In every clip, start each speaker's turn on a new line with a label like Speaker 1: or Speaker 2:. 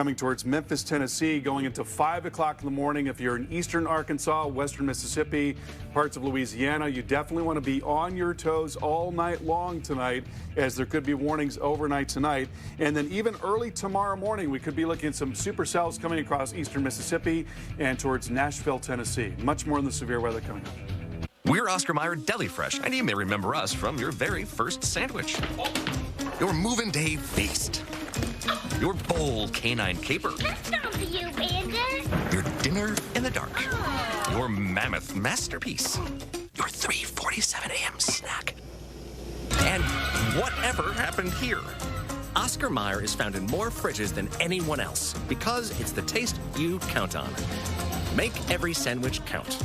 Speaker 1: Coming towards Memphis, Tennessee, going into 5 o'clock in the morning. If you're in eastern Arkansas, western Mississippi, parts of Louisiana, you definitely want to be on your toes all night long tonight, as there could be warnings overnight tonight. And then even early tomorrow morning, we could be looking at some supercells coming across eastern Mississippi and towards Nashville, Tennessee. Much more in the severe weather coming up.
Speaker 2: We're Oscar Mayer Deli Fresh, and you may remember us from your very first sandwich. Your Movin' Day Feast. Your bold canine caper.
Speaker 3: That's not for you, Panda.
Speaker 2: Your dinner in the dark. Your mammoth masterpiece. Your 3:47 a.m. snack. And whatever happened here? Oscar Mayer is found in more fridges than anyone else because it's the taste you count on. Make every sandwich count.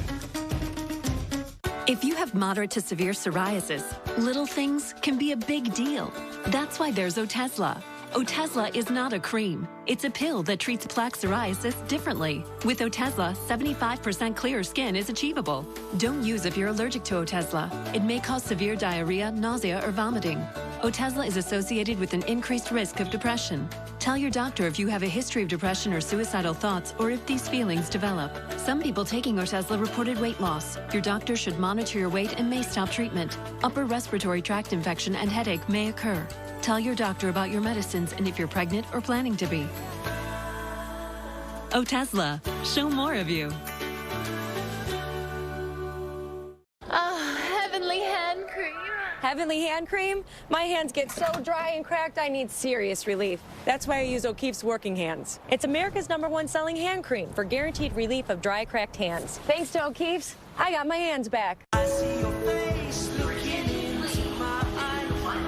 Speaker 4: If you have moderate to severe psoriasis, little things can be a big deal. That's why there's Otezla. Otezla is not a cream. It's a pill that treats plaque psoriasis differently. With Otezla, 75% clearer skin is achievable. Don't use if you're allergic to Otezla. It may cause severe diarrhea, nausea, or vomiting. Otezla is associated with an increased risk of depression. Tell your doctor if you have a history of depression or suicidal thoughts, or if these feelings develop. Some people taking Otezla reported weight loss. Your doctor should monitor your weight and may stop treatment. Upper respiratory tract infection and headache may occur. Tell your doctor about your medicines and if you're pregnant or planning to be. Otezla, show more of you.
Speaker 5: Heavenly hand cream.
Speaker 6: Heavenly hand cream? My hands get so dry and cracked, I need serious relief. That's why I use O'Keeffe's Working Hands. It's America's #1 selling hand cream for guaranteed relief of dry, cracked hands. Thanks to O'Keeffe's, I got my hands back.
Speaker 7: I see your face looking into my eyes when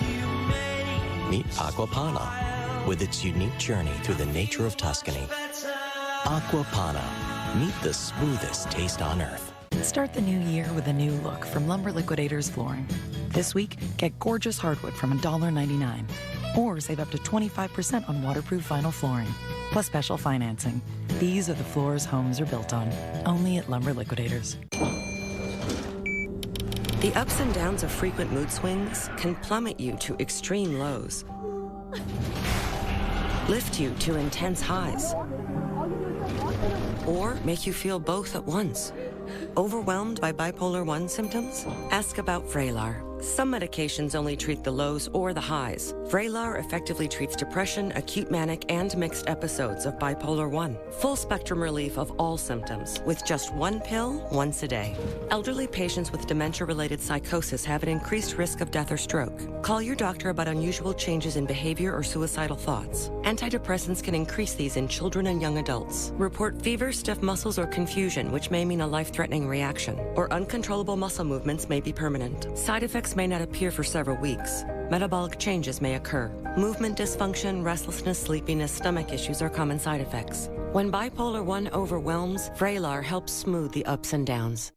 Speaker 7: you make
Speaker 8: Meet Aquapana with its unique journey through the nature of Tuscany. Aquapana. Meet the smoothest taste on earth.
Speaker 9: Start the new year with a new look from Lumber Liquidators Flooring. This week, get gorgeous hardwood from $1.99. Or save up to 25% on waterproof vinyl flooring, plus special financing. These are the floors homes are built on. Only at Lumber Liquidators.
Speaker 10: The ups and downs of frequent mood swings can plummet you to extreme lows, lift you to intense highs, or make you feel both at once. Overwhelmed by bipolar 1 symptoms? Ask about Vraylar. Some medications only treat the lows or the highs. Vraylar effectively treats depression, acute manic, and mixed episodes of bipolar 1. Full spectrum relief of all symptoms with just one pill once a day. Elderly patients with dementia-related psychosis have an increased risk of death or stroke. Call your doctor about unusual changes in behavior or suicidal thoughts. Antidepressants can increase these in children and young adults. Report fever, stiff muscles, or confusion, which may mean a life-threatening reaction. Or uncontrollable muscle movements may be permanent. Side effects may not appear for several weeks. Metabolic changes may occur. Movement dysfunction, restlessness, sleepiness, stomach issues are common side effects. When bipolar 1 overwhelms, Vraylar helps smooth the ups and downs.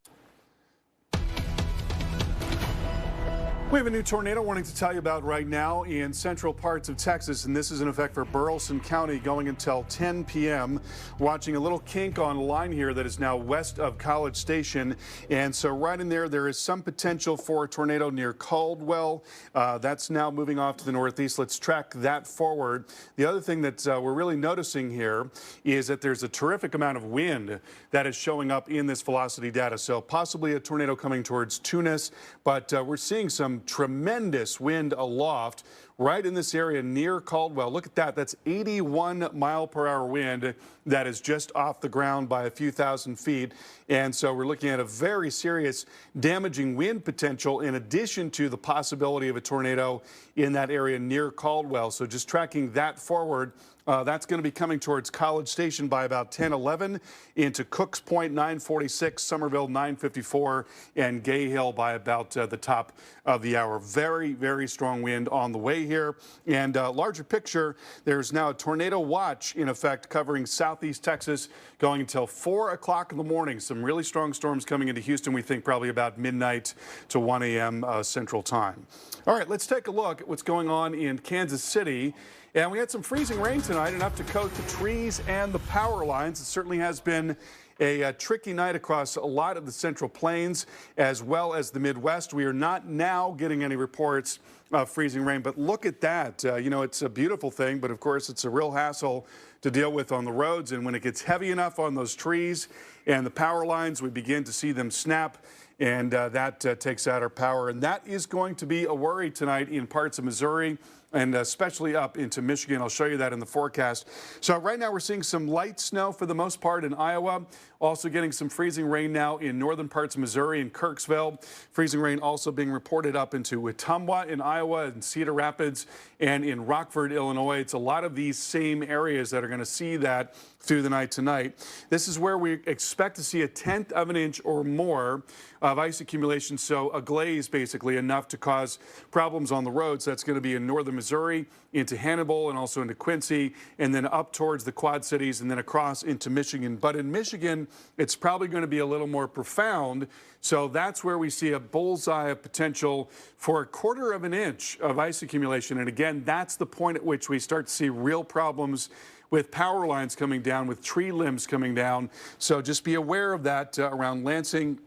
Speaker 1: We have a new tornado warning to tell you about right now in central parts of Texas, and this is in effect for Burleson County going until 10 p.m. Watching a little kink on line here that is now west of College Station, and so right in there, there is some potential for a tornado near Caldwell. That's now moving off to the northeast. Let's track that forward. The other thing that we're really noticing here is that there's a terrific amount of wind that is showing up in this velocity data, so possibly a tornado coming towards Tunis, but we're seeing some tremendous wind aloft right in this area near Caldwell. Look at that. That's 81 mile per hour wind that is just off the ground by a few thousand feet. And so we're looking at a very serious damaging wind potential in addition to the possibility of a tornado in that area near Caldwell. So just tracking that forward. That's going to be coming towards College Station by about 10:11, into Cooks Point 9:46, Somerville 9:54, and Gay Hill by about the top of the hour. Very, very strong wind on the way here. And larger picture, there's now a tornado watch in effect covering southeast Texas going until 4 o'clock in the morning. Some really strong storms coming into Houston, we think probably about midnight to 1 a.m. Central Time. All right, let's take a look at what's going on in Kansas City. And we had some freezing rain tonight, enough to coat the trees and the power lines. It certainly has been a tricky night across a lot of the Central Plains as well as the Midwest. We are not now getting any reports of freezing rain, but look at that. You know, it's a beautiful thing, but of course it's a real hassle to deal with on the roads. And when it gets heavy enough on those trees and the power lines, we begin to see them snap, and that takes out our power. And that is going to be a worry tonight in parts of Missouri and especially up into Michigan. I'll show you that in the forecast. So right now we're seeing some light snow for the most part in Iowa. Also getting some freezing rain now in northern parts of Missouri and Kirksville. Freezing rain also being reported up into Wetumpka in Iowa and Cedar Rapids and in Rockford, Illinois. It's a lot of these same areas that are going to see that through the night tonight. This is where we expect to see 1/10 of an inch or more of ice accumulation, so a glaze basically enough to cause problems on the roads. That's going to be in northern Missouri, into Hannibal, and also into Quincy, and then up towards the Quad Cities, and then across into Michigan. But in Michigan, it's probably going to be a little more profound. So that's where we see a bullseye of potential for 1/4 of an inch of ice accumulation. And again, that's the point at which we start to see real problems with power lines coming down, with tree limbs coming down. So just be aware of that around Lansing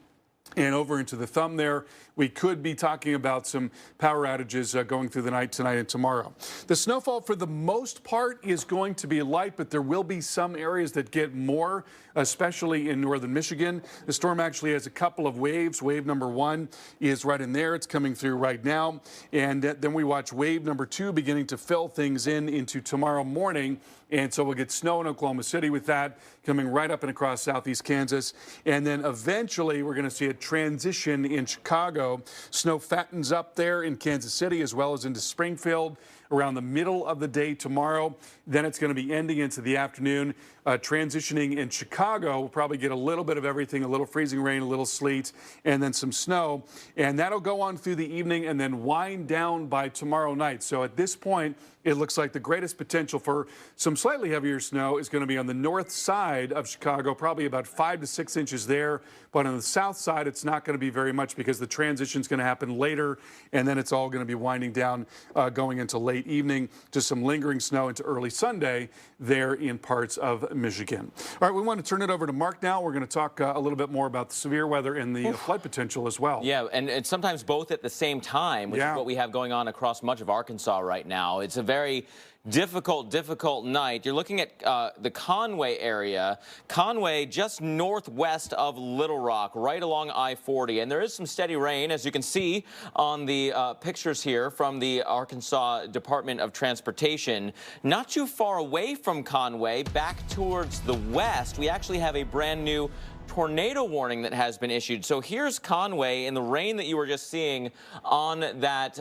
Speaker 1: and over into the thumb there. We could be talking about some power outages going through the night tonight and tomorrow. The snowfall for the most part is going to be light, but there will be some areas that get more, especially in northern Michigan. The storm actually has a couple of waves. Wave number 1 is right in there. It's coming through right now. And then we watch wave number 2 beginning to fill things in into tomorrow morning. And so we'll get snow in Oklahoma City with that coming right up and across southeast Kansas. And then eventually we're going to see a transition in Chicago. Snow fattens up there in Kansas City as well as into Springfield around the middle of the day tomorrow. Then it's going to be ending into the afternoon. Transitioning in Chicago, we'll probably get a little bit of everything, a little freezing rain, a little sleet, and then some snow. And that'll go on through the evening and then wind down by tomorrow night. So at this point, it looks like the greatest potential for some slightly heavier snow is going to be on the north side of Chicago, probably about 5 to 6 inches there. But on the south side, it's not going to be very much because the transition is going to happen later, and then it's all going to be winding down going into late evening to some lingering snow into early Sunday there in parts of Michigan. All right, we want to turn it over to Mark now. We're going to talk a little bit more about the severe weather and the flood potential as well.
Speaker 5: Yeah, and sometimes both at the same time, which is what we have going on across much of Arkansas right now. It's a very difficult night. You're looking at the Conway area. Conway just northwest of Little Rock, right along I-40. And there is some steady rain, as you can see on the pictures here from the Arkansas Department of Transportation. Not too far away from Conway, back towards the west, we actually have a brand new tornado warning that has been issued. So here's Conway in the rain that you were just seeing on that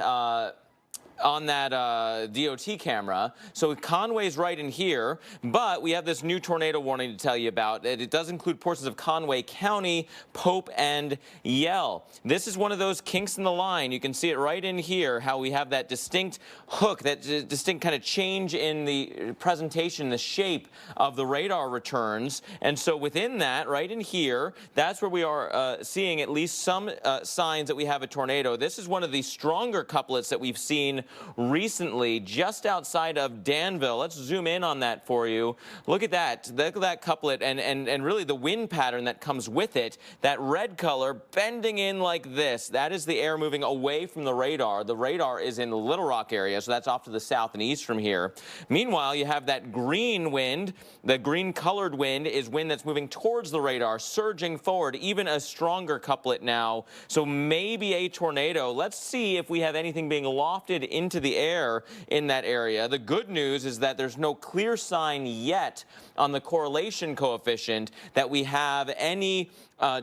Speaker 5: DOT camera. So Conway's right in here, but we have this new tornado warning to tell you about. It does include portions of Conway County, Pope, and Yell. This is one of those kinks in the line. You can see it right in here, how we have that distinct hook, that distinct kind of change in the presentation, the shape of the radar returns. And so within that, right in here, that's where we are seeing at least some signs that we have a tornado. This is one of the stronger couplets that we've seen recently just outside of Danville. Let's zoom in on that for you. Look at that. Look at that couplet and really the wind pattern that comes with it. That red color bending in like this. That is the air moving away from the radar. The radar is in the Little Rock area, so that's off to the south and east from here. Meanwhile, you have that green wind. The green colored wind is wind that's moving towards the radar, surging forward, even a stronger couplet now. So maybe a tornado. Let's see if we have anything being lofted into the air in that area. The good news is that there's no clear sign yet on the correlation coefficient that we have any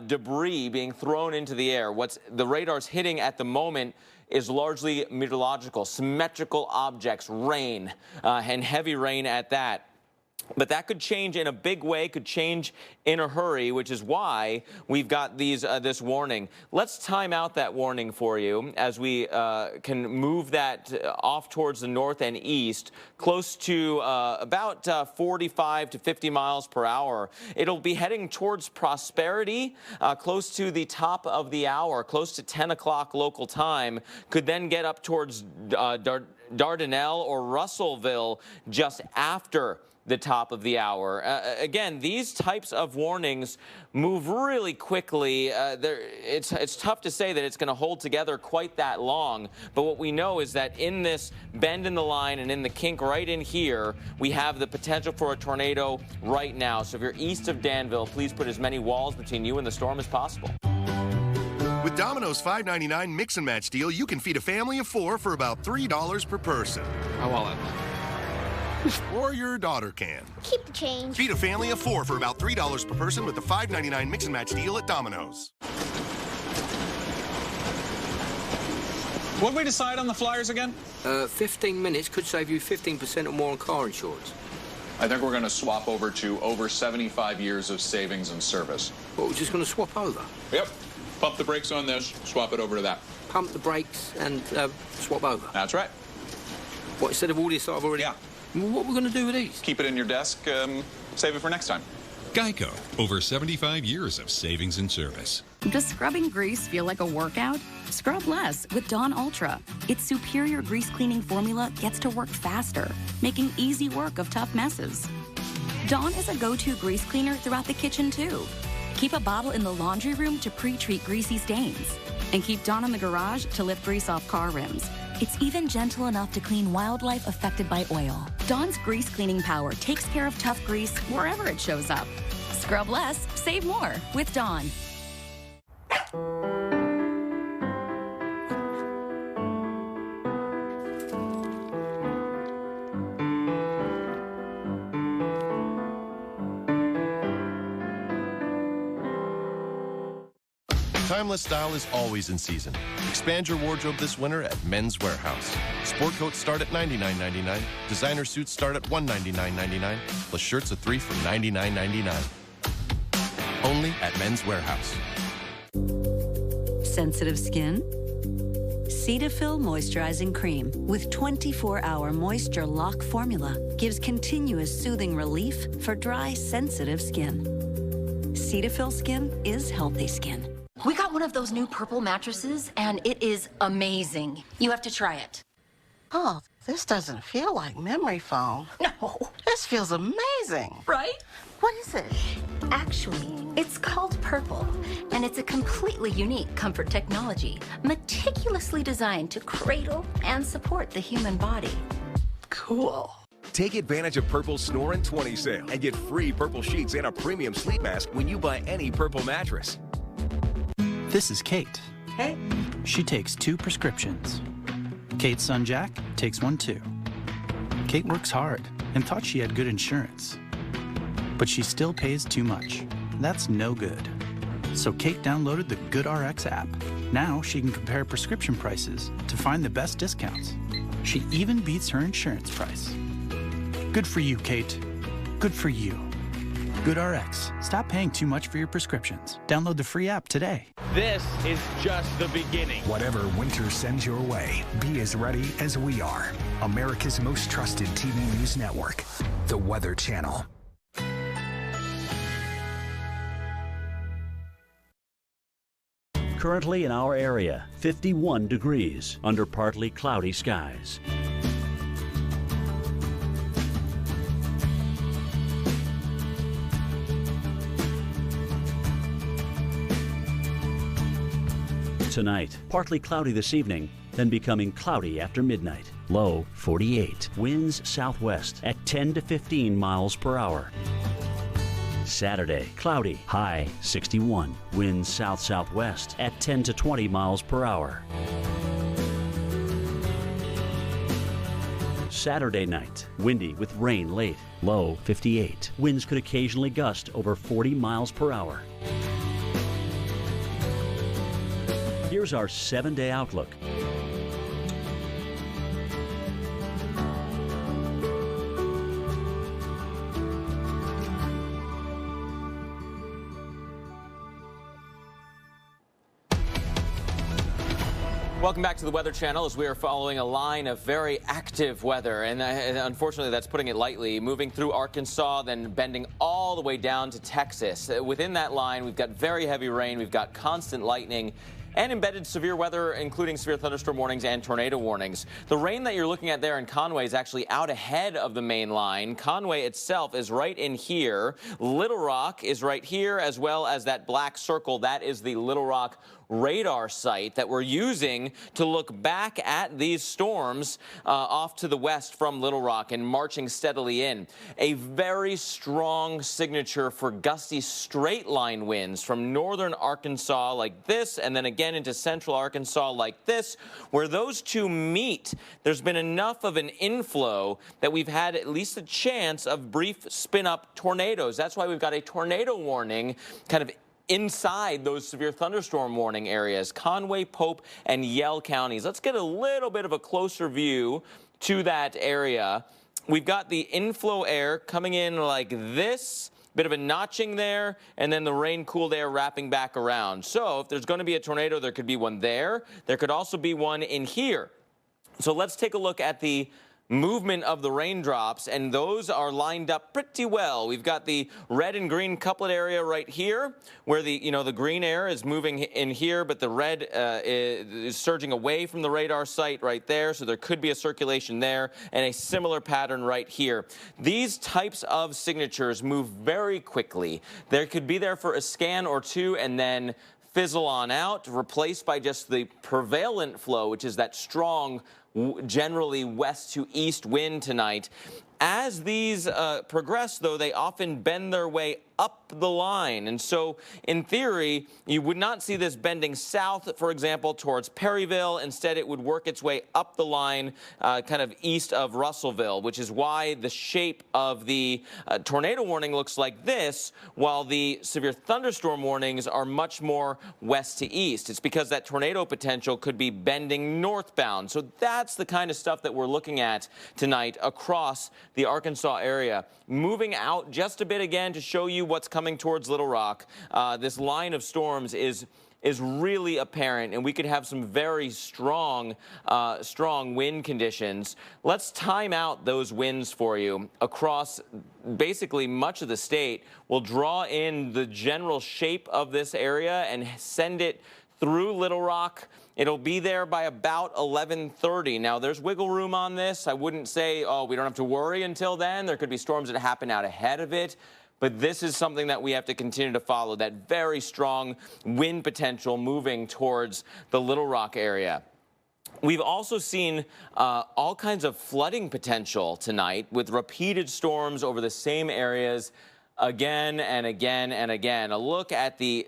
Speaker 5: debris being thrown into the air. What's the radar's hitting at the moment is largely meteorological, symmetrical objects, rain, and heavy rain at that. But that could change in a big way, could change in a hurry, which is why we've got this warning. Let's time out that warning for you as we can move that off towards the north and east, close to about 45 to 50 miles per hour. It'll be heading towards Prosperity, close to the top of the hour, close to 10 o'clock local time, could then get up towards Dardanelle or Russellville just after the top of the hour. Again, these types of warnings move really quickly. It's tough to say that it's going to hold together quite that long, but what we know is that in this bend in the line and in the kink right in here, we have the potential for a tornado right now. So if you're east of Danville, please put as many walls between you and the storm as possible.
Speaker 11: With Domino's $5.99 mix and match deal, you can feed a family of 4 for about $3 per person.
Speaker 12: My wallet.
Speaker 11: Or your daughter can.
Speaker 3: Keep the change.
Speaker 11: Feed a family of 4 for about $3 per person with the $5.99 mix and match deal at Domino's.
Speaker 12: What did we decide on the flyers again?
Speaker 13: 15 minutes could save you 15% or more on car insurance.
Speaker 14: I think we're going to swap over to over 75 years of savings and service.
Speaker 13: Well, we're just going to swap over?
Speaker 14: Yep. Pump the brakes on this, swap it over to that.
Speaker 13: Pump the brakes and swap over?
Speaker 14: That's right.
Speaker 13: What, instead of all this I've already...
Speaker 14: Yeah.
Speaker 13: What are we going to do with these?
Speaker 14: Keep it in your desk, save it for next time.
Speaker 15: Geico, over 75 years of savings and service.
Speaker 16: Does scrubbing grease feel like a workout? Scrub less with Dawn Ultra. Its superior grease cleaning formula gets to work faster, making easy work of tough messes. Dawn is a go-to grease cleaner throughout the kitchen, too. Keep a bottle in the laundry room to pre-treat greasy stains. And keep Dawn in the garage to lift grease off car rims. It's even gentle enough to clean wildlife affected by oil. Dawn's grease cleaning power takes care of tough grease wherever it shows up. Scrub less, save more with Dawn.
Speaker 11: Timeless style is always in season. Expand your wardrobe this winter at Men's Warehouse. Sport coats start at $99.99. Designer suits start at $199.99. Plus shirts of 3 for $99.99. Only at Men's Warehouse.
Speaker 4: Sensitive skin? Cetaphil Moisturizing Cream with 24-hour moisture lock formula gives continuous soothing relief for dry, sensitive skin. Cetaphil skin is healthy skin.
Speaker 17: We got one of those new purple mattresses, and it is amazing. You have to try it.
Speaker 18: Oh, this doesn't feel like memory foam.
Speaker 17: No.
Speaker 18: This feels amazing.
Speaker 17: Right?
Speaker 18: What is it?
Speaker 17: Actually, it's called Purple, and it's a completely unique comfort technology, meticulously designed to cradle and support the human body.
Speaker 18: Cool.
Speaker 19: Take advantage of Purple's Snore in 20 sale and get free Purple sheets and a premium sleep mask when you buy any Purple mattress.
Speaker 20: This is Kate.
Speaker 18: Hey.
Speaker 20: She takes 2 prescriptions. Kate's son Jack takes 1 too. Kate works hard and thought she had good insurance. But she still pays too much. That's no good. So Kate downloaded the GoodRx app. Now she can compare prescription prices to find the best discounts. She even beats her insurance price. Good for you, Kate. Good for you. GoodRx. Stop paying too much for your prescriptions. Download the free app today.
Speaker 21: This is just the beginning.
Speaker 22: Whatever winter sends your way, be as ready as we are. America's most trusted TV news network, The Weather Channel.
Speaker 23: Currently in our area, 51 degrees under partly cloudy skies. Tonight, partly cloudy this evening, then becoming cloudy after midnight. Low 48. Winds southwest at 10 to 15 miles per hour. Saturday, cloudy, high 61. Winds south-southwest at 10 to 20 miles per hour. Saturday night, windy with rain late, low 58. Winds could occasionally gust over 40 miles per hour. Here's our 7-day outlook.
Speaker 5: Welcome back to the Weather Channel as we are following a line of very active weather, and unfortunately that's putting it lightly, moving through Arkansas, then bending all the way down to Texas. Within that line, we've got very heavy rain, we've got constant lightning, and embedded severe weather, including severe thunderstorm warnings and tornado warnings. The rain that you're looking at there in Conway is actually out ahead of the main line. Conway itself is right in here. Little Rock is right here, as well as that black circle. That is the Little Rock radar site that we're using to look back at these storms off to the west from Little Rock and marching steadily in. A very strong signature for gusty straight line winds from northern Arkansas like this, and then again into central Arkansas like this. Where those two meet, there's been enough of an inflow that we've had at least a chance of brief spin-up tornadoes. That's why we've got a tornado warning kind of inside those severe thunderstorm warning areas, Conway, Pope, and Yell counties. Let's get a little bit of a closer view to that area. We've got the inflow air coming in like this, bit of a notching there, and then the rain-cooled air wrapping back around. So if there's going to be a tornado, there could be one there. There could also be one in here. So let's take a look at the movement of the raindrops, and those are lined up pretty well. We've got the red and green couplet area right here, where the green air is moving in here, but the red is surging away from the radar site right there, so there could be a circulation there, and a similar pattern right here. These types of signatures move very quickly. They could be there for a scan or two and then fizzle on out, replaced by just the prevalent flow, which is that strong, generally west to east wind tonight. As these progress, though, they often bend their way up the line. And so, in theory, you would not see this bending south, for example, towards Perryville. Instead, it would work its way up the line, kind of east of Russellville, which is why the shape of the tornado warning looks like this, while the severe thunderstorm warnings are much more west to east. It's because that tornado potential could be bending northbound. So that's the kind of stuff that we're looking at tonight across the Arkansas area. Moving out just a bit again to show you what's coming towards Little Rock. This line of storms is really apparent, and we could have some very strong wind conditions. Let's time out those winds for you across basically much of the state. We'll draw in the general shape of this area and send it through Little Rock. It'll be there by about 11:30. Now, there's wiggle room on this. I wouldn't say, oh, we don't have to worry until then. There could be storms that happen out ahead of it. But this is something that we have to continue to follow, that very strong wind potential moving towards the Little Rock area. We've also seen all kinds of flooding potential tonight with repeated storms over the same areas again and again and again. A look at the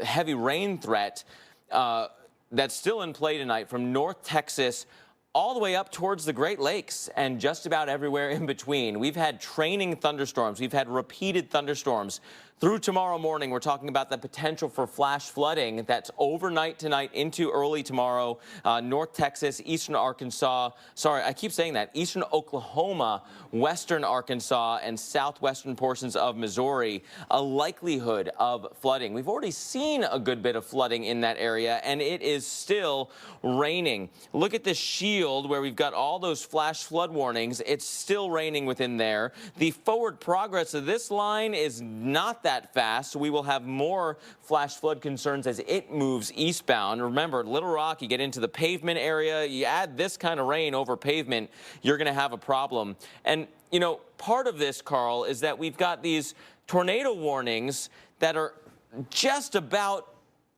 Speaker 5: heavy rain threat that's still in play tonight from North Texas all the way up towards the Great Lakes and just about everywhere in between. We've had training thunderstorms. We've had repeated thunderstorms. Through tomorrow morning, we're talking about the potential for flash flooding that's overnight tonight into early tomorrow. North Texas, eastern Arkansas, sorry, I keep saying that, eastern Oklahoma, western Arkansas, and southwestern portions of Missouri, a likelihood of flooding. We've already seen a good bit of flooding in that area, and it is still raining. Look at this shield where we've got all those flash flood warnings. It's still raining within there. The forward progress of this line is not that fast, so we will have more flash flood concerns as it moves eastbound. Remember, Little Rock, you get into the pavement area, you add this kind of rain over pavement, you're going to have a problem. And, you know, part of this, Carl, is that we've got these tornado warnings that are just about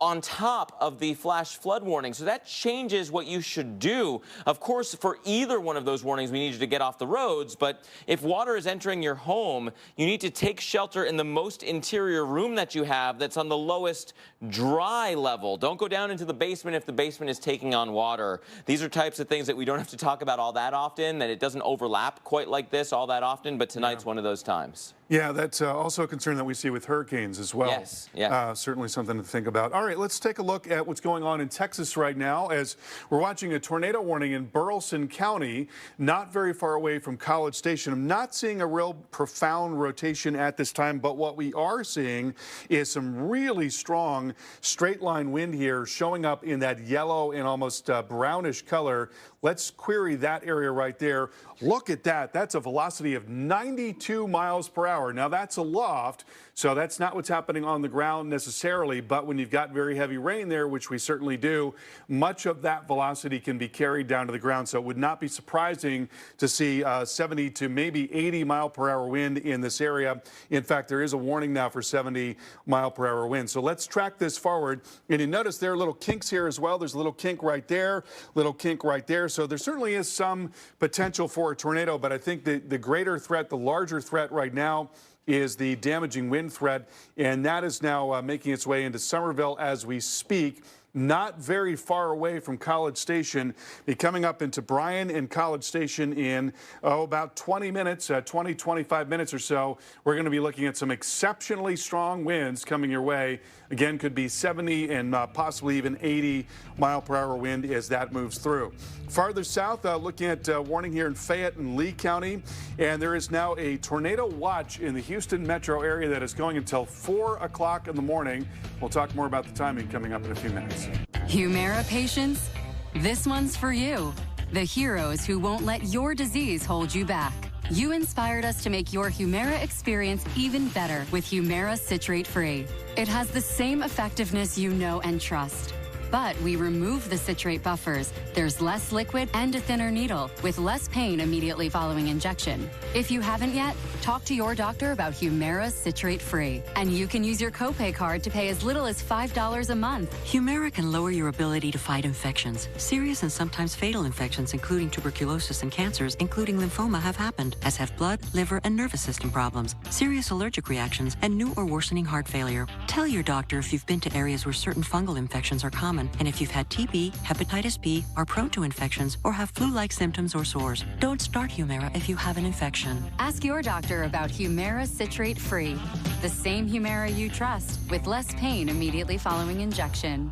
Speaker 5: on top of the flash flood warning. So that changes what you should do. Of course, for either one of those warnings, we need you to get off the roads. But if water is entering your home, you need to take shelter in the most interior room that you have that's on the lowest dry level. Don't go down into the basement if the basement is taking on water. These are types of things that we don't have to talk about all that often, that it doesn't overlap quite like this all that often, but tonight's one of those times.
Speaker 1: Yeah, that's also a concern that we see with hurricanes as well.
Speaker 5: Yes, yeah.
Speaker 1: Certainly something to think about. All right, let's take a look at what's going on in Texas right now as we're watching a tornado warning in Burleson County, not very far away from College Station. I'm not seeing a real profound rotation at this time, but what we are seeing is some really strong straight line wind here showing up in that yellow and almost brownish color Let's query that area right there. Look at that. That's a velocity of 92 miles per hour. Now, that's a loft, so that's not what's happening on the ground necessarily, but when you've got very heavy rain there, which we certainly do, much of that velocity can be carried down to the ground, so it would not be surprising to see 70 to maybe 80 mile per hour wind in this area. In fact, there is a warning now for 70 mile per hour wind. So let's track this forward. And you notice there are little kinks here as well. There's a little kink right there, little kink right there. So there certainly is some potential for a tornado, but I think the greater threat, the larger threat right now is the damaging wind threat, and that is now making its way into Somerville as we speak. Not very far away from College Station. Be coming up into Bryan and College Station in about 20 minutes, 20, 25 minutes or so. We're going to be looking at some exceptionally strong winds coming your way. Again, could be 70 and possibly even 80 mile per hour wind as that moves through. Farther south, looking at warning here in Fayette and Lee County, and there is now a tornado watch in the Houston metro area that is going until 4 o'clock in the morning. We'll talk more about the timing coming up in a few minutes.
Speaker 2: Humira patients, this one's for you. The heroes who won't let your disease hold you back. You inspired us to make your Humira experience even better with Humira Citrate Free. It has the same effectiveness you know and trust. But we remove the citrate buffers. There's less liquid and a thinner needle with less pain immediately following injection. If you haven't yet, talk to your doctor about Humira Citrate Free. And you can use your copay card to pay as little as $5 a month.
Speaker 10: Humira can lower your ability to fight infections. Serious and sometimes fatal infections, including tuberculosis and cancers, including lymphoma, have happened, as have blood, liver, and nervous system problems, serious allergic reactions, and new or worsening heart failure. Tell your doctor if you've been to areas where certain fungal infections are common, and if you've had TB, hepatitis B, are prone to infections, or have flu-like symptoms or sores. Don't start Humira if you have an infection.
Speaker 2: Ask your doctor about Humira Citrate Free. The same Humira you trust, with less pain immediately following injection.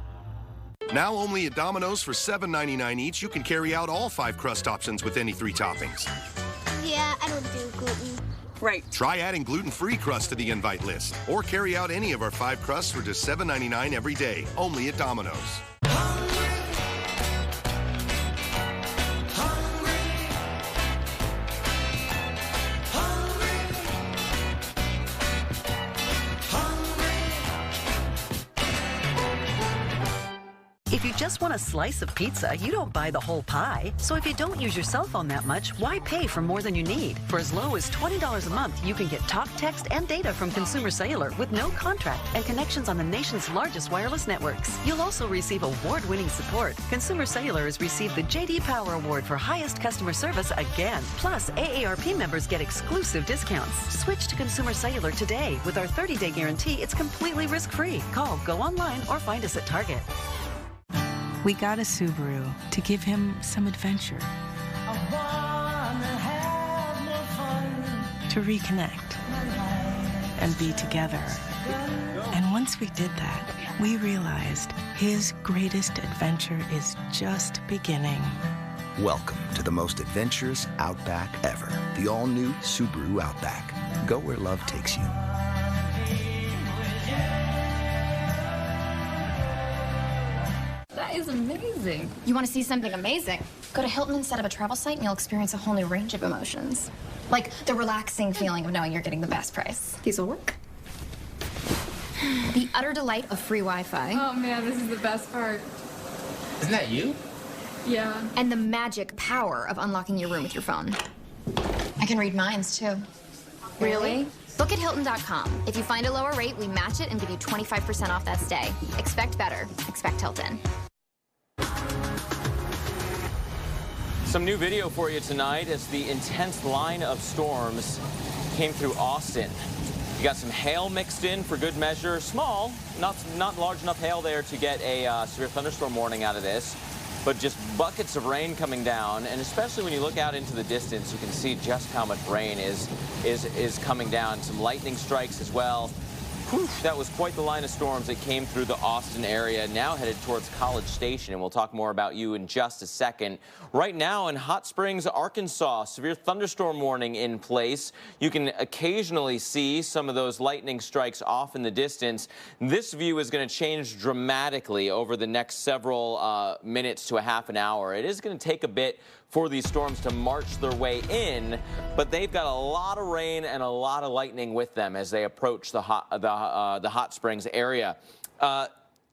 Speaker 6: Now only at Domino's for $7.99 each, you can carry out all 5 crust options with any 3 toppings.
Speaker 3: Yeah, I don't do gluten.
Speaker 6: Right. Try adding gluten-free crust to the invite list, or carry out any of our 5 crusts for just $7.99 every day, only at Domino's.
Speaker 7: If you just want a slice of pizza, you don't buy the whole pie. So if you don't use your cell phone that much, why pay for more than you need? For as low as $20 a month, you can get talk, text, and data from Consumer Cellular with no contract and connections on the nation's largest wireless networks. You'll also receive award-winning support. Consumer Cellular has received the J.D. Power Award for highest customer service again. Plus, AARP members get exclusive discounts. Switch to Consumer Cellular today. With our 30-day guarantee, it's completely risk-free. Call, go online, or find us at Target.
Speaker 24: We got a Subaru to give him some adventure. To reconnect and be together. And once we did that, we realized his greatest adventure is just beginning.
Speaker 25: Welcome to the most adventurous Outback ever. The all-new Subaru Outback. Go where love takes you.
Speaker 26: That is amazing. You want to see something amazing? Go to Hilton and set up a travel site and you'll experience a whole new range of emotions. Like the relaxing feeling of knowing you're getting the best price. These will work. The utter delight of free Wi-Fi.
Speaker 27: Oh man, this is the best part.
Speaker 28: Isn't that you?
Speaker 27: Yeah.
Speaker 26: And the magic power of unlocking your room with your phone. I can read minds too. Really? Book at Hilton.com. If you find a lower rate, we match it and give you 25% off that stay. Expect better. Expect Hilton.
Speaker 5: Some new video for you tonight as the intense line of storms came through Austin. You got some hail mixed in for good measure. Small, not large enough hail there to get a severe thunderstorm warning out of this, but just buckets of rain coming down. And especially when you look out into the distance, you can see just how much rain is coming down. Some lightning strikes as well. Whew, that was quite the line of storms that came through the Austin area, now headed towards College Station, and we'll talk more about you in just a second. Right now in Hot Springs, Arkansas, severe thunderstorm warning in place. You can occasionally see some of those lightning strikes off in the distance. This view is going to change dramatically over the next several minutes to a half an hour. It is going to take a bit for these storms to march their way in, but they've got a lot of rain and a lot of lightning with them as they approach the Hot Springs area.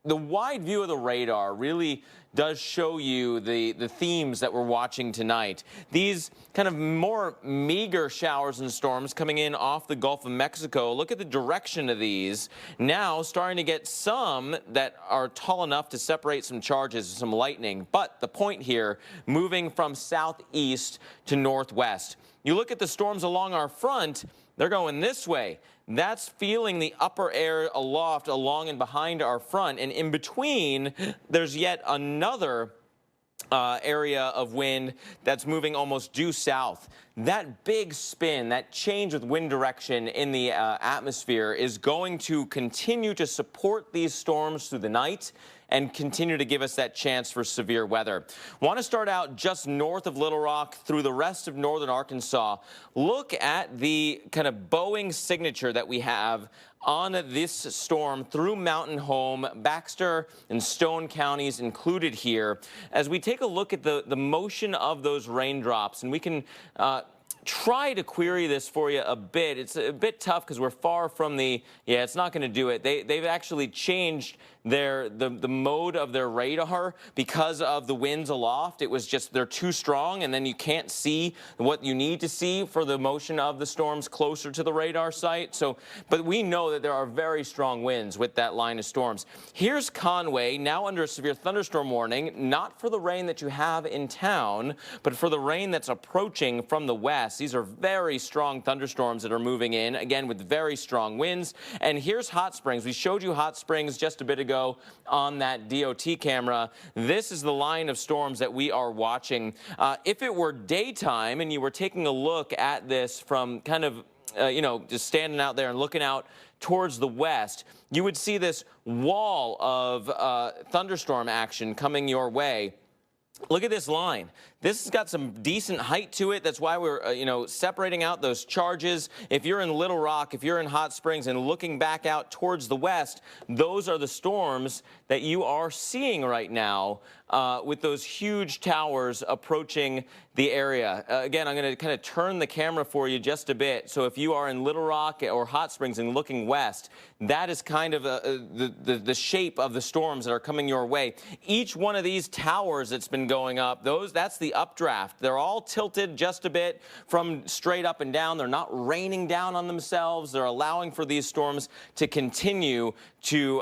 Speaker 5: The wide view of the radar really does show you the themes that we're watching tonight. These kind of more meager showers and storms coming in off the Gulf of Mexico. Look at the direction of these. Now starting to get some that are tall enough to separate some charges, some lightning. But the point here, moving from southeast to northwest. You look at the storms along our front, they're going this way. That's feeling the upper air aloft along and behind our front. And in between, there's yet another area of wind that's moving almost due south. That big spin, that change with wind direction in the atmosphere is going to continue to support these storms through the night and continue to give us that chance for severe weather. Want to start out just north of Little Rock through the rest of northern Arkansas. Look at the kind of bowing signature that we have on this storm through Mountain Home, Baxter and Stone counties included here. As we take a look at the motion of those raindrops, and we can try to query this for you a bit. It's a bit tough because we're far from the, yeah, it's not going to do it. They've actually changed the mode of their radar because of the winds aloft. It was just, they're too strong, and then you can't see what you need to see for the motion of the storms closer to the radar site. So, but we know that there are very strong winds with that line of storms. Here's Conway, now under a severe thunderstorm warning, not for the rain that you have in town, but for the rain that's approaching from the west. These are very strong thunderstorms that are moving in, again, with very strong winds. And here's Hot Springs. We showed you Hot Springs just a bit ago on that DOT camera. This is the line of storms that we are watching. If it were daytime and you were taking a look at this from kind of, you know, just standing out there and looking out towards the west, you would see this wall of thunderstorm action coming your way. Look at this line. This has got some decent height to it. That's why we're, you know, separating out those charges. If you're in Little Rock, if you're in Hot Springs and looking back out towards the west, those are the storms that you are seeing right now with those huge towers approaching the area. Again, I'm going to kind of turn the camera for you just a bit. So if you are in Little Rock or Hot Springs and looking west, that is kind of the shape of the storms that are coming your way. Each one of these towers that's been going up, that's the updraft. They're all tilted just a bit from straight up and down. They're not raining down on themselves. They're allowing for these storms to continue to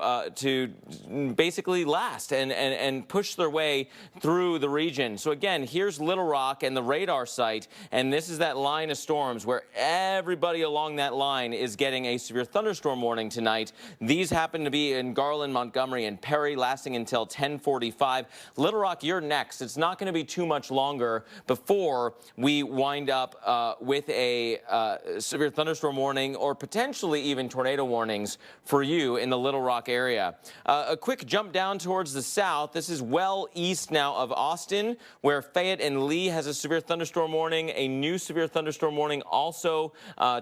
Speaker 5: basically last and push their way through the region. So again, here's Little Rock and the radar site, and this is that line of storms where everybody along that line is getting a severe thunderstorm warning tonight. These happen to be in Garland, Montgomery, and Perry, lasting until 10:45. Little Rock, you're next. It's not going to be too much longer before we wind up with a severe thunderstorm warning or potentially even tornado warnings for you in the Little Rock area. A quick jump down towards the south. This is well east now of Austin, where Fayette and Lee has a severe thunderstorm warning. A new severe thunderstorm warning also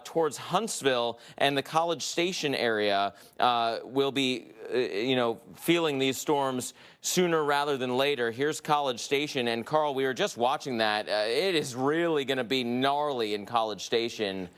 Speaker 5: towards Huntsville, and the College Station area will be you know, feeling these storms sooner rather than later. Here's College Station, and Carl, we were just watching that. It is really going to be gnarly in College Station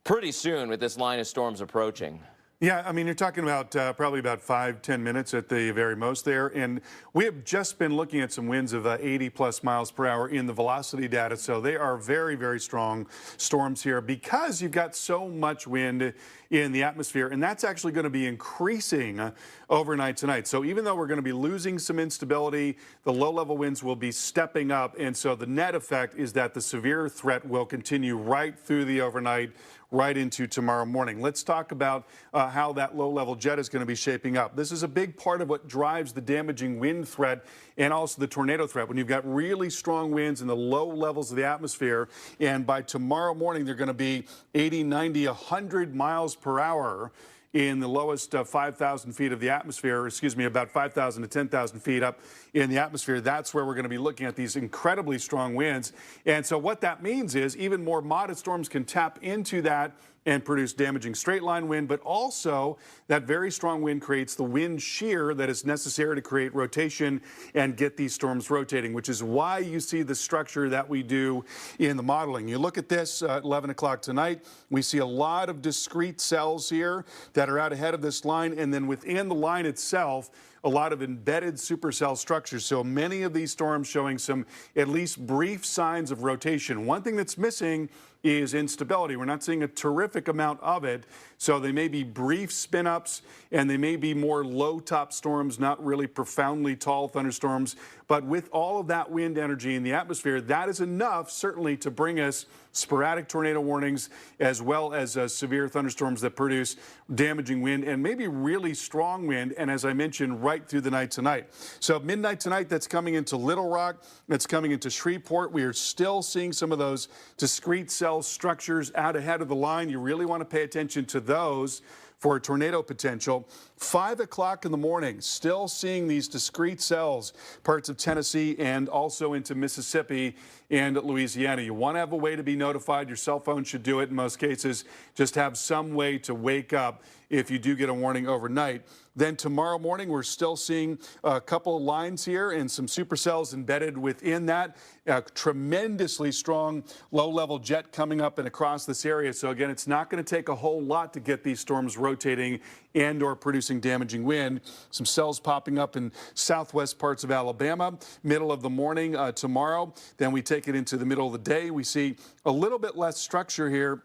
Speaker 5: pretty soon with this line of storms approaching.
Speaker 1: Yeah, I mean, you're talking about probably about 5-10 minutes at the very most there. And we have just been looking at some winds of 80+ miles per hour in the velocity data. So they are very, very strong storms here because you've got so much wind in the atmosphere. And that's actually going to be increasing overnight tonight. So even though we're going to be losing some instability, the low-level winds will be stepping up. And so the net effect is that the severe threat will continue right through the overnight, right into tomorrow morning. Let's talk about how that low-level jet is going to be shaping up. This is a big part of what drives the damaging wind threat and also the tornado threat. When you've got really strong winds in the low levels of the atmosphere, and by tomorrow morning they're going to be 80, 90, 100 miles per hour. in the lowest 5,000 feet of the atmosphere, or excuse me, about 5,000 to 10,000 feet up in the atmosphere. That's where we're going to be looking at these incredibly strong winds. And so what that means is even more modest storms can tap into that and produce damaging straight line wind, but also that very strong wind creates the wind shear that is necessary to create rotation and get these storms rotating, which is why you see the structure that we do in the modeling. You look at this at 11 o'clock tonight, we see a lot of discrete cells here that are out ahead of this line, and then within the line itself, a lot of embedded supercell structures. So many of these storms showing some at least brief signs of rotation. One thing that's missing is instability. We're not seeing a terrific amount of it. So they may be brief spin-ups and they may be more low-top storms, not really profoundly tall thunderstorms. But with all of that wind energy in the atmosphere, that is enough certainly to bring us sporadic tornado warnings as well as severe thunderstorms that produce damaging wind and maybe really strong wind. And as I mentioned, right through the night tonight. So midnight tonight, that's coming into Little Rock, that's coming into Shreveport. We are still seeing some of those discrete cell structures out ahead of the line. You really want to pay attention to those for tornado potential. 5 o'clock in the morning, still seeing these discrete cells, parts of Tennessee and also into Mississippi and Louisiana. You want to have a way to be notified. Your cell phone should do it in most cases. Just have some way to wake up if you do get a warning overnight. Then tomorrow morning, we're still seeing a couple of lines here and some supercells embedded within that. A tremendously strong low-level jet coming up and across this area. So again, it's not going to take a whole lot to get these storms rotating and or producing damaging wind. Some cells popping up in southwest parts of Alabama, middle of the morning tomorrow. Then we take it into the middle of the day. We see a little bit less structure here,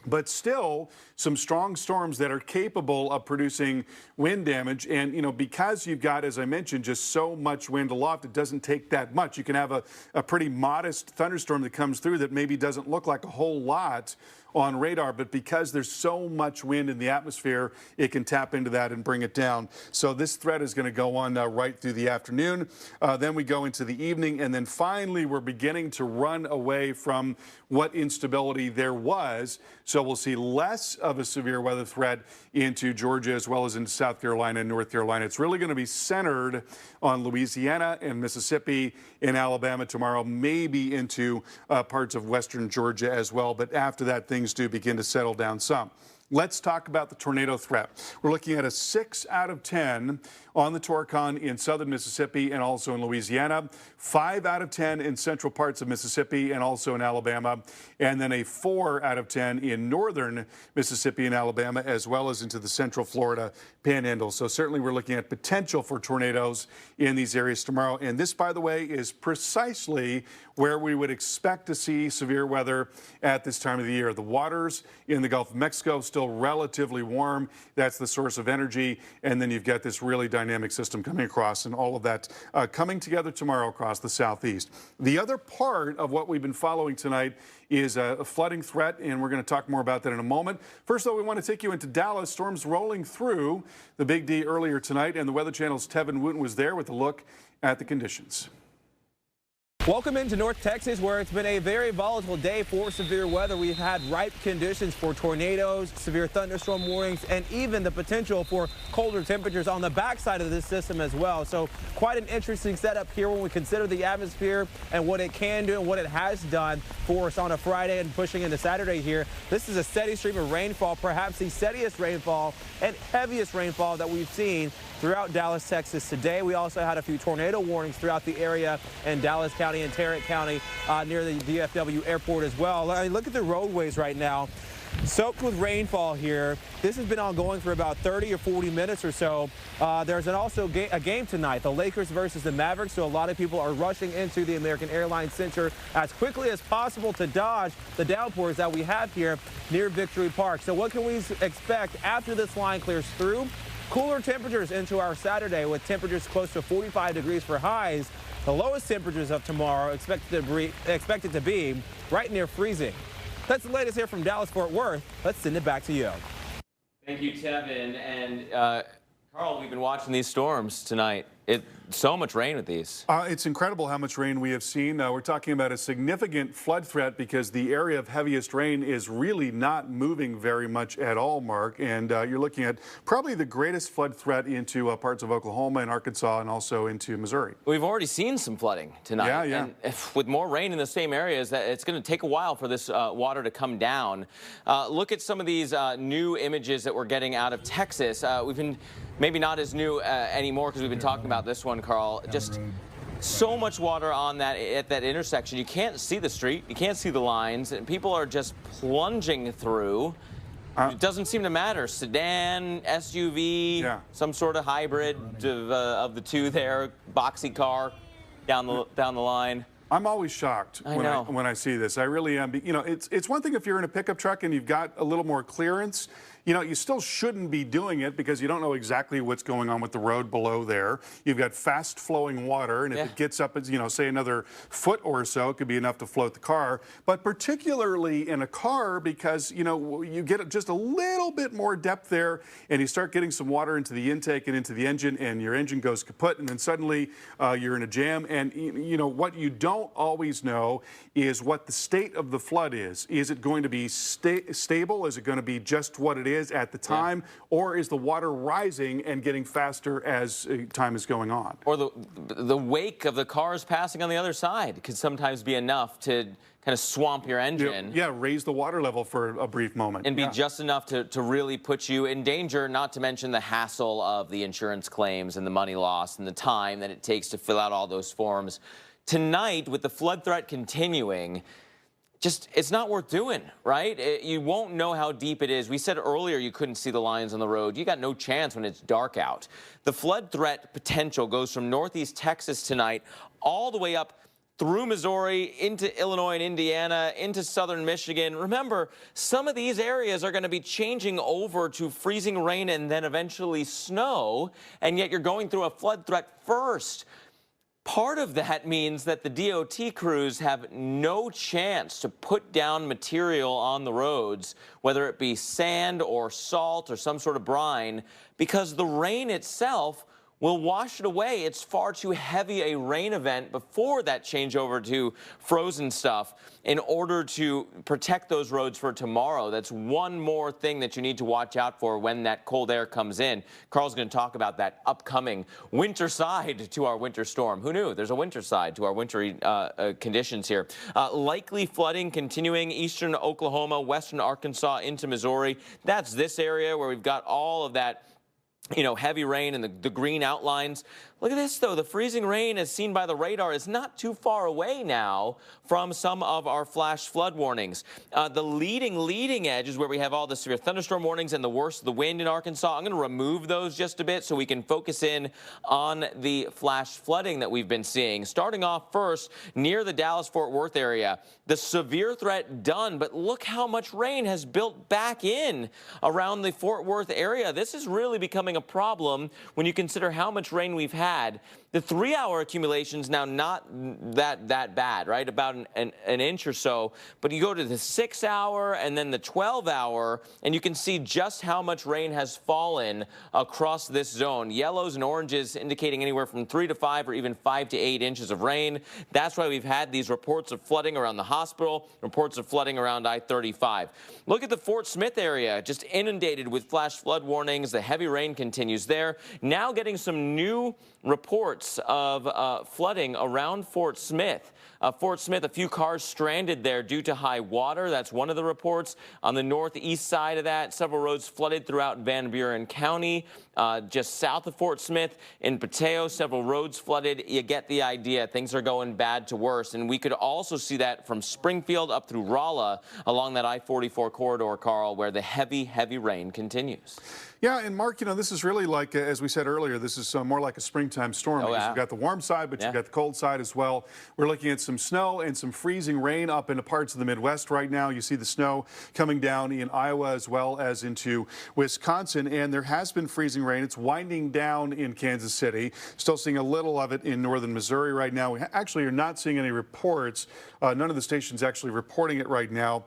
Speaker 1: but still some strong storms that are capable of producing wind damage. And, you know, because you've got, as I mentioned, just so much wind aloft, it doesn't take that much. You can have a pretty modest thunderstorm that comes through that maybe doesn't look like a whole lot on radar, but because there's so much wind in the atmosphere, it can tap into that and bring it down. So this threat is going to go on right through the afternoon. Then we go into the evening, and then finally we're beginning to run away from what instability there was. So we'll see less of a severe weather threat into Georgia as well as into South Carolina and North Carolina. It's really going to be centered on Louisiana and Mississippi and Alabama tomorrow, maybe into parts of western Georgia as well. But after that, things do begin to settle down some. Let's talk about the tornado threat. We're looking at a 6 out of 10 on the Torcon in southern Mississippi and also in Louisiana, 5 out of 10 in central parts of Mississippi and also in Alabama, and then a 4 out of 10 in northern Mississippi and Alabama, as well as into the central Florida panhandle. So certainly we're looking at potential for tornadoes in these areas tomorrow. And this, by the way, is precisely where we would expect to see severe weather at this time of the year. The waters in the Gulf of Mexico still relatively warm. That's the source of energy. And then you've got this really dynamic system coming across, and all of that coming together tomorrow across the southeast. The other part of what we've been following tonight is a flooding threat, and we're going to talk more about that in a moment. First, though, we want to take you into Dallas. Storms rolling through the Big D earlier tonight, and the Weather Channel's Tevin Wooten was there with a look at the conditions.
Speaker 8: Welcome into North Texas, where it's been a very volatile day for severe weather. We've had ripe conditions for tornadoes, severe thunderstorm warnings, and even the potential for colder temperatures on the backside of this system as well. So quite an interesting setup here when we consider the atmosphere and what it can do and what it has done for us on a Friday and pushing into Saturday here. This is a steady stream of rainfall, perhaps the steadiest rainfall and heaviest rainfall that we've seen throughout Dallas, Texas today. We also had a few tornado warnings throughout the area in Dallas County and Tarrant County near the DFW airport as well. I mean, look at the roadways right now, soaked with rainfall here. This has been ongoing for about 30 or 40 minutes or so. There's also a game tonight, the Lakers versus the Mavericks, so a lot of people are rushing into the American Airlines Center as quickly as possible to dodge the downpours that we have here near Victory Park. So what can we expect after this line clears through? Cooler temperatures into our Saturday with temperatures close to 45 degrees for highs. The lowest temperatures of tomorrow expected to be right near freezing. That's the latest here from Dallas-Fort Worth. Let's send it back to you.
Speaker 5: Thank you, Tevin. And Carl, we've been watching these storms tonight. So much rain with these.
Speaker 1: It's incredible how much rain we have seen. We're talking about a significant flood threat because the area of heaviest rain is really not moving very much at all, Mark. And you're looking at probably the greatest flood threat into parts of Oklahoma and Arkansas and also into Missouri.
Speaker 5: We've already seen some flooding tonight.
Speaker 1: Yeah, yeah.
Speaker 5: And with more rain in the same areas, it's going to take a while for this water to come down. Look at some of these new images that we're getting out of Texas. We've been maybe not as new anymore because we've been talking about this one, Carl. Just so much water on at that intersection. You can't see the street. You can't see the lines. And people are just plunging through. It doesn't seem to matter. Sedan, SUV, some sort of hybrid of the two there, boxy car down the line.
Speaker 1: I'm always shocked when I see this. I really am. You know, it's one thing if you're in a pickup truck and you've got a little more clearance. You know, you still shouldn't be doing it because you don't know exactly what's going on with the road below there. You've got fast flowing water, and if it gets up, you know, say another foot or so, it could be enough to float the car. But particularly in a car because, you know, you get just a little bit more depth there and you start getting some water into the intake and into the engine and your engine goes kaput and then suddenly you're in a jam. And, you know, what you don't always know is what the state of the flood is. Is it going to be stable? Is it going to be just what it is at the time, or is the water rising and getting faster as time is going on?
Speaker 5: Or the wake of the cars passing on the other side could sometimes be enough to kind of swamp your engine.
Speaker 1: Yeah, raise the water level for a brief moment.
Speaker 5: And be just enough to really put you in danger, not to mention the hassle of the insurance claims and the money loss and the time that it takes to fill out all those forms. Tonight, with the flood threat continuing, it's not worth doing, right? You won't know how deep it is. We said earlier you couldn't see the lines on the road. You got no chance when it's dark out. The flood threat potential goes from northeast Texas tonight all the way up through Missouri, into Illinois and Indiana, into southern Michigan. Remember, some of these areas are going to be changing over to freezing rain and then eventually snow, and yet you're going through a flood threat first. Part of that means that the DOT crews have no chance to put down material on the roads, whether it be sand or salt or some sort of brine, because the rain itself will wash it away. It's far too heavy a rain event before that changeover to frozen stuff in order to protect those roads for tomorrow. That's one more thing that you need to watch out for when that cold air comes in. Carl's going to talk about that upcoming winter side to our winter storm. Who knew? There's a winter side to our wintry conditions here. Likely flooding continuing eastern Oklahoma, western Arkansas into Missouri. That's this area where we've got all of that, you know, heavy rain and the green outlines. Look at this, though. The freezing rain, as seen by the radar, is not too far away now from some of our flash flood warnings. The leading edge is where we have all the severe thunderstorm warnings and the worst of the wind in Arkansas. I'm going to remove those just a bit so we can focus in on the flash flooding that we've been seeing. Starting off first near the Dallas-Fort Worth area. The severe threat done, but look how much rain has built back in around the Fort Worth area. This is really becoming a problem when you consider how much rain we've had. The 3-hour accumulation's now not that bad, right? About an inch or so. But you go to the 6-hour and then the 12-hour, and you can see just how much rain has fallen across this zone. Yellows and oranges indicating anywhere from 3 to 5 or even 5 to 8 inches of rain. That's why we've had these reports of flooding around the hospital, reports of flooding around I-35. Look at the Fort Smith area, just inundated with flash flood warnings. The heavy rain continues there. Now getting some new reports of flooding around Fort Smith. Fort Smith, a few cars stranded there due to high water. That's one of the reports. On the northeast side of that, several roads flooded throughout Van Buren County. Just south of Fort Smith in Pateo, several roads flooded. You get the idea. Things are going bad to worse. And we could also see that from Springfield up through Rolla along that I-44 corridor, Carl, where the heavy rain continues.
Speaker 1: Yeah, and Mark, you know, this is really like, as we said earlier, this is more like a springtime storm.
Speaker 5: Oh, yeah.
Speaker 1: You've got the warm side, but you've got the cold side as well. We're looking at some snow and some freezing rain up into parts of the Midwest right now. You see the snow coming down in Iowa as well as into Wisconsin, and there has been freezing rain. It's winding down in Kansas City. Still seeing a little of it in northern Missouri right now. We actually are not seeing any reports. None of the stations actually reporting it right now.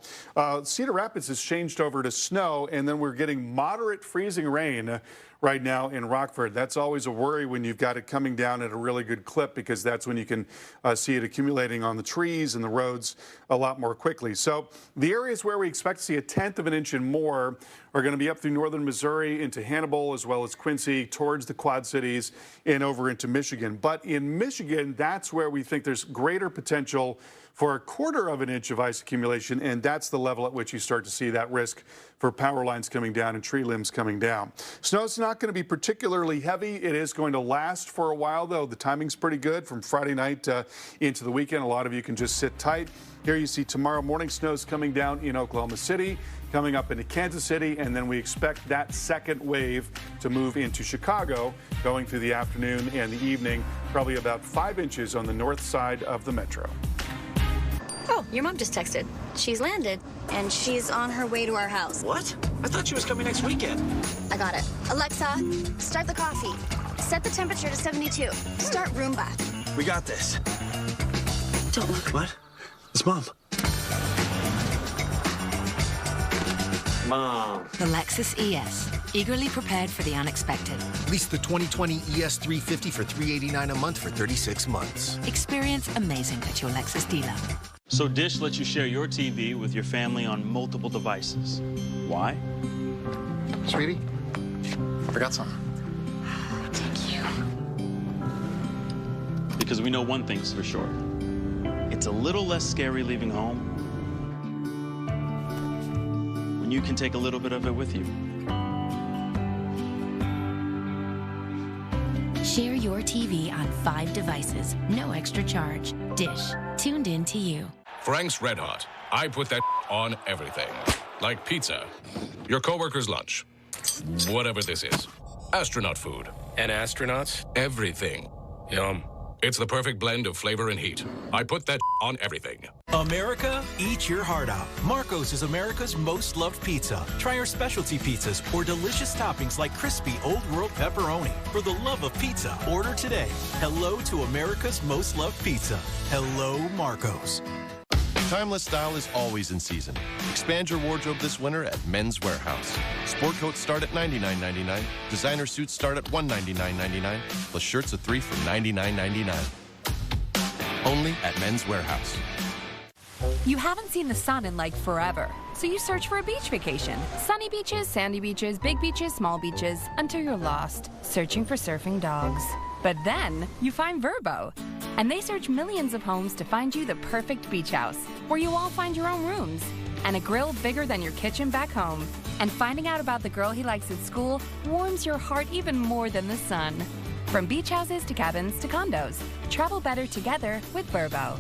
Speaker 1: Cedar Rapids has changed over to snow, and then we're getting moderate freezing rain right now in Rockford. That's always a worry when you've got it coming down at a really good clip, because that's when you can see it accumulating on the trees and the roads a lot more quickly. So the areas where we expect to see 1/10 of an inch and more are going to be up through northern Missouri into Hannibal, as well as Quincy, towards the Quad Cities and over into Michigan. But in Michigan, that's where we think there's greater potential for 1/4 of an inch of ice accumulation, and that's the level at which you start to see that risk for power lines coming down and tree limbs coming down. Snow's not going to be particularly heavy. It is going to last for a while, though. The timing's pretty good from Friday night into the weekend. A lot of you can just sit tight. Here you see tomorrow morning snow's coming down in Oklahoma City, coming up into Kansas City, and then we expect that second wave to move into Chicago, going through the afternoon and the evening, probably about 5 inches on the north side of the metro.
Speaker 4: Oh, your mom just texted. She's landed, and she's on her way to our house.
Speaker 9: What? I thought she was coming next weekend.
Speaker 4: I got it. Alexa, start the coffee. Set the temperature to 72. Start Roomba.
Speaker 9: We got this.
Speaker 4: Don't look.
Speaker 9: What? It's Mom. Mom.
Speaker 11: The Lexus ES. Eagerly prepared for the unexpected.
Speaker 12: Lease the 2020 ES 350 for $389 a month for 36 months.
Speaker 11: Experience amazing at your Lexus dealer.
Speaker 13: So Dish lets you share your TV with your family on multiple devices. Why?
Speaker 14: Sweetie, forgot something.
Speaker 11: Thank you.
Speaker 13: Because we know one thing's for sure. It's a little less scary leaving home when you can take a little bit of it with you.
Speaker 11: Share your TV on 5 devices, no extra charge. Dish, tuned in to you.
Speaker 15: Frank's Red Hot. I put that on everything. Like pizza, your coworker's lunch, whatever this is. Astronaut food.
Speaker 16: And astronauts?
Speaker 15: Everything.
Speaker 16: Yum.
Speaker 15: It's the perfect blend of flavor and heat. I put that on everything.
Speaker 29: America, eat your heart out. Marco's is America's most loved pizza. Try our specialty pizzas or delicious toppings like crispy Old World pepperoni. For the love of pizza, order today. Hello to America's most loved pizza. Hello, Marco's.
Speaker 6: Timeless style is always in season. Expand your wardrobe this winter at Men's Warehouse. Sport coats start at $99.99. Designer suits start at $199.99. Plus shirts of 3 for $99.99. Only at Men's Warehouse.
Speaker 30: You haven't seen the sun in like forever, so you search for a beach vacation. Sunny beaches, sandy beaches, big beaches, small beaches, until you're lost, searching for surfing dogs. But then you find Vrbo, and they search millions of homes to find you the perfect beach house, where you all find your own rooms, and a grill bigger than your kitchen back home. And finding out about the girl he likes at school warms your heart even more than the sun. From beach houses to cabins to condos, travel better together with Vrbo.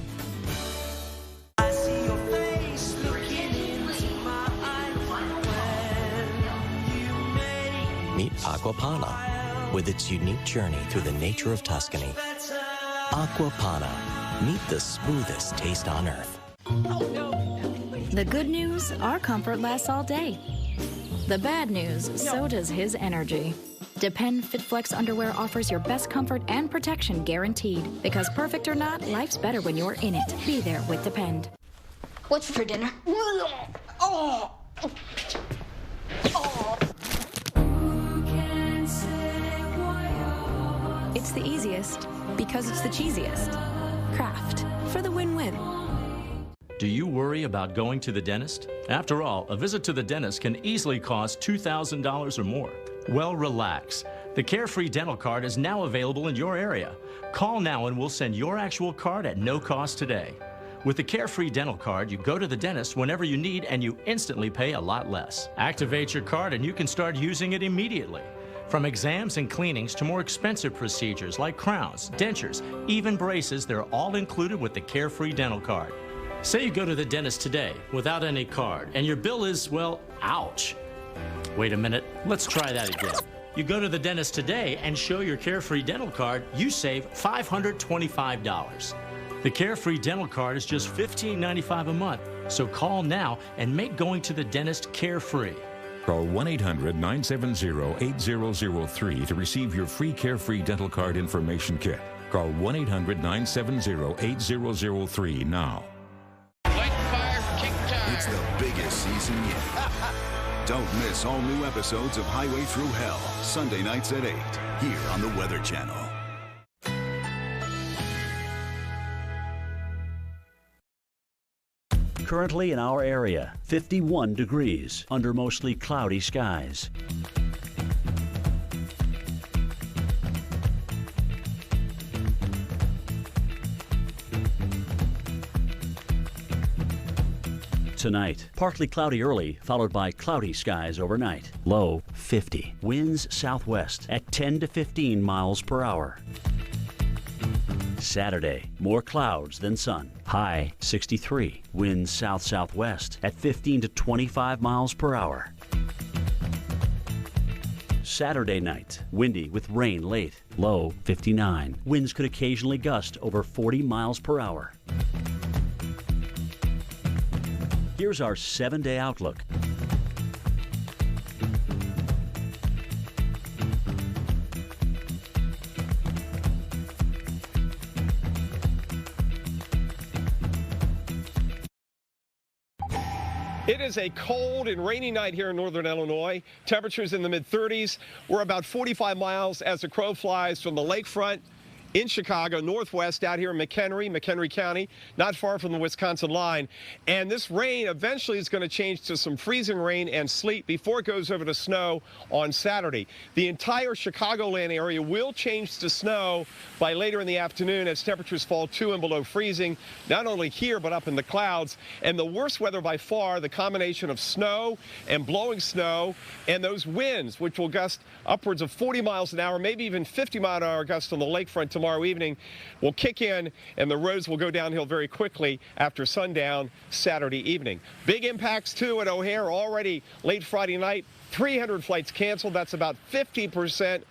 Speaker 31: Meet Aquapana with its unique journey through the nature of Tuscany. Aquapana. Meet the smoothest taste on earth.
Speaker 32: The good news, our comfort lasts all day. The bad news, so does his energy. Depend FitFlex underwear offers your best comfort and protection guaranteed. Because perfect or not, life's better when you're in it. Be there with Depend.
Speaker 4: What's for dinner? Oh!
Speaker 32: It's the easiest because it's the cheesiest. Kraft for the win-win.
Speaker 23: Do you worry about going to the dentist? After all, a visit to the dentist can easily cost $2,000 or more. Well, relax. The Carefree Dental Card is now available in your area. Call now and we'll send your actual card at no cost today. With the Carefree Dental Card, you go to the dentist whenever you need and you instantly pay a lot less. Activate your card and you can start using it immediately. From exams and cleanings to more expensive procedures like crowns, dentures, even braces, they're all included with the Carefree Dental Card. Say you go to the dentist today without any card and your bill is, well, ouch. Wait a minute, let's try that again. You go to the dentist today and show your Carefree Dental Card, you save $525. The Carefree Dental Card is just $15.95 a month, so call now and make going to the dentist carefree.
Speaker 33: Call 1-800-970-8003 to receive your free Carefree Dental Card information kit. Call 1-800-970-8003 now.
Speaker 6: It's the biggest season yet.
Speaker 2: Don't miss all new episodes of Highway Through Hell, Sunday nights at 8, here on the Weather Channel.
Speaker 23: Currently in our area, 51 degrees under mostly cloudy skies. Tonight, partly cloudy early, followed by cloudy skies overnight. Low 50. Winds southwest at 10 to 15 miles per hour. Saturday, more clouds than sun. High 63. Winds south-southwest at 15 to 25 miles per hour. Saturday night, windy with rain late. Low 59. Winds could occasionally gust over 40 miles per hour. Here's our 7-day outlook.
Speaker 3: It is a cold and rainy night here in northern Illinois. Temperatures in the mid-30s. We're about 45 miles as the crow flies from the lakefront in Chicago, northwest, out here in McHenry County, not far from the Wisconsin line. And this rain eventually is going to change to some freezing rain and sleet before it goes over to snow on Saturday. The entire Chicagoland area will change to snow by later in the afternoon as temperatures fall to and below freezing, not only here but up in the clouds. And the worst weather by far, the combination of snow and blowing snow and those winds, which will gust upwards of 40 miles an hour, maybe even 50-mile-an-hour gusts on the lakefront tomorrow evening, will kick in, and the roads will go downhill very quickly after sundown Saturday evening. Big impacts, too, at O'Hare already late Friday night. 300 flights canceled. That's about 15%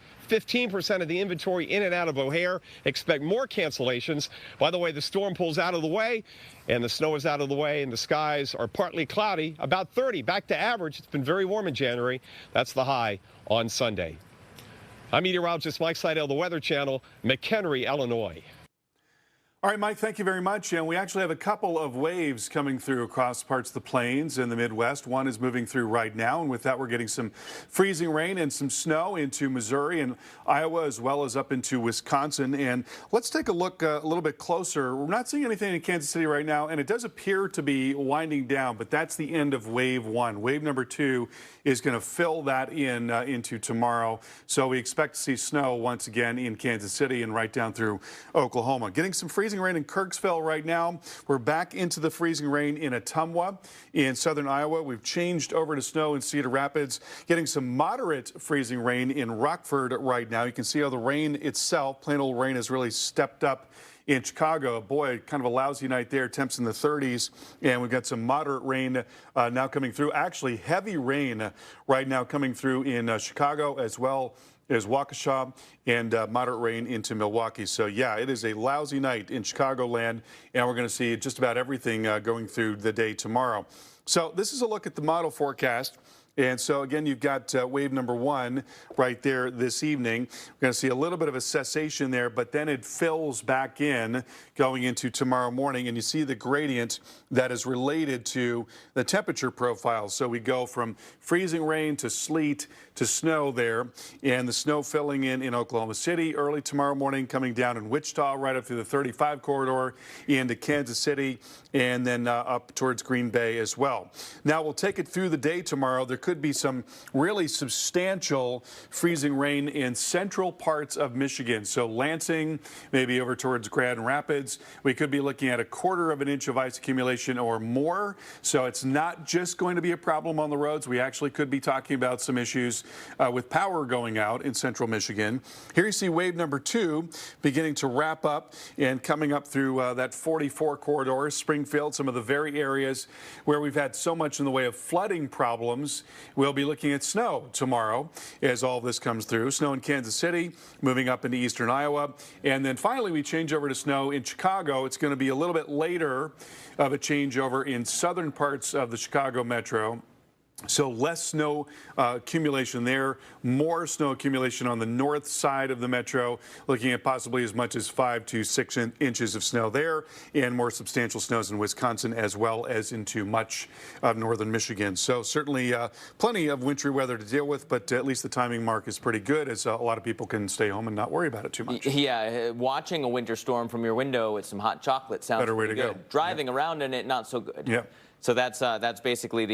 Speaker 3: of the inventory in and out of O'Hare. Expect more cancellations. By the way, the storm pulls out of the way, and the snow is out of the way, and the skies are partly cloudy, about 30, back to average. It's been very warm in January. That's the high on Sunday. I'm meteorologist Mike Seidel of the Weather Channel, McHenry, Illinois.
Speaker 1: All right, Mike, thank you very much. And we actually have a couple of waves coming through across parts of the plains in the Midwest. One is moving through right now, and with that, we're getting some freezing rain and some snow into Missouri and Iowa, as well as up into Wisconsin. And let's take a look a little bit closer. We're not seeing anything in Kansas City right now, and it does appear to be winding down, but that's the end of wave one. Wave number two is going to fill that in into tomorrow. So we expect to see snow once again in Kansas City and right down through Oklahoma. Getting some freezing rain in Kirksville right now. We're back into the freezing rain in Ottumwa in southern Iowa. We've changed over to snow in Cedar Rapids. Getting some moderate freezing rain in Rockford right now. You can see how the rain itself, plain old rain, has really stepped up in Chicago. Boy, kind of a lousy night there, temps in the 30s, and we've got some moderate rain now coming through. Actually, heavy rain right now coming through in Chicago, as well as Waukesha, and moderate rain into Milwaukee. So yeah, it is a lousy night in Chicagoland, and we're going to see just about everything going through the day tomorrow. So this is a look at the model forecast. And so, again, you've got wave number one right there this evening. We're going to see a little bit of a cessation there, but then it fills back in going into tomorrow morning. And you see the gradient that is related to the temperature profile. So we go from freezing rain to sleet to snow there. And the snow filling in Oklahoma City early tomorrow morning, coming down in Wichita right up through the 35 corridor into Kansas City, and then up towards Green Bay as well. Now, we'll take it through the day tomorrow. There could be some really substantial freezing rain in central parts of Michigan. So Lansing, maybe over towards Grand Rapids. We could be looking at 1/4 of an inch of ice accumulation or more. So it's not just going to be a problem on the roads. We actually could be talking about some issues with power going out in central Michigan. Here you see wave number two beginning to wrap up and coming up through that 44 corridor, Springfield, some of the very areas where we've had so much in the way of flooding problems. We'll be looking at snow tomorrow as all this comes through. Snow in Kansas City, moving up into eastern Iowa. And then finally, we change over to snow in Chicago. It's going to be a little bit later of a changeover in southern parts of the Chicago metro. So less snow accumulation there, more snow accumulation on the north side of the metro, looking at possibly as much as 5 to 6 inches of snow there, and more substantial snows in Wisconsin as well as into much of northern Michigan. So certainly plenty of wintry weather to deal with, but at least the timing mark is pretty good, as a lot of people can stay home and not worry about it too much.
Speaker 5: Yeah, watching a winter storm from your window with some hot chocolate sounds
Speaker 1: better way to
Speaker 5: good.
Speaker 1: go.
Speaker 5: Driving around in it, not so good.
Speaker 1: Yeah.
Speaker 5: So that's basically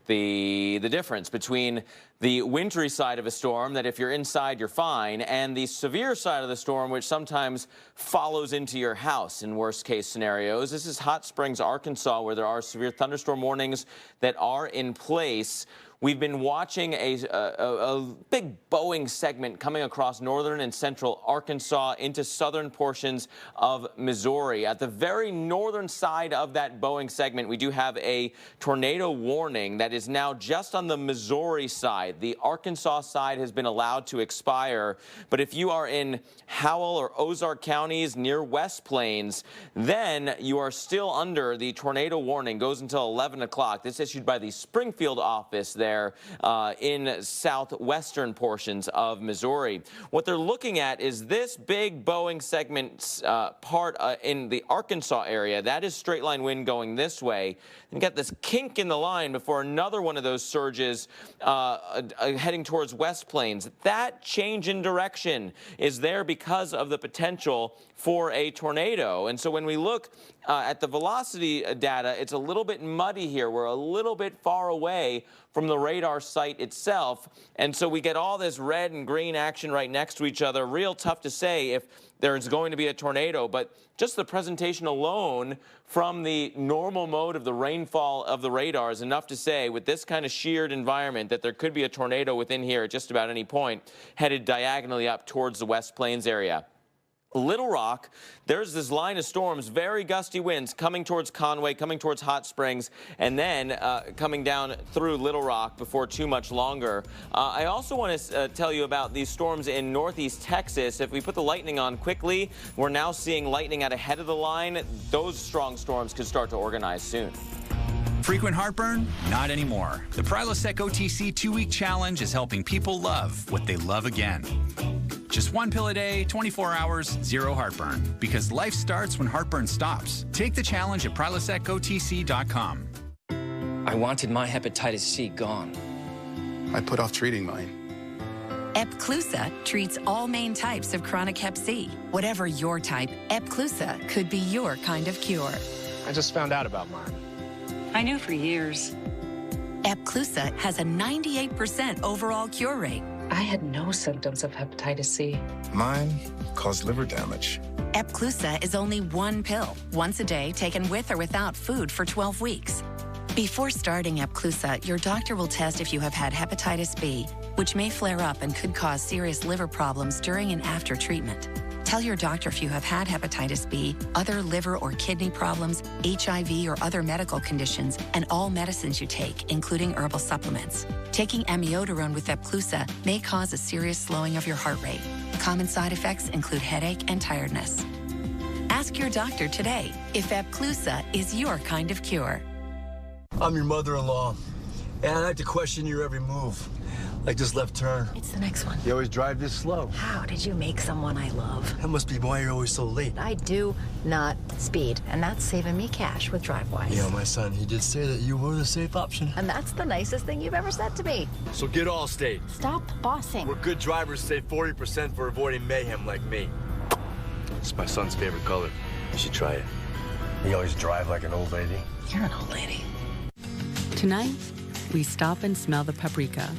Speaker 5: the difference between the wintry side of a storm, that if you're inside, you're fine, and the severe side of the storm, which sometimes follows into your house in worst-case scenarios. This is Hot Springs, Arkansas, where there are severe thunderstorm warnings that are in place. We've been watching a big Boeing segment coming across northern and central Arkansas into southern portions of Missouri. At the very northern side of that Boeing segment, we do have a tornado warning that is now just on the Missouri side. The Arkansas side has been allowed to expire, but if you are in Howell or Ozark counties near West Plains, then you are still under the tornado warning. Goes until 11 o'clock. This is issued by the Springfield office there in southwestern portions of Missouri. What they're looking at is this big Boeing segment part in the Arkansas area. That is straight line wind going this way. And got this kink in the line before another one of those surges heading towards West Plains. That change in direction is there because of the potential for a tornado. And so when we look at the velocity data, it's a little bit muddy here. We're a little bit far away from the radar site itself. And so we get all this red and green action right next to each other. Real tough to say if there's going to be a tornado, but just the presentation alone from the normal mode of the rainfall of the radar is enough to say, with this kind of sheared environment, that there could be a tornado within here at just about any point, headed diagonally up towards the West Plains area. Little Rock, there's this line of storms, very gusty winds coming towards Conway, coming towards Hot Springs, and then coming down through Little Rock before too much longer. I also want to tell you about these storms in northeast Texas. If we put the lightning on quickly, we're now seeing lightning out ahead of the line. Those strong storms could start to organize soon.
Speaker 7: Frequent heartburn? Not anymore. The Prilosec OTC 2-week challenge is helping people love what they love again. Just one pill a day, 24 hours, zero heartburn. Because life starts when heartburn stops. Take the challenge at PrilosecOTC.com.
Speaker 10: I wanted my hepatitis C gone.
Speaker 14: I put off treating mine.
Speaker 11: Epclusa treats all main types of chronic hep C. Whatever your type, Epclusa could be your kind of cure.
Speaker 10: I just found out about mine.
Speaker 11: I knew for years. Epclusa has a 98% overall cure rate.
Speaker 16: I had no symptoms of hepatitis C.
Speaker 14: Mine caused liver damage.
Speaker 11: Epclusa is only one pill, once a day, taken with or without food for 12 weeks. Before starting Epclusa, your doctor will test if you have had hepatitis B, which may flare up and could cause serious liver problems during and after treatment. Tell your doctor if you have had hepatitis B, other liver or kidney problems, HIV or other medical conditions, and all medicines you take, including herbal supplements. Taking amiodarone with Epclusa may cause a serious slowing of your heart rate. Common side effects include headache and tiredness. Ask your doctor today if Epclusa is your kind of cure.
Speaker 17: I'm your mother-in-law, and I like to question your every move. Like this left turn.
Speaker 16: It's the next one.
Speaker 17: You always drive this slow.
Speaker 16: How did you make someone I love?
Speaker 17: That must be why you're always so late.
Speaker 16: I do not speed, and that's saving me cash with DriveWise.
Speaker 17: Yeah, my son, he did say that you were the safe option.
Speaker 16: And that's the nicest thing you've ever said to me.
Speaker 17: So get Allstate.
Speaker 16: Stop bossing.
Speaker 17: Where good drivers save 40% for avoiding mayhem like me. It's my son's favorite color. You should try it. You always drive like an old lady.
Speaker 16: You're an old lady.
Speaker 18: Tonight, we stop and smell the paprika.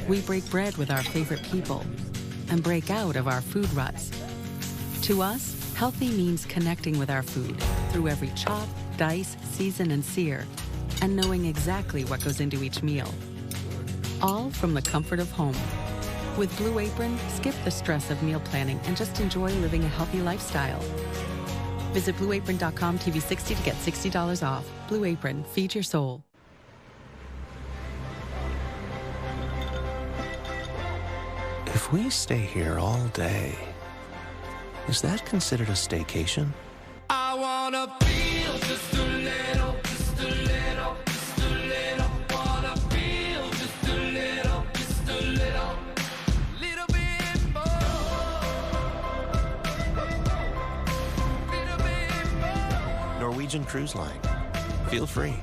Speaker 18: We break bread with our favorite people and break out of our food ruts. To us, healthy means connecting with our food through every chop, dice, season, and sear, and knowing exactly what goes into each meal. All from the comfort of home. With Blue Apron, skip the stress of meal planning and just enjoy living a healthy lifestyle. Visit BlueApron.com TV60 to get $60 off. Blue Apron, feed your soul.
Speaker 19: If we stay here all day, is that considered a staycation?
Speaker 20: I wanna feel just a little, wanna feel.
Speaker 19: Norwegian Cruise Line. Feel free.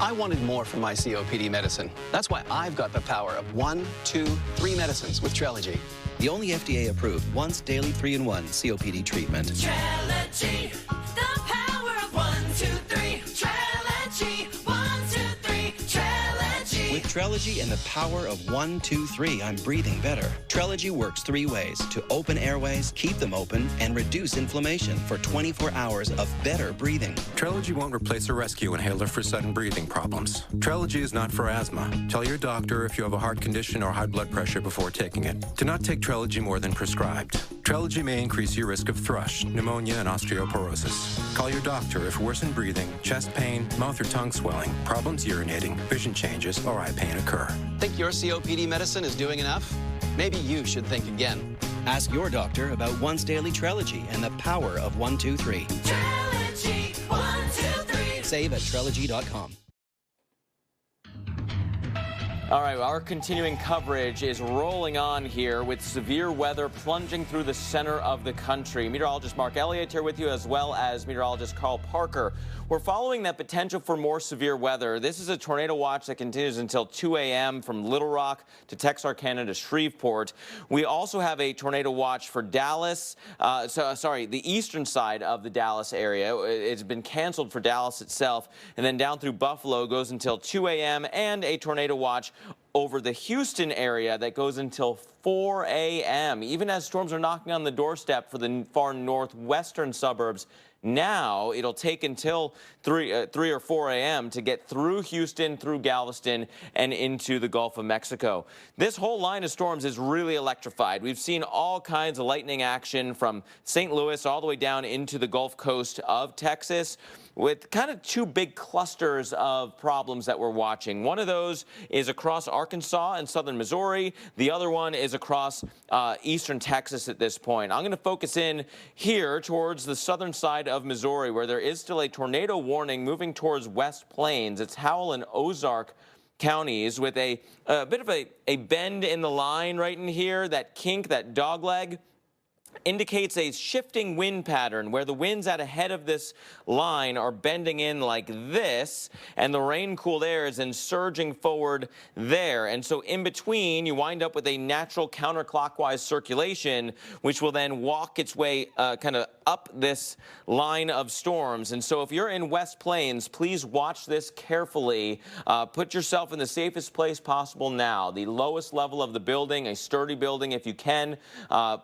Speaker 8: I wanted more from my COPD medicine. That's why I've got the power of 1, 2, 3 medicines with Trelegy.
Speaker 9: The only FDA-approved once-daily 3-in-1 COPD treatment.
Speaker 12: Trelegy, the power of 1, 2, 3. Trelegy, 1, 2, 3. Trelegy.
Speaker 9: With Trelegy and the power of 1, 2, 3, I'm breathing better. Trelegy works 3 ways to open airways, keep them open, and reduce inflammation for 24 hours of better breathing.
Speaker 13: Trelegy won't replace a rescue inhaler for sudden breathing problems. Trelegy is not for asthma. Tell your doctor if you have a heart condition or high blood pressure before taking it. Do not take Trelegy more than prescribed. Trelegy may increase your risk of thrush, pneumonia, and osteoporosis. Call your doctor if worsened breathing, chest pain, mouth or tongue swelling, problems urinating, vision changes, or eye pain occur.
Speaker 8: Think your COPD medicine is doing enough? Maybe you should think again.
Speaker 9: Ask your doctor about once-daily Trelegy and the power of 1, 2, 3.
Speaker 12: Trelegy, 1, 2, 3.
Speaker 9: Save at Trelegy.com.
Speaker 5: All right, our continuing coverage is rolling on here with severe weather plunging through the center of the country. Meteorologist Mark Elliott here with you, as well as meteorologist Carl Parker. We're following that potential for more severe weather. This is a tornado watch that continues until 2 a.m. from Little Rock to Texarkana to Shreveport. We also have a tornado watch for Dallas, the eastern side of the Dallas area. It's been canceled for Dallas itself, and then down through Buffalo goes until 2 a.m. and a tornado watch over the Houston area that goes until 4 a.m. Even as storms are knocking on the doorstep for the far northwestern suburbs, now it'll take until 3 or 4 a.m. to get through Houston, through Galveston, and into the Gulf of Mexico. This whole line of storms is really electrified. We've seen all kinds of lightning action from St. Louis all the way down into the Gulf Coast of Texas, with kind of 2 big clusters of problems that we're watching. One of those is across Arkansas and southern Missouri. The other one is across eastern Texas at this point. I'm going to focus in here towards the southern side of Missouri, where there is still a tornado warning moving towards West Plains. It's Howell and Ozark counties with a bit of a bend in the line right in here. That kink, that dog leg, indicates a shifting wind pattern where the winds out ahead of this line are bending in like this, and the rain-cooled air is then surging forward there. And so in between, you wind up with a natural counterclockwise circulation, which will then walk its way kind of up this line of storms. And so if you're in West Plains, please watch this carefully. Put yourself in the safest place possible now. The lowest level of the building, a sturdy building if you can,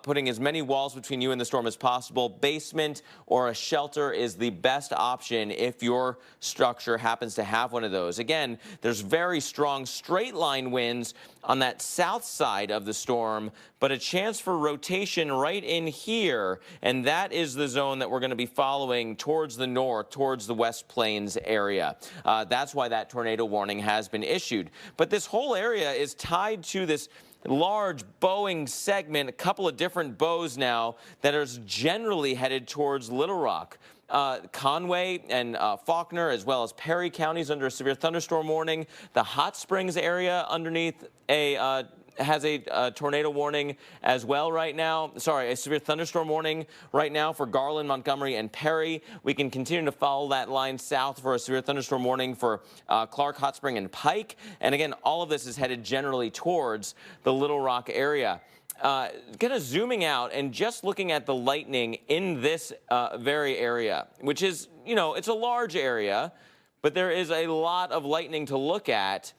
Speaker 5: putting as many walls between you and the storm as possible. Basement or a shelter is the best option if your structure happens to have one of those. Again, there's very strong straight line winds on that south side of the storm, but a chance for rotation right in here, and that is the zone that we're going to be following towards the north, towards the West Plains area. That's why that tornado warning has been issued. But this whole area is tied to this large bowing segment, a couple of different bows now that are generally headed towards Little Rock. Conway and Faulkner, as well as Perry counties under a severe thunderstorm warning. The Hot Springs area underneath has a tornado warning as well right now. Sorry, a severe thunderstorm warning right now for Garland, Montgomery, and Perry. We can continue to follow that line south for a severe thunderstorm warning for Clark, Hot Spring, and Pike. And again, all of this is headed generally towards the Little Rock area. Kind of zooming out and just looking at the lightning in this very area, which is, you know, it's a large area, but there is a lot of lightning to look at.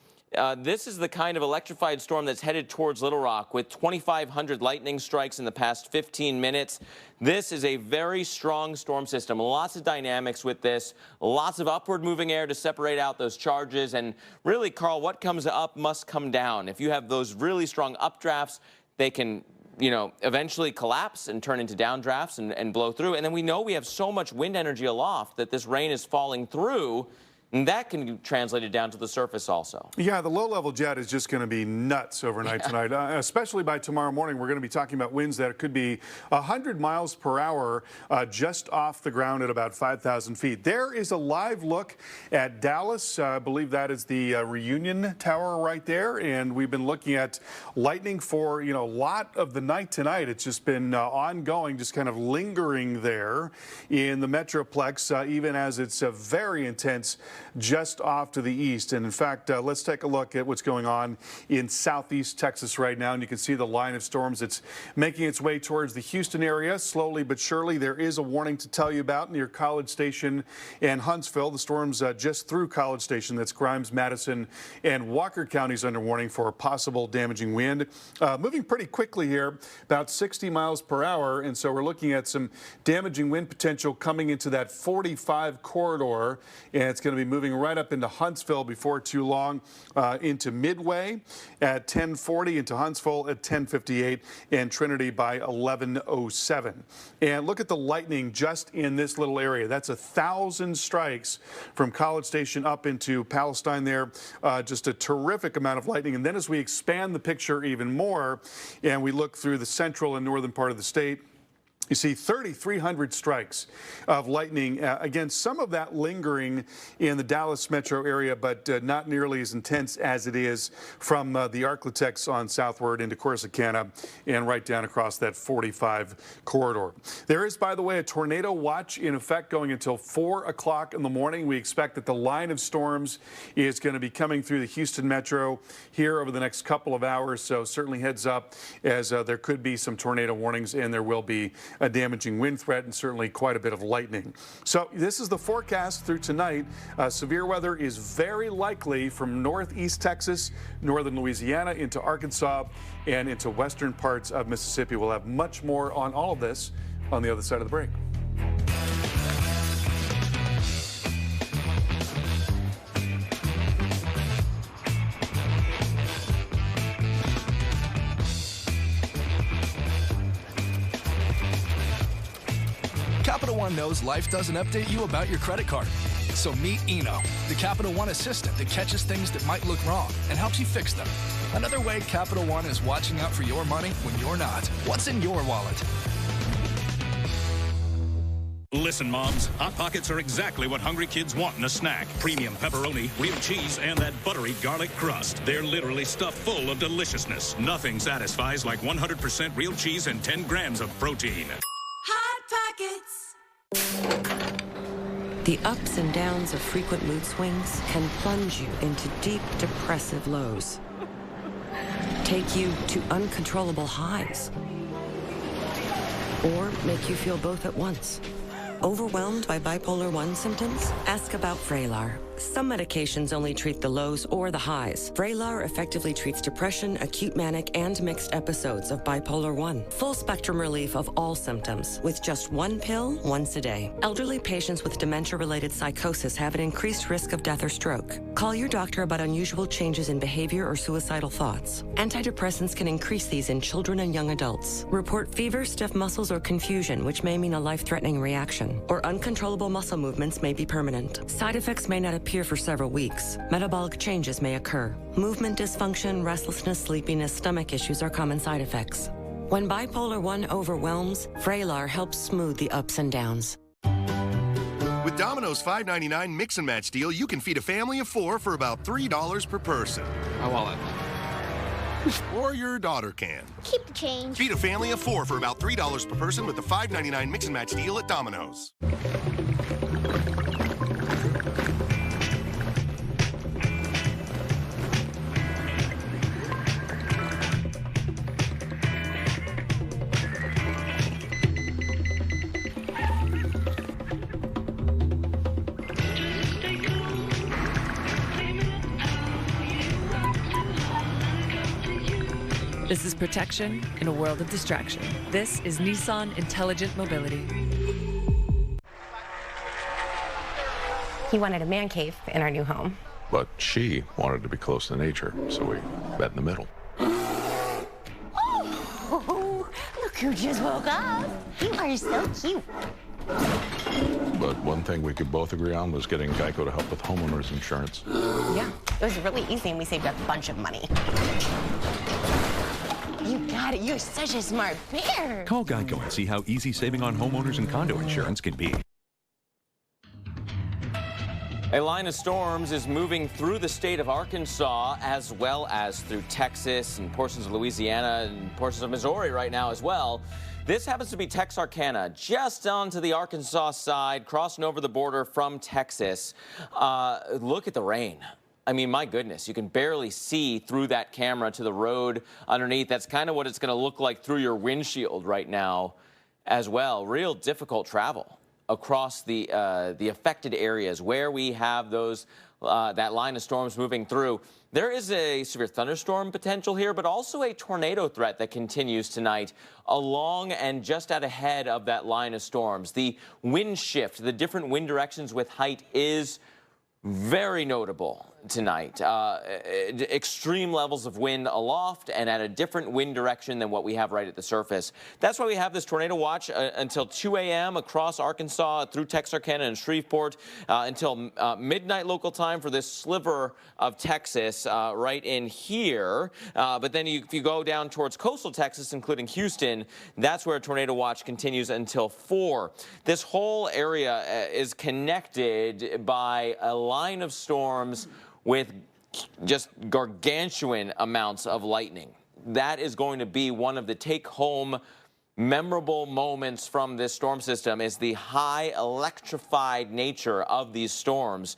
Speaker 5: This is the kind of electrified storm that's headed towards Little Rock with 2,500 lightning strikes in the past 15 minutes. This is a very strong storm system. Lots of dynamics with this, lots of upward moving air to separate out those charges. And really, Carl, what comes up must come down. If you have those really strong updrafts, they can, you know, eventually collapse and turn into downdrafts and blow through. And then we know we have so much wind energy aloft that this rain is falling through. And that can be translated down to the surface also.
Speaker 1: Yeah, the low-level jet is just going to be nuts overnight tonight, especially by tomorrow morning. We're going to be talking about winds that could be 100 miles per hour just off the ground at about 5,000 feet. There is a live look at Dallas. I believe that is the Reunion Tower right there, and we've been looking at lightning for, a lot of the night tonight. It's just been ongoing, just kind of lingering there in the Metroplex, even as it's very intense just off to the east. And in fact, let's take a look at what's going on in southeast Texas right now. And you can see the line of storms. It's making its way towards the Houston area slowly but surely. There is a warning to tell you about near College Station and Huntsville. The storms just through College Station. That's Grimes, Madison, and Walker counties under warning for possible damaging wind. Moving pretty quickly here, about 60 miles per hour. And so we're looking at some damaging wind potential coming into that 45 corridor. And it's going to be moving right up into Huntsville before too long, into Midway at 10:40, into Huntsville at 10:58, and Trinity by 11:07. And look at the lightning just in this little area. That's 1,000 strikes from College Station up into Palestine there. Just a terrific amount of lightning. And then as we expand the picture even more and we look through the central and northern part of the state, you see 3,300 strikes of lightning. Again, some of that lingering in the Dallas metro area, but not nearly as intense as it is from the Arklatex on southward into Corsicana and right down across that 45 corridor. There is, by the way, a tornado watch in effect going until 4 o'clock in the morning. We expect that the line of storms is going to be coming through the Houston metro here over the next couple of hours. So certainly heads up, as there could be some tornado warnings, and there will be a damaging wind threat and certainly quite a bit of lightning. So this is the forecast through tonight. Severe weather is very likely from northeast Texas, northern Louisiana into Arkansas and into western parts of Mississippi. We'll have much more on all of this on the other side of the break.
Speaker 4: Capital One knows life doesn't update you about your credit card. So meet Eno, the Capital One assistant that catches things that might look wrong and helps you fix them. Another way Capital One is watching out for your money when you're not. What's in your wallet?
Speaker 15: Listen, moms, Hot Pockets are exactly what hungry kids want in a snack. Premium pepperoni, real cheese, and that buttery garlic crust. They're literally stuffed full of deliciousness. Nothing satisfies like 100% real cheese and 10 grams of protein.
Speaker 12: Hot Pockets.
Speaker 20: The ups and downs of frequent mood swings can plunge you into deep depressive lows, take you to uncontrollable highs, or make you feel both at once. Overwhelmed by bipolar 1 symptoms? Ask about Vraylar. Some medications only treat the lows or the highs. Vraylar effectively treats depression, acute manic, and mixed episodes of bipolar 1. Full spectrum relief of all symptoms with just one pill once a day. Elderly patients with dementia-related psychosis have an increased risk of death or stroke. Call your doctor about unusual changes in behavior or suicidal thoughts. Antidepressants can increase these in children and young adults. Report fever, stiff muscles, or confusion, which may mean a life-threatening reaction. Or uncontrollable muscle movements may be permanent. Side effects may not appear for several weeks. Metabolic changes may occur. Movement dysfunction, restlessness, sleepiness, stomach issues are common side effects. When bipolar 1 overwhelms, Vraylar helps smooth the ups and downs.
Speaker 21: With Domino's $5.99 mix and match deal, you can feed a family of 4 for about $3 per person.
Speaker 22: My wallet.
Speaker 21: Or your daughter can.
Speaker 12: Keep the change.
Speaker 21: Feed a family of 4 for about $3 per person with the $5.99 mix and match deal at Domino's.
Speaker 24: This is protection in a world of distraction. This is Nissan Intelligent Mobility.
Speaker 25: He wanted a man cave in our new home.
Speaker 26: But she wanted to be close to nature, so we met in the middle.
Speaker 12: Oh, look who just woke up. You are so cute.
Speaker 26: but one thing we could both agree on was getting Geico to help with homeowners insurance.
Speaker 25: Yeah, it was really easy and we saved a bunch of money. You got it. You're such a smart bear.
Speaker 2: Call Geico and see how easy saving on homeowners and condo insurance can be.
Speaker 5: A line of storms is moving through the state of Arkansas as well as through Texas and portions of Louisiana and portions of Missouri right now as well. This happens to be Texarkana, just onto the Arkansas side, crossing over the border from Texas. Look at the rain. I mean, my goodness, you can barely see through that camera to the road underneath. That's kind of what it's going to look like through your windshield right now as well. Real difficult travel across the affected areas where we have those that line of storms moving through. There is a severe thunderstorm potential here, but also a tornado threat that continues tonight along and just out ahead of that line of storms. The wind shift, the different wind directions with height is very notable tonight. Extreme levels of wind aloft and at a different wind direction than what we have right at the surface. That's why we have this tornado watch until 2 a.m. across Arkansas through Texarkana and Shreveport until midnight local time for this sliver of Texas right in here. But then if you go down towards coastal Texas, including Houston, that's where a tornado watch continues until 4. This whole area is connected by a line of storms with just gargantuan amounts of lightning. That is going to be one of the take-home memorable moments from this storm system, is the high electrified nature of these storms.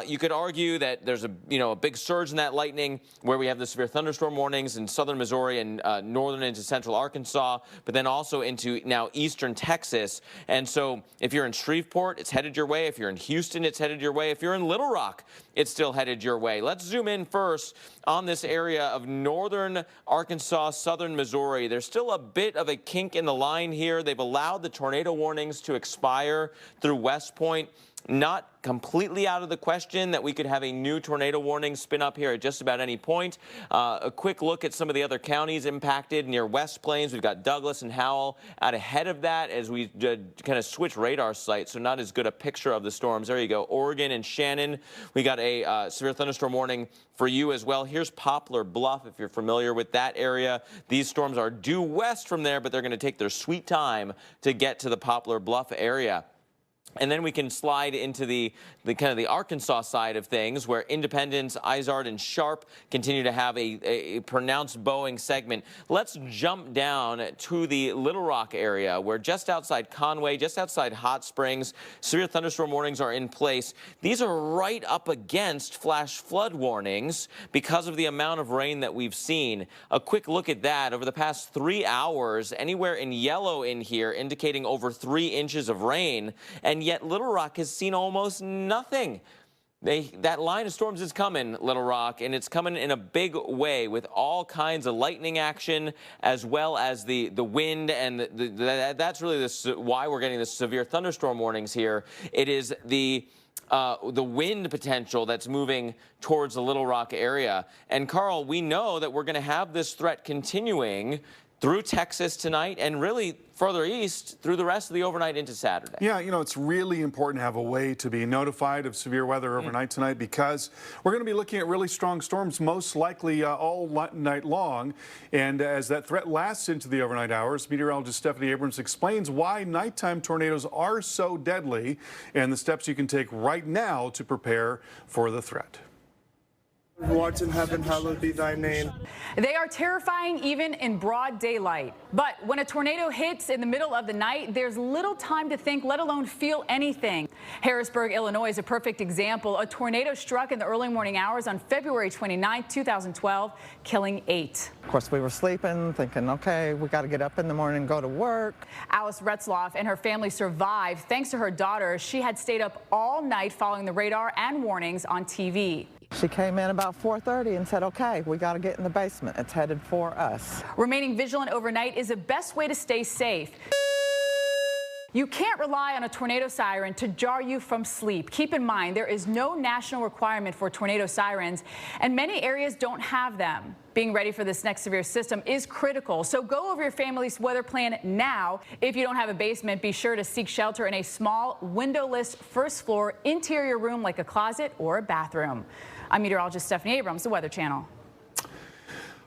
Speaker 5: You could argue that there's a big surge in that lightning where we have the severe thunderstorm warnings in southern Missouri and northern into central Arkansas, but then also into now eastern Texas. And so if you're in Shreveport, it's headed your way. If you're in Houston, it's headed your way. If you're in Little Rock, it's still headed your way. Let's zoom in first on this area of northern Arkansas, southern Missouri. There's still a bit of a kink in the line here. They've allowed the tornado warnings to expire through West Point. Not completely out of the question that we could have a new tornado warning spin up here at just about any point. A quick look at some of the other counties impacted near West Plains. We've got Douglas and Howell out ahead of that as we kind of switch radar sites, so not as good a picture of the storms. There you go. Oregon and Shannon. We got a severe thunderstorm warning for you as well. Here's Poplar Bluff, if you're familiar with that area. These storms are due west from there, but they're going to take their sweet time to get to the Poplar Bluff area. And then we can slide into the kind of the Arkansas side of things, where Independence, Izard, and Sharp continue to have a pronounced bowing segment. Let's jump down to the Little Rock area, where just outside Conway, just outside Hot Springs, severe thunderstorm warnings are in place. These are right up against flash flood warnings because of the amount of rain that we've seen. A quick look at that. Over the past 3 hours, anywhere in yellow in here indicating over 3 inches of rain, and yet Little Rock has seen almost nothing. That line of storms is coming, Little Rock, and it's coming in a big way with all kinds of lightning action as well as the wind, and that's really why we're getting the severe thunderstorm warnings here. It is the wind potential that's moving towards the Little Rock area. And Carl, we know that we're going to have this threat continuing through Texas tonight and really further east through the rest of the overnight into Saturday. Yeah, you know, it's really important to have a way to be notified of severe weather overnight tonight, because we're going to be looking at really strong storms most likely all night long. And as that threat lasts into the overnight hours, meteorologist Stephanie Abrams explains why nighttime tornadoes are so deadly and the steps you can take right now to prepare for the threat.
Speaker 3: Who art in heaven, hallowed be thy name.
Speaker 6: They are terrifying even in broad daylight. But when a tornado hits in the middle of the night, there's little time to think, let alone feel anything. Harrisburg, Illinois is a perfect example. A tornado struck in the early morning hours on February 29, 2012, killing 8.
Speaker 7: Of course, we were sleeping, thinking, okay, we got to get up in the morning and go to work.
Speaker 6: Alice Retzloff and her family survived thanks to her daughter. She had stayed up all night following the radar and warnings on TV.
Speaker 7: She came in about 4:30 and said, okay, we got to get in the basement. It's headed for us.
Speaker 6: Remaining vigilant overnight is the best way to stay safe. You can't rely on a tornado siren to jar you from sleep. Keep in mind, there is no national requirement for tornado sirens, and many areas don't have them. Being ready for this next severe system is critical, so go over your family's weather plan now. If you don't have a basement, be sure to seek shelter in a small, windowless first floor interior room like a closet or a bathroom. I'm meteorologist Stephanie Abrams, the Weather Channel.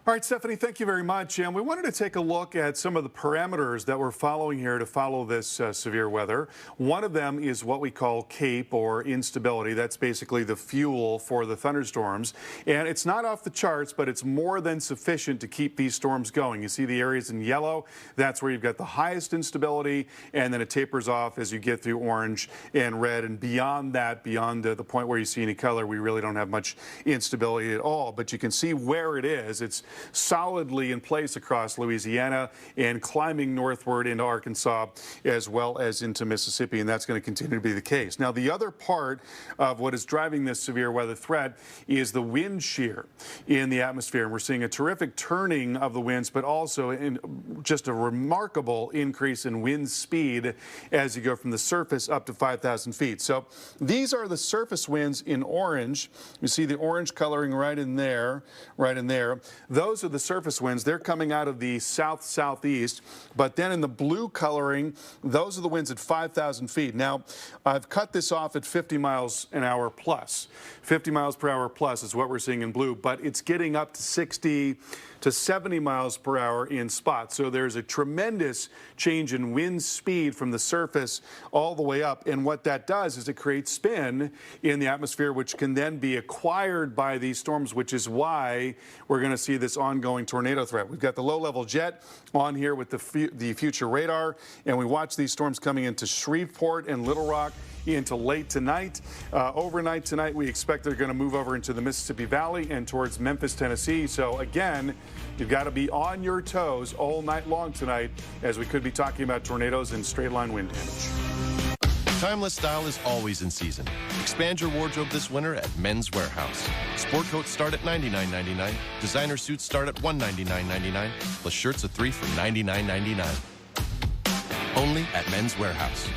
Speaker 1: All right, Stephanie, thank you very much. And we wanted to take a look at some of the parameters that we're following here to follow this severe weather. One of them is what we call CAPE, or instability. That's basically the fuel for the thunderstorms. And it's not off the charts, but it's more than sufficient to keep these storms going. You see the areas in yellow, that's where you've got the highest instability, and then it tapers off as you get through orange and red. And beyond that, beyond the point where you see any color, we really don't have much instability at all. But you can see where it is. It's solidly in place across Louisiana and climbing northward into Arkansas as well as into Mississippi, and that's going to continue to be the case. Now, the other part of what is driving this severe weather threat is the wind shear in the atmosphere, and we're seeing a terrific turning of the winds, but also in just a remarkable increase in wind speed as you go from the surface up to 5,000 feet. So these are the surface winds in orange. You see the orange coloring right in there, right in there. Those are the surface winds. They're coming out of the south-southeast. But then in the blue coloring, those are the winds at 5,000 feet. Now, I've cut this off at 50 miles an hour plus. 50 miles per hour plus is what we're seeing in blue, but it's getting up to 60 to 70 miles per hour in spots. So there's a tremendous change in wind speed from the surface all the way up. And what that does is it creates spin in the atmosphere, which can then be acquired by these storms, which is why we're going to see this ongoing tornado threat. We've got the low-level jet on here with the future radar, and we watch these storms coming into Shreveport and Little Rock into late tonight. Overnight tonight, we expect they're going to move over into the Mississippi Valley and towards Memphis, Tennessee. So again, you've got to be on your toes all night long tonight, as we could be talking about tornadoes and straight line wind damage.
Speaker 21: Timeless style is always in season. Expand your wardrobe this winter at Men's Warehouse. Sport coats start at $99.99. Designer suits start at $199.99. Plus shirts of 3 for $99.99. Only at Men's Warehouse.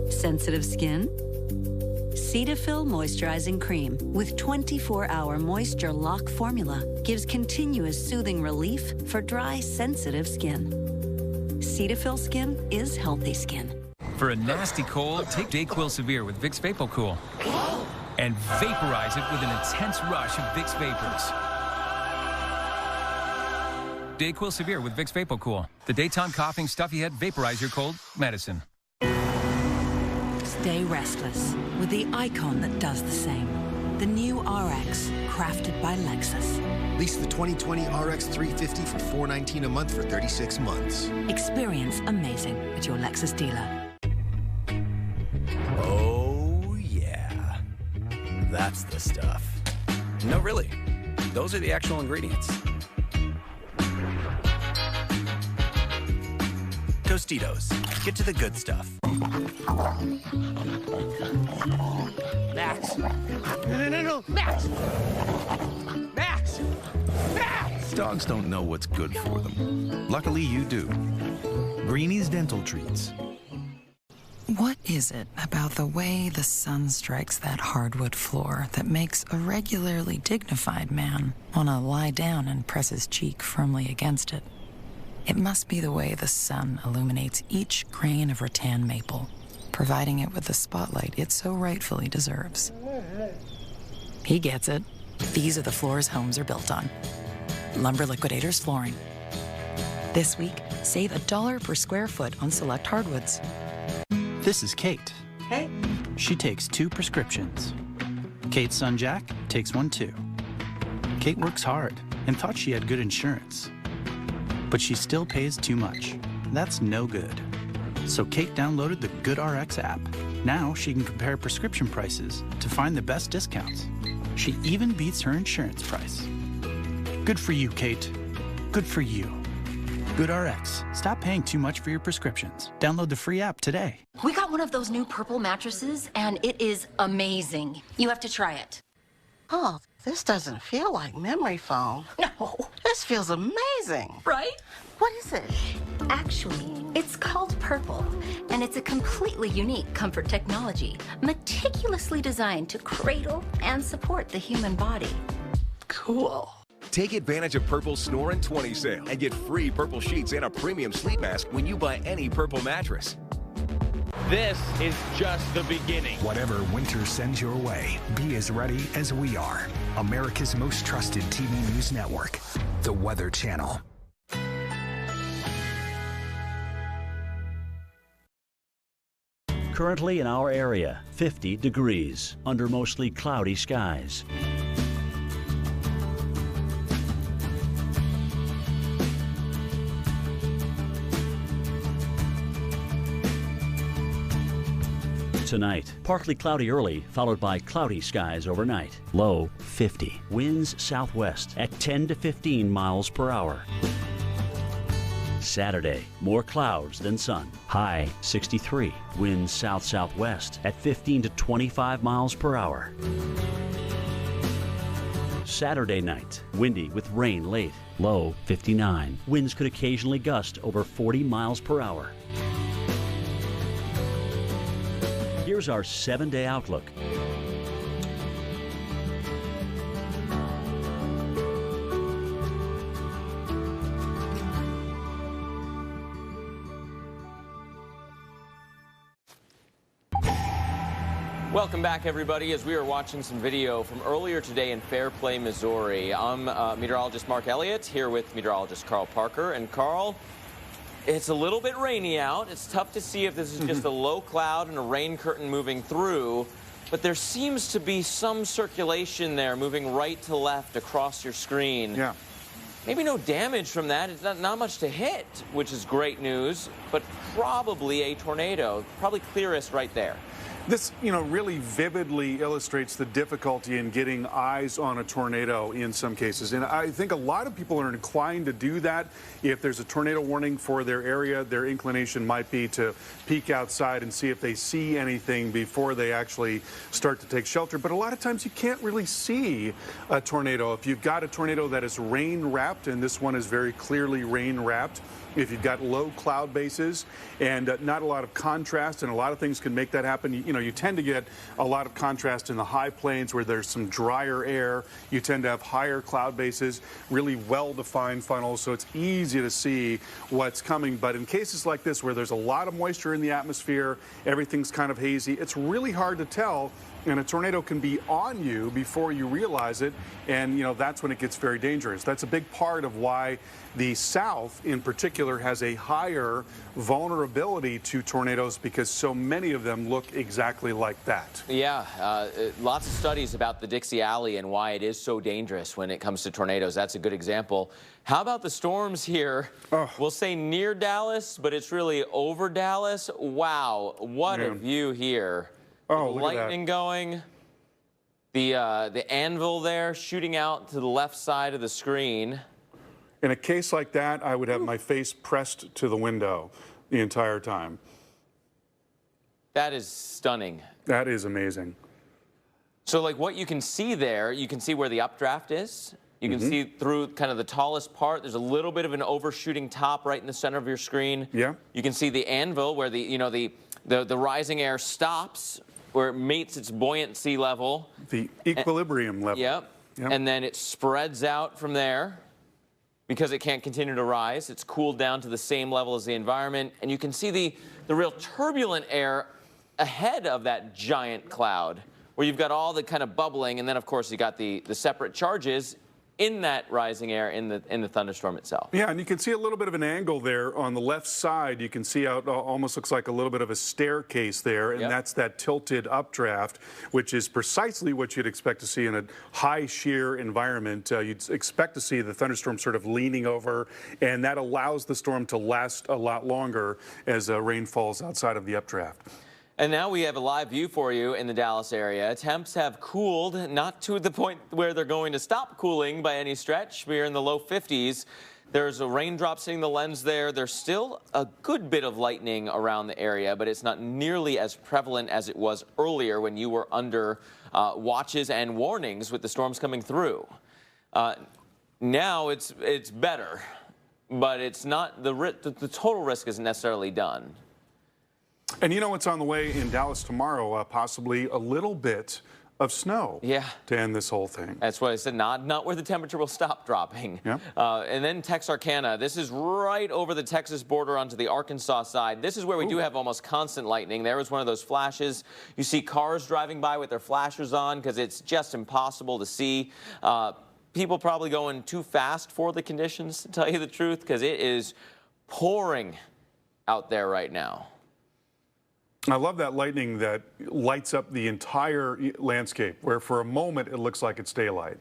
Speaker 10: Sensitive skin? Cetaphil Moisturizing Cream with 24-hour moisture lock formula gives continuous soothing relief for dry, sensitive skin. Cetaphil skin is healthy skin.
Speaker 11: For a nasty cold, take Dayquil Severe with Vicks VapoCool and vaporize it with an intense rush of Vicks Vapors. Dayquil Severe with Vicks VapoCool. The daytime coughing, stuffy head, vaporize your cold medicine.
Speaker 10: Stay restless with the icon that does the same. The new RX, crafted by Lexus.
Speaker 14: Lease the 2020 RX 350 for $419 a month for 36 months.
Speaker 10: Experience amazing at your Lexus dealer.
Speaker 17: Oh, yeah. That's the stuff. No, really. Those are the actual ingredients. Tostitos. Get to the good stuff.
Speaker 12: Max. No. Max! Max! Max!
Speaker 22: Dogs don't know what's good for them. Luckily, you do. Greenie's Dental Treats.
Speaker 23: What is it about the way the sun strikes that hardwood floor that makes a regularly dignified man want to lie down and press his cheek firmly against it? It must be the way the sun illuminates each grain of rattan maple, providing it with the spotlight it so rightfully deserves. He gets it. These are the floors homes are built on. Lumber Liquidators Flooring. This week, save $1 per square foot on select hardwoods.
Speaker 27: This is Kate.
Speaker 28: Hey.
Speaker 27: She takes 2 prescriptions. Kate's son Jack takes 1 too. Kate works hard and thought she had good insurance. But she still pays too much. That's no good. So Kate downloaded the GoodRx app. Now she can compare prescription prices to find the best discounts. She even beats her insurance price. Good for you, Kate. Good for you. GoodRx. Stop paying too much for your prescriptions. Download the free app today.
Speaker 16: We got one of those new purple mattresses, and it is amazing. You have to try it.
Speaker 28: Oh, this doesn't feel like memory foam.
Speaker 16: No.
Speaker 28: This
Speaker 4: This feels amazing.
Speaker 8: Right?
Speaker 4: What is it?
Speaker 8: Actually, it's called Purple, and it's a completely unique comfort technology, meticulously designed to cradle and support the human body.
Speaker 4: Cool.
Speaker 9: Take advantage of Purple's Snore in 20 sale and get free Purple sheets and a premium sleep mask when you buy any Purple mattress.
Speaker 5: This is just the beginning.
Speaker 13: Whatever winter sends your way, be as ready as we are. America's most trusted TV news network, The Weather Channel.
Speaker 15: Currently in our area, 50 degrees under mostly cloudy skies. Tonight, partly cloudy early, followed by cloudy skies overnight. Low 50. Winds southwest at 10 to 15 miles per hour. Saturday, more clouds than sun. High 63. Winds south-southwest at 15 to 25 miles per hour. Saturday night, windy with rain late. Low 59. Winds could occasionally gust over 40 miles per hour. Here's our 7-day outlook.
Speaker 5: Welcome back, everybody, as we are watching some video from earlier today in Fairplay, Missouri. I'm meteorologist Mark Elliott here with meteorologist Carl Parker. And Carl, it's a little bit rainy out. It's tough to see if this is just a low cloud and a rain curtain moving through, but there seems to be some circulation there moving right to left across your screen.
Speaker 1: Yeah.
Speaker 5: Maybe no damage from that. It's not much to hit, which is great news, but probably a tornado. Probably clearest right there.
Speaker 1: This, really vividly illustrates the difficulty in getting eyes on a tornado in some cases. And I think a lot of people are inclined to do that. If there's a tornado warning for their area, their inclination might be to peek outside and see if they see anything before they actually start to take shelter. But a lot of times you can't really see a tornado. If you've got a tornado that is rain-wrapped, and this one is very clearly rain-wrapped, if you've got low cloud bases and not a lot of contrast, and a lot of things can make that happen. You tend to get a lot of contrast in the high plains where there's some drier air. You tend to have higher cloud bases, really well-defined funnels, so it's easy to see what's coming. But in cases like this where there's a lot of moisture in the atmosphere, everything's kind of hazy, it's really hard to tell. And a tornado can be on you before you realize it, and that's when it gets very dangerous. That's a big part of why the South in particular has a higher vulnerability to tornadoes, because so many of them look exactly like that.
Speaker 5: Yeah, lots of studies about the Dixie Alley and why it is so dangerous when it comes to tornadoes. That's a good example. How about the storms here? We'll say near Dallas, but it's really over Dallas. Wow, what a view here.
Speaker 1: Oh, look
Speaker 5: lightning
Speaker 1: at that.
Speaker 5: going, the anvil there shooting out to the left side of the screen.
Speaker 1: In a case like that, I would have my face pressed to the window the entire time.
Speaker 5: That is stunning.
Speaker 1: That is amazing.
Speaker 5: So like what you can see there, you can see where the updraft is. You can see through kind of the tallest part. There's a little bit of an overshooting top right in the center of your screen.
Speaker 1: Yeah.
Speaker 5: You can see the anvil where the rising air stops, where it meets its buoyancy level.
Speaker 1: The equilibrium level.
Speaker 5: Yep. And then it spreads out from there because it can't continue to rise. It's cooled down to the same level as the environment. And you can see the real turbulent air ahead of that giant cloud, where you've got all the kind of bubbling. And then, of course, you got the separate charges in that rising air in the thunderstorm itself.
Speaker 1: Yeah, and you can see a little bit of an angle there on the left side. You can see out almost looks like a little bit of a staircase there, and that's that tilted updraft, which is precisely what you'd expect to see in a high shear environment. You'd expect to see the thunderstorm sort of leaning over, and that allows the storm to last a lot longer as rain falls outside of the updraft.
Speaker 5: And now we have a live view for you in the Dallas area. Temps have cooled, not to the point where they're going to stop cooling by any stretch. We're in the low 50s. There's a raindrop hitting the lens there. There's still a good bit of lightning around the area, but it's not nearly as prevalent as it was earlier when you were under watches and warnings with the storms coming through. Now it's better, but it's not the total risk isn't necessarily done.
Speaker 1: And you know what's on the way in Dallas tomorrow? Possibly a little bit of snow.
Speaker 5: Yeah.
Speaker 1: To end this whole thing.
Speaker 5: That's what I said. Not where the temperature will stop dropping.
Speaker 1: Yeah.
Speaker 5: And then Texarkana. This is right over the Texas border onto the Arkansas side. This is where we do have almost constant lightning. There was one of those flashes. You see cars driving by with their flashers on because it's just impossible to see. People probably going too fast for the conditions, to tell you the truth, because it is pouring out there right now.
Speaker 1: I love that lightning that lights up the entire landscape, where for a moment it looks like it's daylight.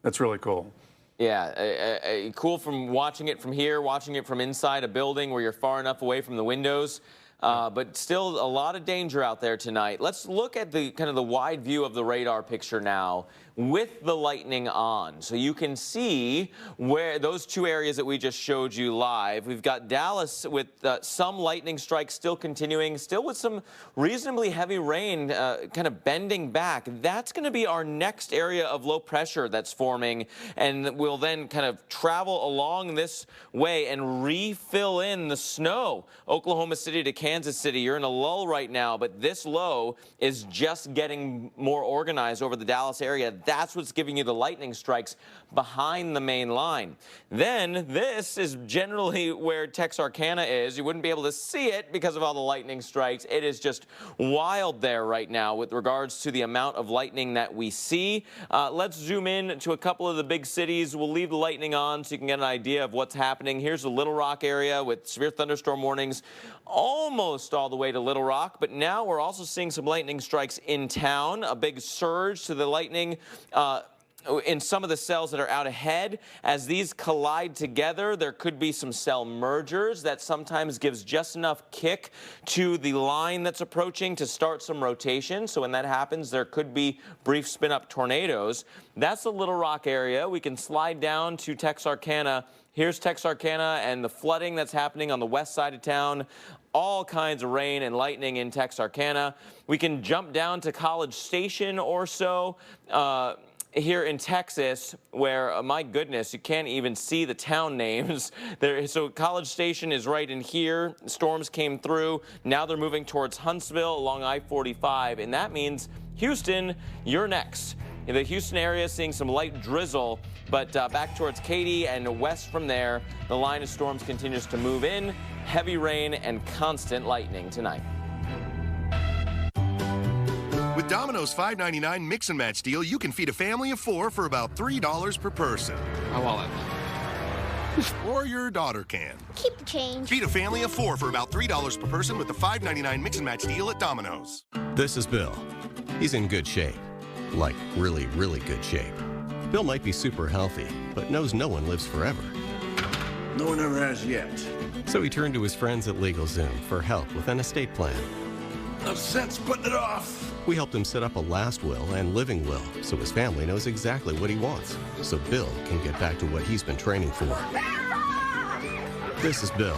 Speaker 1: That's really cool.
Speaker 5: Yeah, cool from watching it from here, watching it from inside a building where you're far enough away from the windows. But still a lot of danger out there tonight. Let's look at the kind of the wide view of the radar picture now with the lightning on. So you can see where those two areas that we just showed you live. We've got Dallas with some lightning strikes still continuing, still with some reasonably heavy rain kind of bending back. That's going to be our next area of low pressure that's forming, and will then kind of travel along this way and refill in the snow. Oklahoma City to Kansas City, you're in a lull right now, but this low is just getting more organized over the Dallas area. That's what's giving you the lightning strikes behind the main line. Then this is generally where Texarkana is. You wouldn't be able to see it because of all the lightning strikes. It is just wild there right now with regards to the amount of lightning that we see. Let's zoom in to a couple of the big cities. We'll leave the lightning on so you can get an idea of what's happening. Here's the Little Rock area with severe thunderstorm warnings almost all the way to Little Rock, but now we're also seeing some lightning strikes in town, a big surge to the lightning in some of the cells that are out ahead. As these collide together, there could be some cell mergers that sometimes gives just enough kick to the line that's approaching to start some rotation. So when that happens, there could be brief spin-up tornadoes. That's the Little Rock area. We can slide down to Texarkana. Here's Texarkana and the flooding that's happening on the west side of town. All kinds of rain and lightning in Texarkana. We can jump down to College Station or so here in Texas, where, my goodness, you can't even see the town names. So College Station is right in here. Storms came through. Now they're moving towards Huntsville along I-45, and that means Houston, you're next. In the Houston area, seeing some light drizzle, but back towards Katy and west from there, the line of storms continues to move in. Heavy rain and constant lightning tonight.
Speaker 21: With Domino's $5.99 mix and match deal, you can feed a family of 4 for about $3 per person.
Speaker 2: My wallet.
Speaker 21: Or your daughter can.
Speaker 18: Keep the change.
Speaker 21: Feed a family of 4 for about $3 per person with the $5.99 mix and match deal at Domino's. This is Bill. He's in good shape. Like really, really good shape. Bill might be super healthy, but knows no one lives forever.
Speaker 19: No one ever has yet.
Speaker 21: So he turned to his friends at LegalZoom for help with an estate plan.
Speaker 19: No sense putting it off.
Speaker 21: We helped him set up a last will and living will, so his family knows exactly what he wants, so Bill can get back to what he's been training for. This is Bill.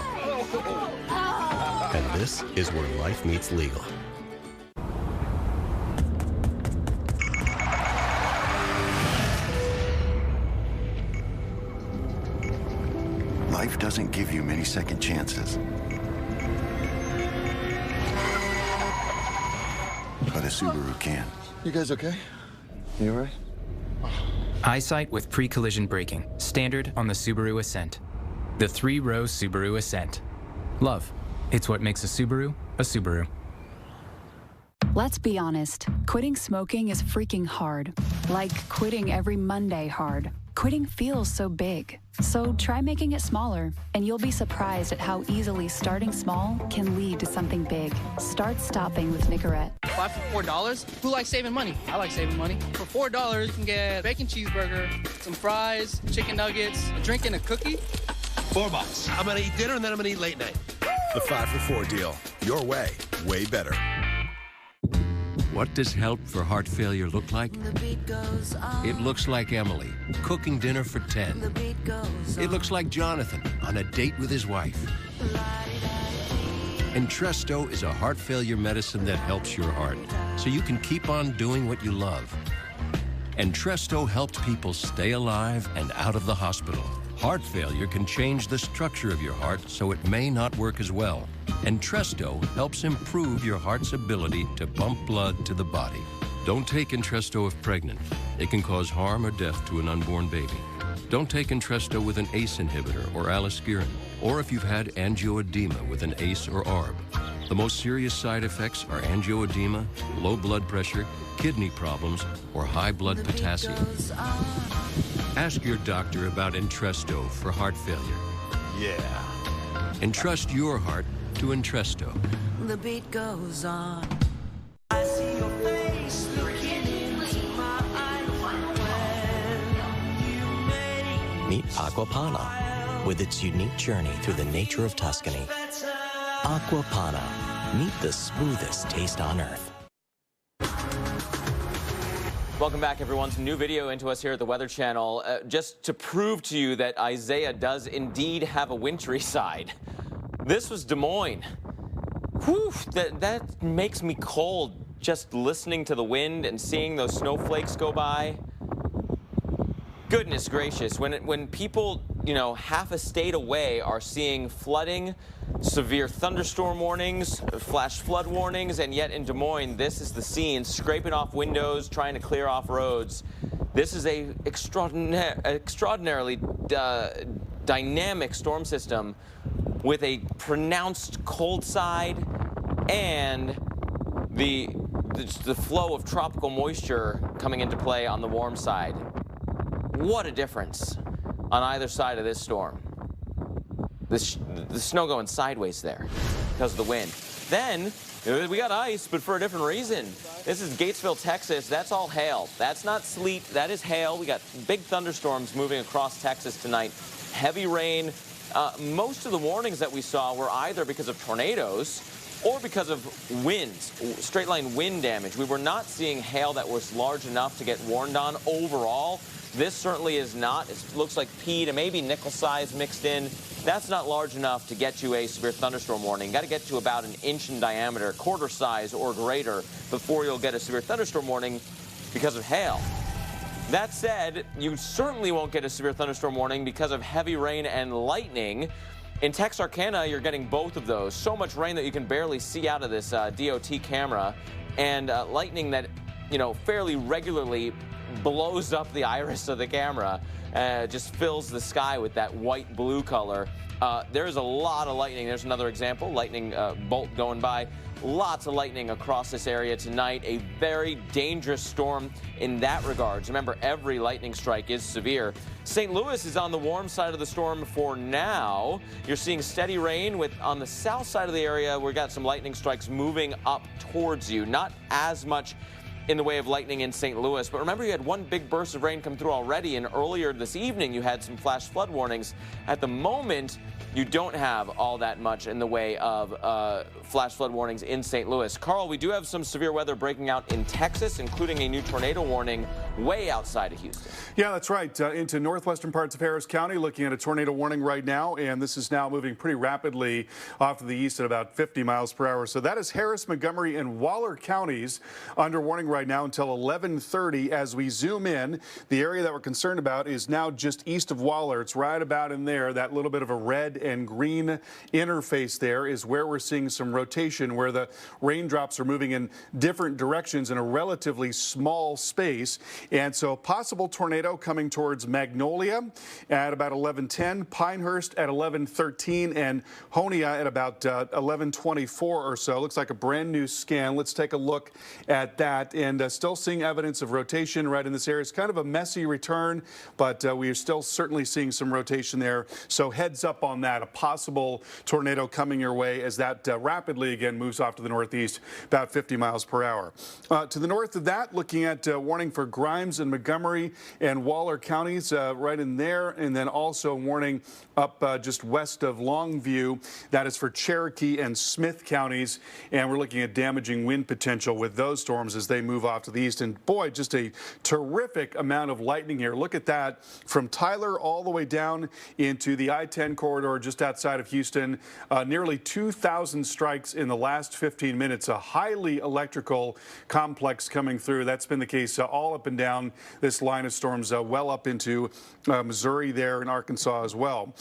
Speaker 21: And this is where life meets legal.
Speaker 19: Life doesn't give you many second chances. But a Subaru can.
Speaker 20: You guys okay? You all right?
Speaker 11: Eyesight with pre-collision braking. Standard on the Subaru Ascent. The 3-row Subaru Ascent. Love. It's what makes a Subaru a Subaru.
Speaker 24: Let's be honest. Quitting smoking is freaking hard. Like quitting every Monday hard. Quitting feels so big. So try making it smaller, and you'll be surprised at how easily starting small can lead to something big. Start stopping with Nicorette.
Speaker 25: 5 for $4? Who likes saving money? I like saving money. For $4, you can get a bacon cheeseburger, some fries, chicken nuggets, a drink, and a cookie.
Speaker 19: $4. I'm gonna eat dinner and then I'm gonna eat late night.
Speaker 22: The 5 for $4 deal. Your way, way better.
Speaker 26: What does help for heart failure look like? It looks like Emily, cooking dinner for 10. It looks like Jonathan on a date with his wife. Entresto is a heart failure medicine that helps your heart, so you can keep on doing what you love. Entresto helped people stay alive and out of the hospital. Heart failure can change the structure of your heart so it may not work as well. Entresto helps improve your heart's ability to pump blood to the body. Don't take Entresto if pregnant. It can cause harm or death to an unborn baby. Don't take Entresto with an ACE inhibitor or aliskiren, or if you've had angioedema with an ACE or ARB. The most serious side effects are angioedema, low blood pressure, kidney problems, or high blood potassium. Ask your doctor about Entresto for heart failure.
Speaker 2: Yeah.
Speaker 26: Entrust your heart to Entresto.
Speaker 12: The beat goes on. I see your face looking into my eyes.
Speaker 3: Meet Aquapana with its unique journey through the nature of Tuscany. Aquapana. Meet the smoothest taste on earth.
Speaker 5: Welcome back, everyone. Some new video into us here at the Weather Channel. Just to prove to you that Isaiah does indeed have a wintry side. This was Des Moines. Whew, that makes me cold just listening to the wind and seeing those snowflakes go by. Goodness gracious, when people, you know, half a state away are seeing flooding, severe thunderstorm warnings, flash flood warnings, and yet in Des Moines, this is the scene, scraping off windows, trying to clear off roads. This is a extraordinarily dynamic storm system with a pronounced cold side and the flow of tropical moisture coming into play on the warm side. What a difference on either side of this storm. The snow going sideways there because of the wind. Then we got ice, but for a different reason. This is Gatesville, Texas. That's all hail. That's not sleet. That is hail. We got big thunderstorms moving across Texas tonight. Heavy rain. Most of the warnings that we saw were either because of tornadoes or because of winds, straight line wind damage. We were not seeing hail that was large enough to get warned on overall. This certainly is not. It looks like pea to maybe nickel size mixed in. That's not large enough to get you a severe thunderstorm warning. You got to get to about an inch in diameter, quarter size or greater, before you'll get a severe thunderstorm warning because of hail. That said, you certainly won't get a severe thunderstorm warning because of heavy rain and lightning. In Texarkana, you're getting both of those. So much rain that you can barely see out of this DOT camera, and lightning that, you know, fairly regularly blows up the iris of the camera, just fills the sky with that white-blue color. There's a lot of lightning. There's another example, lightning bolt going by. Lots of lightning across this area tonight. A very dangerous storm in that regard. Remember, every lightning strike is severe. St. Louis is on the warm side of the storm for now. You're seeing steady rain with, on the south side of the area, we've got some lightning strikes moving up towards you. Not as much in the way of lightning in St. Louis. But remember, you had one big burst of rain come through already, and earlier this evening you had some flash flood warnings. At the moment, you don't have all that much in the way of flash flood warnings in St. Louis. Carl, we do have some severe weather breaking out in Texas, including a new tornado warning way outside of Houston.
Speaker 1: Yeah, that's right. Into northwestern parts of Harris County, looking at a tornado warning right now, and this is now moving pretty rapidly off to the east at about 50 miles per hour. So that is Harris, Montgomery, and Waller counties under warning right now until 11:30. As we zoom in, the area that we're concerned about is now just east of Waller. It's right about in there. That little bit of a red and green interface there is where we're seeing some rotation, where the raindrops are moving in different directions in a relatively small space. And so possible tornado coming towards Magnolia at about 11:10, Pinehurst at 11:13, and Honia at about 11:24 or so. Looks like a brand new scan. Let's take a look at that. And still seeing evidence of rotation right in this area. It's kind of a messy return, but we are still certainly seeing some rotation there. So heads up on that. A possible tornado coming your way as that rapidly again moves off to the northeast, about 50 miles per hour. To the north of that, looking at warning for Grimes and Montgomery and Waller counties right in there, and then also warning up just west of Longview. That is for Cherokee and Smith counties, and we're looking at damaging wind potential with those storms as they move off to the east. And boy, just a terrific amount of lightning here. Look at that, from Tyler all the way down into the I-10 corridor just outside of Houston. Nearly 2,000 strikes in the last 15 minutes. A highly electrical complex coming through. That's been the case all up and down down this line of storms well up into Missouri there in Arkansas as well.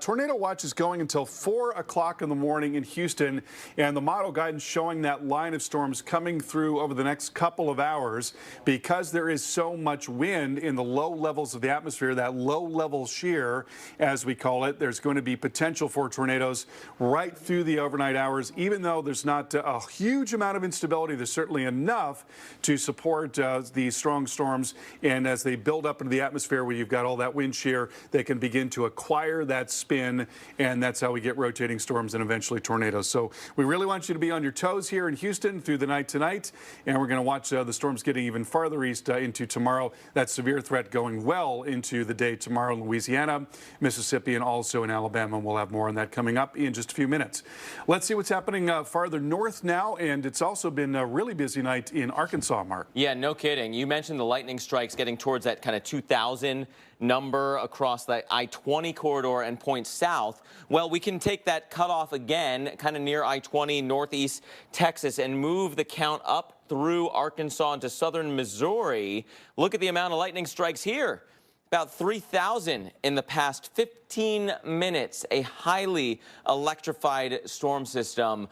Speaker 1: Tornado watch is going until 4 o'clock in the morning in Houston, and the model guidance showing that line of storms coming through over the next couple of hours because there is so much wind in the low levels of the atmosphere, that low level shear, as we call it. There's going to be potential for tornadoes right through the overnight hours. Even though there's not a huge amount of instability, there's certainly enough to support these strong storms. And as they build up into the atmosphere where you've got all that wind shear, they can begin to acquire that spin, and that's how we get rotating storms and eventually tornadoes. So we really want you to be on your toes here in Houston through the night tonight, and we're going to watch the storms getting even farther east into tomorrow. That severe threat going well into the day tomorrow in Louisiana, Mississippi, and also in Alabama. We'll have more on that coming up in just a few minutes. Let's see what's happening farther north now, and it's also been a really busy night in Arkansas, Mark.
Speaker 5: Yeah, no kidding. You mentioned the lightning strikes getting towards that kind of 2,000 number across the I-20 corridor and point south. Well, we can take that cutoff again, kind of near I-20 northeast Texas, and move the count up through Arkansas into southern Missouri. Look at the amount of lightning strikes here. About 3,000 in the past 15 minutes, a highly electrified storm system.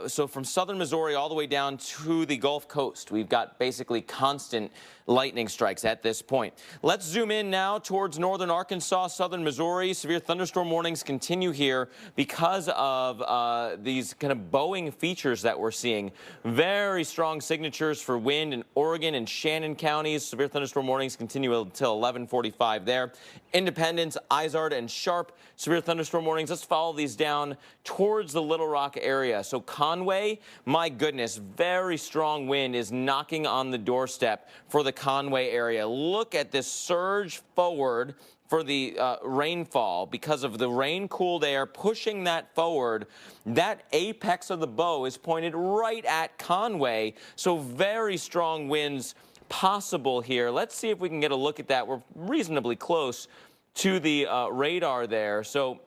Speaker 5: So from southern Missouri all the way down to the Gulf Coast, we've got basically constant lightning strikes at this point. Let's zoom in now towards northern Arkansas, southern Missouri. Severe thunderstorm warnings continue here because of these kind of bowing features that we're seeing. Very strong signatures for wind in Oregon and Shannon counties. Severe thunderstorm warnings continue until 11:45 there. Independence, Izard, and Sharp, severe thunderstorm warnings. Let's follow these down towards the Little Rock area. So Conway, my goodness, very strong wind is knocking on the doorstep for the Conway area. Look at this surge forward for the rainfall because of the rain-cooled air pushing that forward. That apex of the bow is pointed right at Conway, so very strong winds possible here. Let's see if we can get a look at that. We're reasonably close to the radar there, so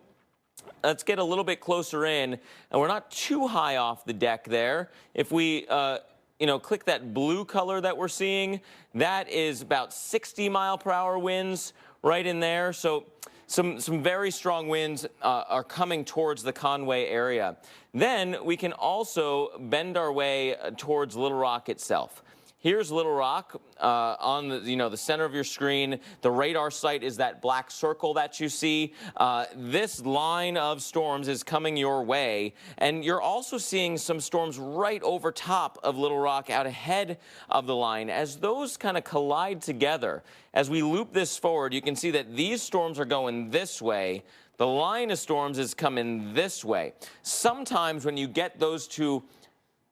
Speaker 5: let's get a little bit closer in, and we're not too high off the deck there. If we click that blue color that we're seeing, that is about 60-mile-per-hour winds right in there. So some very strong winds are coming towards the Conway area. Then we can also bend our way towards Little Rock itself. Here's Little Rock on the center of your screen. The radar site is that black circle that you see. This line of storms is coming your way, and you're also seeing some storms right over top of Little Rock out ahead of the line. As those kind of collide together, as we loop this forward, you can see that these storms are going this way. The line of storms is coming this way. Sometimes when you get those two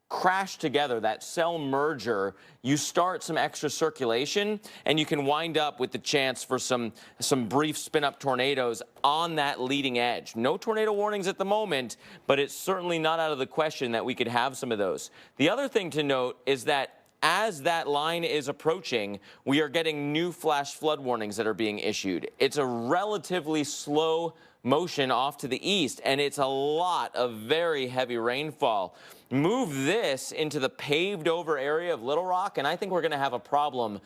Speaker 5: crash together, that cell merger, you start some extra circulation, and you can wind up with the chance for some brief spin-up tornadoes on that leading edge. No tornado warnings at the moment, but it's certainly not out of the question that we could have some of those. The other thing to note is that as that line is approaching, we are getting new flash flood warnings that are being issued. It's a relatively slow motion off to the east, and it's a lot of very heavy rainfall. Move this into the paved over area of Little Rock, and I think we're going to have a problem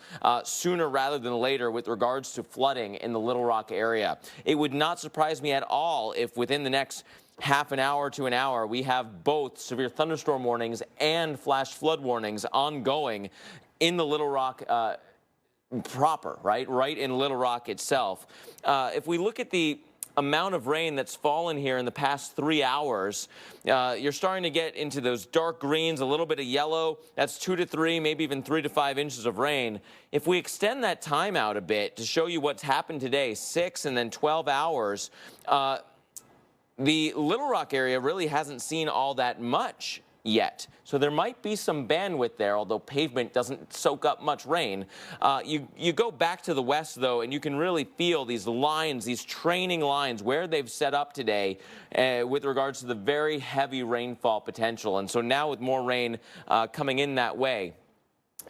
Speaker 5: sooner rather than later with regards to flooding in the Little Rock area. It would not surprise me at all if within the next half an hour to an hour we have both severe thunderstorm warnings and flash flood warnings ongoing in the Little Rock proper, right in Little Rock itself. If we look at the amount of rain that's fallen here in the past 3 hours, you're starting to get into those dark greens, a little bit of yellow. That's 2 to 3, maybe even 3 to 5 inches of rain. If we extend that time out a bit to show you what's happened today, 6 and then 12 hours, the Little Rock area really hasn't seen all that much yet. So there might be some bandwidth there, although pavement doesn't soak up much rain. You go back to the west, though, and you can really feel these lines, these training lines, where they've set up today with regards to the very heavy rainfall potential. And so now with more rain coming in that way,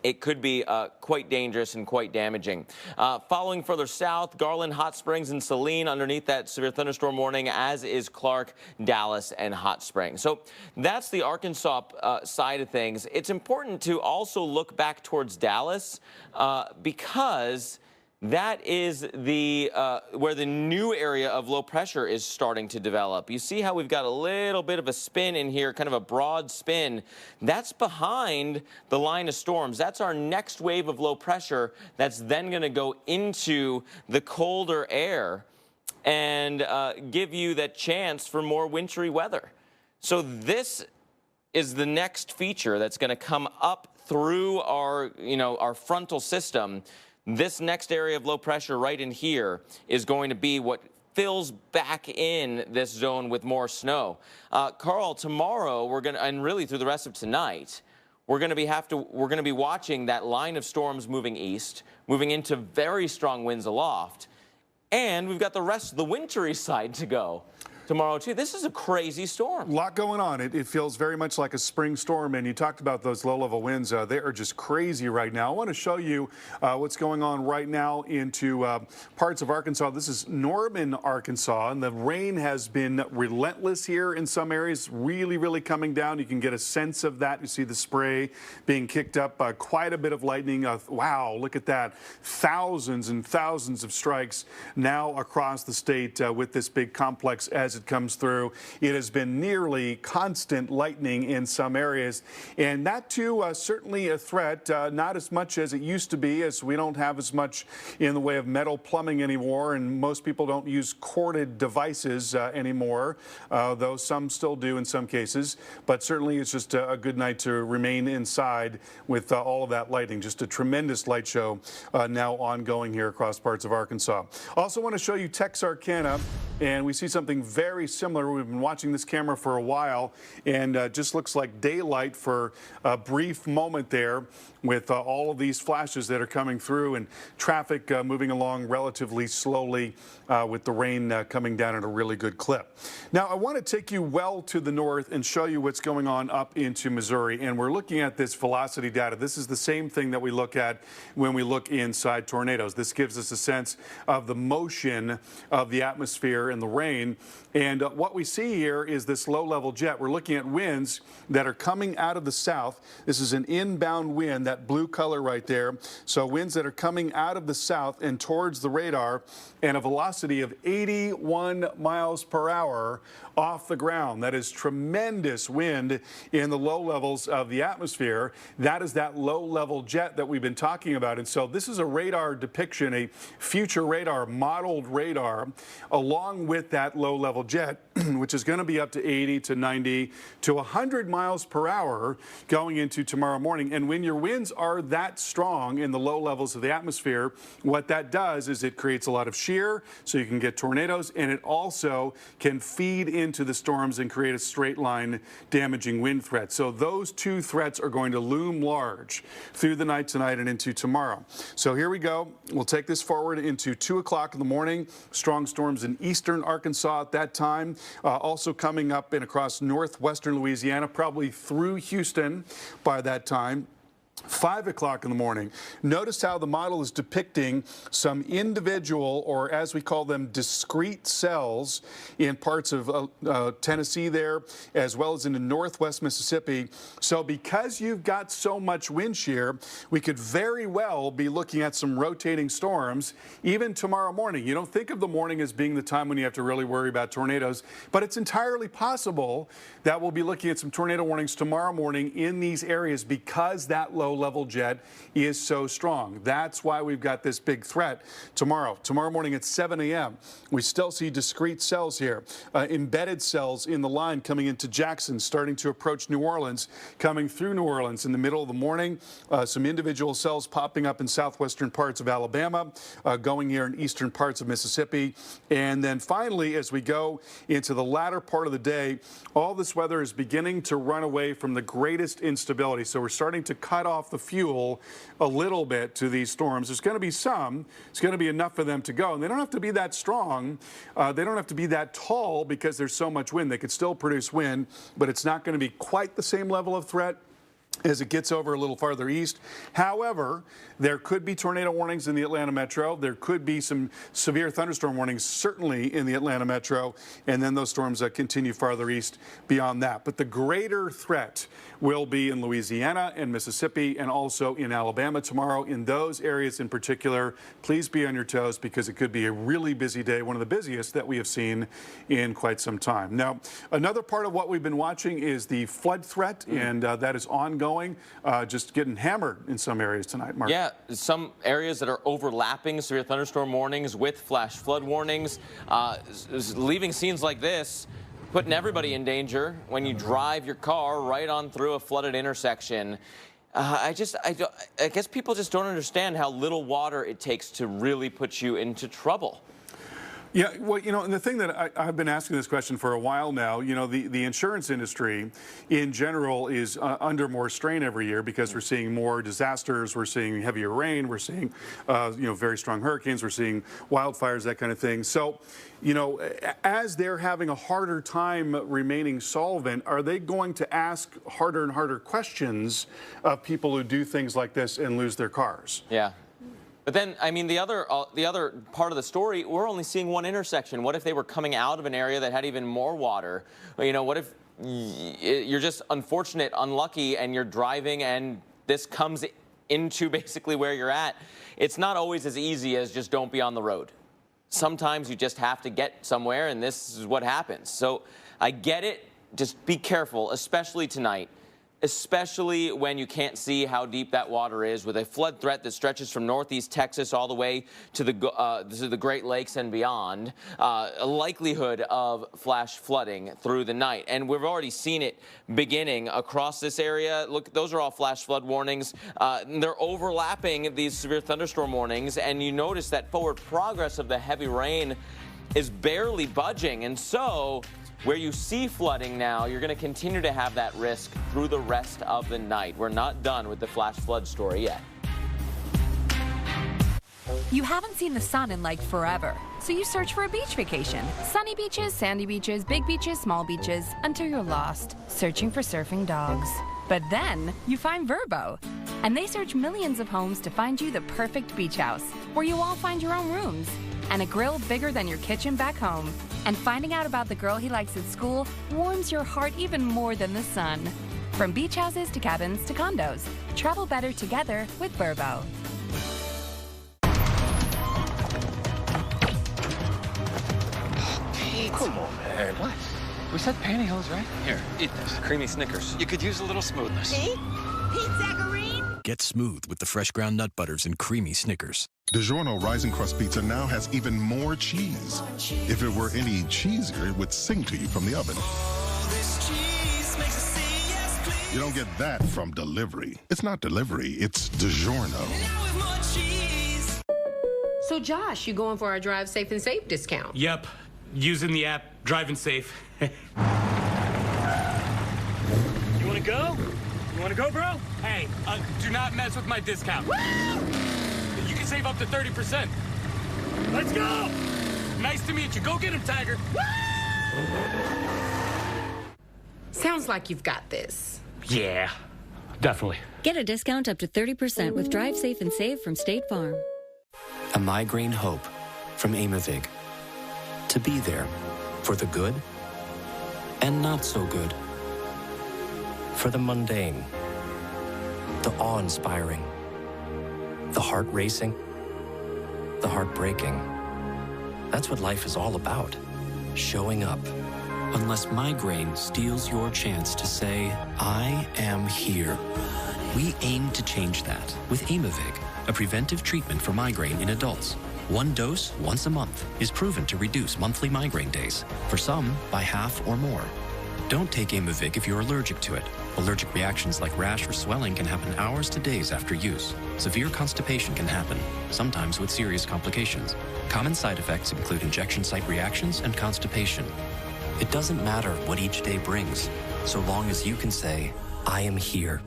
Speaker 5: it could be quite dangerous and quite damaging. Following further south, Garland, Hot Springs, and Saline underneath that severe thunderstorm warning, as is Clark, Dallas, and Hot Springs. So that's the Arkansas side of things. It's important to also look back towards Dallas because that is the where the new area of low pressure is starting to develop. You see how we've got a little bit of a spin in here, kind of a broad spin. That's behind the line of storms. That's our next wave of low pressure that's then going to go into the colder air and give you that chance for more wintry weather. So this is the next feature that's going to come up through our, our frontal system. This next area of low pressure right in here is going to be what fills back in this zone with more snow. Carl, tomorrow we're going to, and really through the rest of tonight, we're going to be watching that line of storms moving east, moving into very strong winds aloft, and we've got the rest of the wintry side to go tomorrow too. This is a crazy storm.
Speaker 1: A lot going on. It feels very much like a spring storm, and you talked about those low-level winds. They are just crazy right now. I want to show you what's going on right now into parts of Arkansas. This is Norman, Arkansas, and the rain has been relentless here in some areas, really coming down. You can get a sense of that. You see the spray being kicked up, quite a bit of lightning. Wow, look at that. Thousands and thousands of strikes now across the state with this big complex as it comes through. It has been nearly constant lightning in some areas, and that too certainly a threat, not as much as it used to be, as we don't have as much in the way of metal plumbing anymore, and most people don't use corded devices anymore, though some still do in some cases. But certainly it's just a good night to remain inside with all of that lighting. Just a tremendous light show now ongoing here across parts of Arkansas. Also want to show you Texarkana, and we see something very similar. We've been watching this camera for a while, and just looks like daylight for a brief moment there with all of these flashes that are coming through and traffic moving along relatively slowly with the rain coming down at a really good clip. Now, I want to take you well to the north and show you what's going on up into Missouri, and we're looking at this velocity data. This is the same thing that we look at when we look inside tornadoes. This gives us a sense of the motion of the atmosphere and the rain. And what we see here is this low-level jet. We're looking at winds that are coming out of the south. This is an inbound wind, that blue color right there. So winds that are coming out of the south and towards the radar, and a velocity of 81 miles per hour off the ground. That is tremendous wind in the low levels of the atmosphere. That is that low-level jet that we've been talking about. And so this is a radar depiction, a future radar, modeled radar, along with that low-level jet, which is going to be up to 80 to 90 to 100 miles per hour going into tomorrow morning. And when your winds are that strong in the low levels of the atmosphere, what that does is it creates a lot of shear, so you can get tornadoes, and it also can feed into the storms and create a straight line damaging wind threat. So those two threats are going to loom large through the night tonight and into tomorrow. So here we go. We'll take this forward into 2 o'clock in the morning. Strong storms in eastern Arkansas at that time. Also coming up and across northwestern Louisiana, probably through Houston by that time. 5 o'clock in the morning. Notice how the model is depicting some individual, or as we call them, discrete cells in parts of Tennessee there, as well as into northwest Mississippi. So because you've got so much wind shear, we could very well be looking at some rotating storms even tomorrow morning. You don't think of the morning as being the time when you have to really worry about tornadoes, but it's entirely possible that we'll be looking at some tornado warnings tomorrow morning in these areas because that low-level jet is so strong. That's why we've got this big threat tomorrow. Tomorrow morning at 7 a.m., we still see discrete cells here, embedded cells in the line coming into Jackson, starting to approach New Orleans, coming through New Orleans in the middle of the morning. Some individual cells popping up in southwestern parts of Alabama, going here in eastern parts of Mississippi. And then finally, as we go into the latter part of the day, all this weather is beginning to run away from the greatest instability. So we're starting to cut off the fuel a little bit to these storms. There's going to be some. It's going to be enough for them to go. And they don't have to be that strong. They don't have to be that tall because there's so much wind. They could still produce wind, but it's not going to be quite the same level of threat as it gets over a little farther east. However, there could be tornado warnings in the Atlanta metro. There could be some severe thunderstorm warnings, certainly in the Atlanta metro, and then those storms continue farther east beyond that. But the greater threat will be in Louisiana and Mississippi and also in Alabama tomorrow. In those areas in particular, please be on your toes because it could be a really busy day, one of the busiest that we have seen in quite some time. Now, another part of what we've been watching is the flood threat, and that is ongoing, just getting hammered in some areas tonight, Mark.
Speaker 5: Yeah, some areas that are overlapping severe thunderstorm warnings with flash flood warnings, leaving scenes like this, putting everybody in danger when you drive your car right on through a flooded intersection. I guess people just don't understand how little water it takes to really put you into trouble.
Speaker 1: Yeah, well, you know, and the thing that I've been asking this question for a while now, you know, the insurance industry in general is under more strain every year because we're seeing more disasters, we're seeing heavier rain, we're seeing, you know, very strong hurricanes, we're seeing wildfires, that kind of thing. So, you know, as they're having a harder time remaining solvent, are they going to ask harder and harder questions of people who do things like this and lose their cars?
Speaker 5: Yeah. But then, I mean, the other part of the story, we're only seeing one intersection. What if they were coming out of an area that had even more water? You know, what if you're just unfortunate, unlucky, and you're driving and this comes into basically where you're at? It's not always as easy as just don't be on the road. Sometimes you just have to get somewhere, and this is what happens. So I get it. Just be careful, especially tonight. Especially when you can't see how deep that water is, with a flood threat that stretches from northeast Texas all the way to the Great Lakes and beyond, a likelihood of flash flooding through the night. And we've already seen it beginning across this area. Look, those are all flash flood warnings. They're overlapping these severe thunderstorm warnings, and you notice that forward progress of the heavy rain is barely budging. And so, where you see flooding now, you're going to continue to have that risk through the rest of the night. We're not done with the flash flood story yet.
Speaker 6: You haven't seen the sun in like forever, so you search for a beach vacation. Sunny beaches, sandy beaches, big beaches, small beaches, until you're lost, searching for surfing dogs. But then you find Vrbo, and they search millions of homes to find you the perfect beach house, where you all find your own rooms and a grill bigger than your kitchen back home. And finding out about the girl he likes at school warms your heart even more than the sun. From beach houses to cabins to condos, travel better together with Vrbo.
Speaker 7: Pete. Come on, man. What? We said pantyhose, right? Here, eat this. Creamy Snickers. You could use a little smoothness.
Speaker 12: Pete Zacharine?
Speaker 22: Get smooth with the fresh ground nut butters and creamy Snickers.
Speaker 10: DiGiorno Rising Crust Pizza now has even more cheese. If it were any cheesier, it would sing to you from the oven. You don't get that from delivery. It's not delivery, it's DiGiorno.
Speaker 14: So Josh, you going for our Drive Safe and Safe discount?
Speaker 17: Yep. Using the app, driving safe. You wanna go? You wanna go, bro? Hey, do not mess with my discount. Woo! You can save up to 30%. Let's go! Nice to meet you. Go get him, Tiger.
Speaker 14: Sounds like you've got this.
Speaker 17: Yeah, definitely.
Speaker 18: Get a discount up to 30% with Drive Safe and Save from State Farm.
Speaker 3: A migraine hope from Aimovig. To be there for the good and not so good. For the mundane, the awe-inspiring, the heart-racing, the heartbreaking. That's what life is all about. Showing up. Unless migraine steals your chance to say, I am here. We aim to change that with Aimovig, a preventive treatment for migraine in adults. One dose once a month is proven to reduce monthly migraine days, for some by half or more. Don't take Aimovig if you're allergic to it. Allergic reactions like rash or swelling can happen hours to days after use. Severe constipation can happen, sometimes with serious complications. Common side effects include injection site reactions and constipation. It doesn't matter what each day brings, so long as you can say, I am here.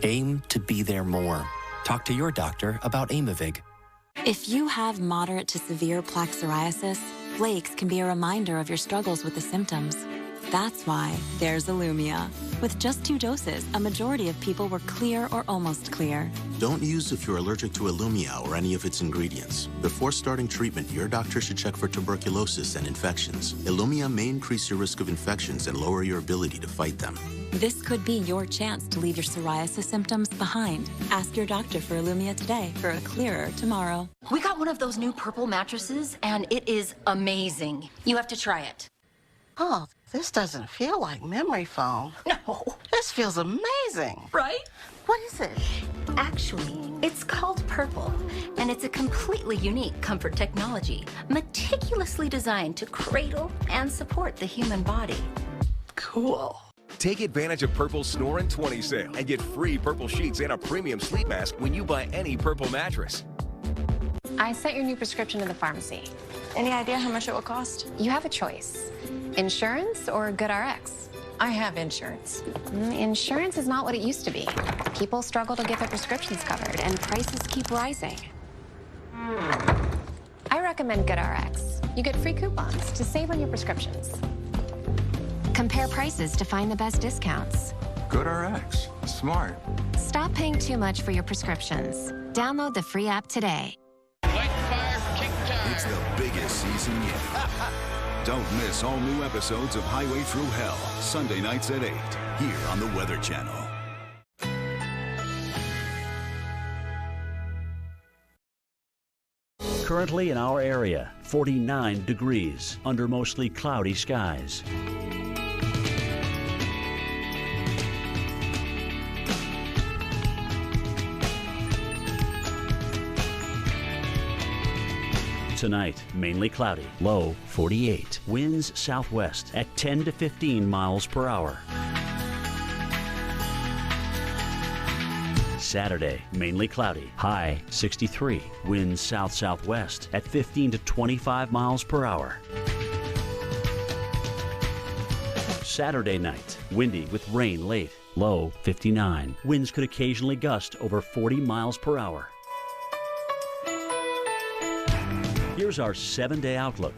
Speaker 3: Aim to be there more. Talk to your doctor about Aimovig.
Speaker 23: If you have moderate to severe plaque psoriasis, flakes can be a reminder of your struggles with the symptoms. That's why there's Illumia. With just 2 doses, a majority of people were clear or almost clear.
Speaker 4: Don't use if you're allergic to Illumia or any of its ingredients. Before starting treatment, your doctor should check for tuberculosis and infections. Illumia may increase your risk of infections and lower your ability to fight them.
Speaker 23: This could be your chance to leave your psoriasis symptoms behind. Ask your doctor for Illumia today for a clearer tomorrow.
Speaker 8: We got one of those new purple mattresses, and it is amazing. You have to try it.
Speaker 9: Oh, this doesn't feel like memory foam.
Speaker 8: No.
Speaker 9: This feels amazing.
Speaker 8: Right?
Speaker 9: What is it?
Speaker 8: Actually, it's called Purple, and it's a completely unique comfort technology, meticulously designed to cradle and support the human body.
Speaker 9: Cool.
Speaker 13: Take advantage of Purple's Snore in 20 sale and get free Purple sheets and a premium sleep mask when you buy any Purple mattress.
Speaker 15: I sent your new prescription to the pharmacy.
Speaker 23: Any idea how much it will cost?
Speaker 15: You have a choice. Insurance or GoodRx? I have insurance. Insurance is not what it used to be. People struggle to get their prescriptions covered, and prices keep rising. I recommend GoodRx. You get free coupons to save on your prescriptions. Compare prices to find the best discounts.
Speaker 20: GoodRx. Smart.
Speaker 15: Stop paying too much for your prescriptions. Download the free app today.
Speaker 2: It's the biggest season yet. Don't miss all new episodes of Highway Through Hell, Sunday nights at 8, here on the Weather Channel.
Speaker 16: Currently in our area, 49 degrees under mostly cloudy skies. Tonight, mainly cloudy, low 48. Winds southwest at 10 to 15 miles per hour. Saturday, mainly cloudy, high 63. Winds south-southwest at 15 to 25 miles per hour. Saturday night, windy with rain late, low 59. Winds could occasionally gust over 40 miles per hour. Here's our 7-day outlook.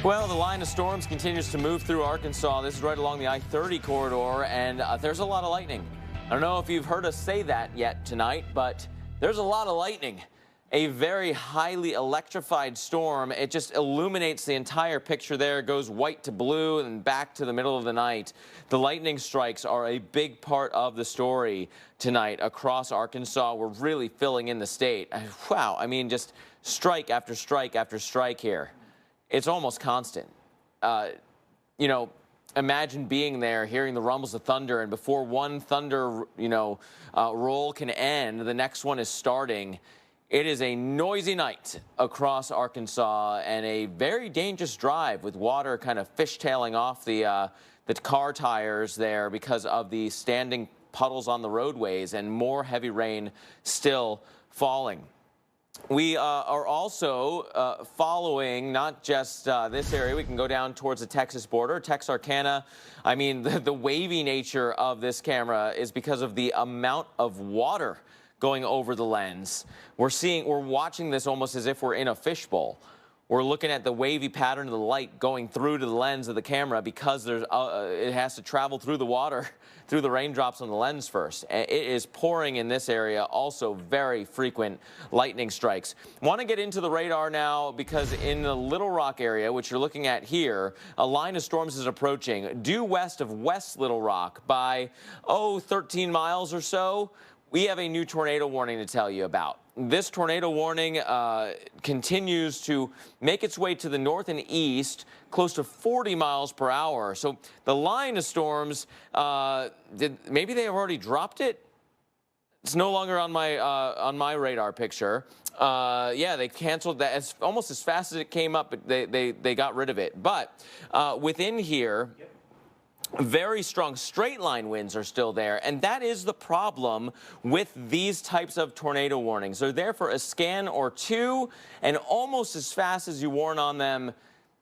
Speaker 5: Well, the line of storms continues to move through Arkansas. This is right along the I-30 corridor, and there's a lot of lightning. I don't know if you've heard us say that yet tonight, but there's a lot of lightning. A very highly electrified storm. It just illuminates the entire picture there, goes white to blue and back to the middle of the night. The lightning strikes are a big part of the story tonight across Arkansas. We're really filling in the state. Wow, I mean, just strike after strike after strike here. It's almost constant. You know, imagine being there, hearing the rumbles of thunder, and before one thunder, roll can end, the next one is starting. It is a noisy night across Arkansas and a very dangerous drive with water kind of fishtailing off the car tires there because of the standing puddles on the roadways and more heavy rain still falling. We are also following not just this area. We can go down towards the Texas border, Texarkana. I mean, the wavy nature of this camera is because of the amount of water going over the lens. We're watching this almost as if we're in a fishbowl. We're looking at the wavy pattern of the light going through to the lens of the camera because there's it has to travel through the water, through the raindrops on the lens first. It is pouring in this area, also very frequent lightning strikes. Want to get into the radar now because in the Little Rock area, which you're looking at here, a line of storms is approaching due west of West Little Rock by, 13 miles or so. We have a new tornado warning to tell you about. This tornado warning continues to make its way to the north and east, close to 40 miles per hour. So the line of storms, maybe they have already dropped it? It's no longer on my radar picture. Yeah, they canceled that almost as fast as it came up, but they got rid of it. But within here, very strong straight line winds are still there, and that is the problem with these types of tornado warnings. They're there for a scan or two, and almost as fast as you warn on them,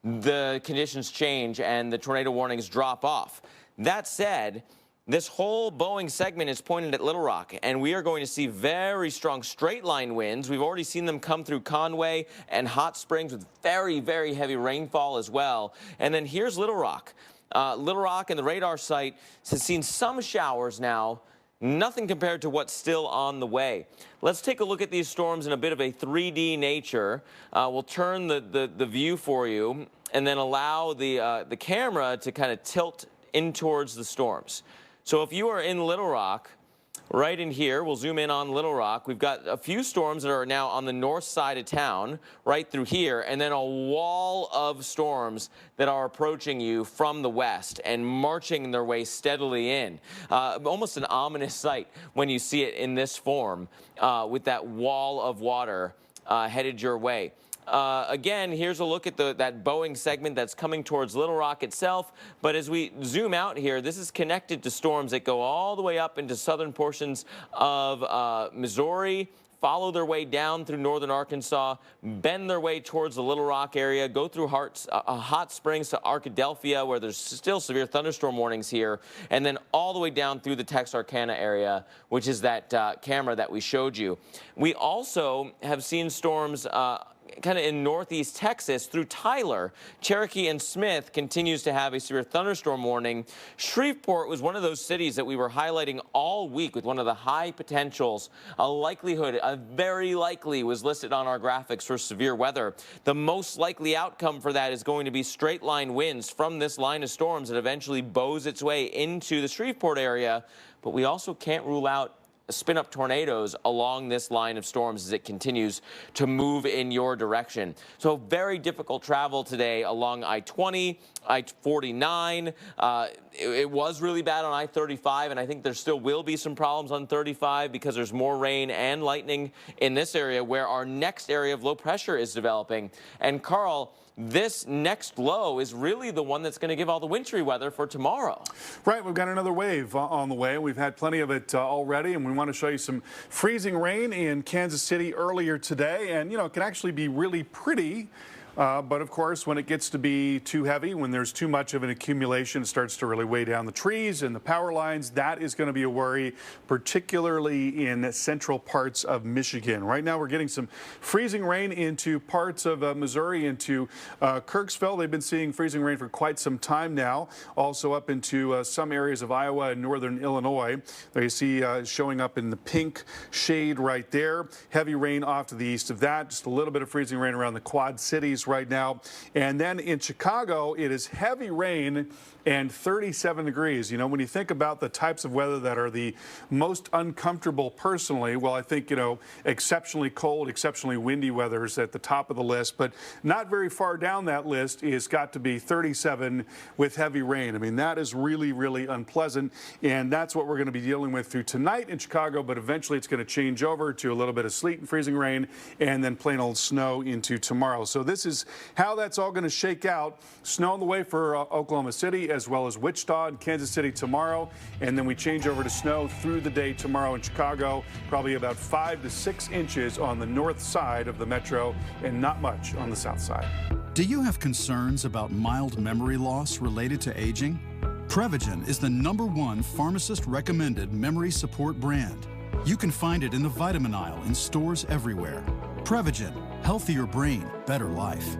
Speaker 5: the conditions change and the tornado warnings drop off. That said, this whole Boeing segment is pointed at Little Rock, and we are going to see very strong straight line winds. We've already seen them come through Conway and Hot Springs with very, very heavy rainfall as well. And then here's Little Rock. Little Rock and the radar site has seen some showers now. Nothing compared to what's still on the way. Let's take a look at these storms in a bit of a 3D nature. We'll turn the view for you and then allow the camera to kind of tilt in towards the storms. So if you are in Little Rock, right in here, we'll zoom in on Little Rock. We've got a few storms that are now on the north side of town, right through here, and then a wall of storms that are approaching you from the west and marching their way steadily in. Almost an ominous sight when you see it in this form, with that wall of water headed your way. Again, here's a look at that Boeing segment that's coming towards Little Rock itself. But as we zoom out here, this is connected to storms that go all the way up into southern portions of Missouri, follow their way down through northern Arkansas, bend their way towards the Little Rock area, go through Hot Springs to Arkadelphia, where there's still severe thunderstorm warnings here, and then all the way down through the Texarkana area, which is that camera that we showed you. We also have seen storms kind of in northeast Texas through Tyler. Cherokee and Smith continues to have a severe thunderstorm warning. Shreveport was one of those cities that we were highlighting all week with one of the high potentials. A very likely was listed on our graphics for severe weather. The most likely outcome for that is going to be straight line winds from this line of storms that eventually bows its way into the Shreveport area. But we also can't rule out spin-up tornadoes along this line of storms as it continues to move in your direction. So very difficult travel today along I-20, I-49. It was really bad on I-35, and I think there still will be some problems on 35 because there's more rain and lightning in this area where our next area of low pressure is developing. And Carl, this next low is really the one that's going to give all the wintry weather for tomorrow.
Speaker 1: Right, we've got another wave on the way. We've had plenty of it already, and we want to show you some freezing rain in Kansas City earlier today. And, you know, it can actually be really pretty. But of course, when it gets to be too heavy, when there's too much of an accumulation, it starts to really weigh down the trees and the power lines. That is going to be a worry, particularly in central parts of Michigan. Right now, we're getting some freezing rain into parts of Missouri, into Kirksville. They've been seeing freezing rain for quite some time now. Also up into some areas of Iowa and northern Illinois. There you see showing up in the pink shade right there. Heavy rain off to the east of that. Just a little bit of freezing rain around the Quad Cities right now. And then in Chicago, it is heavy rain and 37 degrees. You know, when you think about the types of weather that are the most uncomfortable personally, well, I think, you know, exceptionally cold, exceptionally windy weather is at the top of the list, but not very far down that list is got to be 37 with heavy rain. I mean, that is really, really unpleasant, and that's what we're going to be dealing with through tonight in Chicago, but eventually it's going to change over to a little bit of sleet and freezing rain and then plain old snow into tomorrow. So this is how that's all going to shake out. Snow on the way for Oklahoma City, as well as Wichita and Kansas City tomorrow. And then we change over to snow through the day tomorrow in Chicago, probably about 5 to 6 inches on the north side of the metro and not much on the south side.
Speaker 11: Do you have concerns about mild memory loss related to aging? Prevagen is the #1 pharmacist-recommended memory support brand. You can find it in the vitamin aisle in stores everywhere. Prevagen, healthier brain, better life.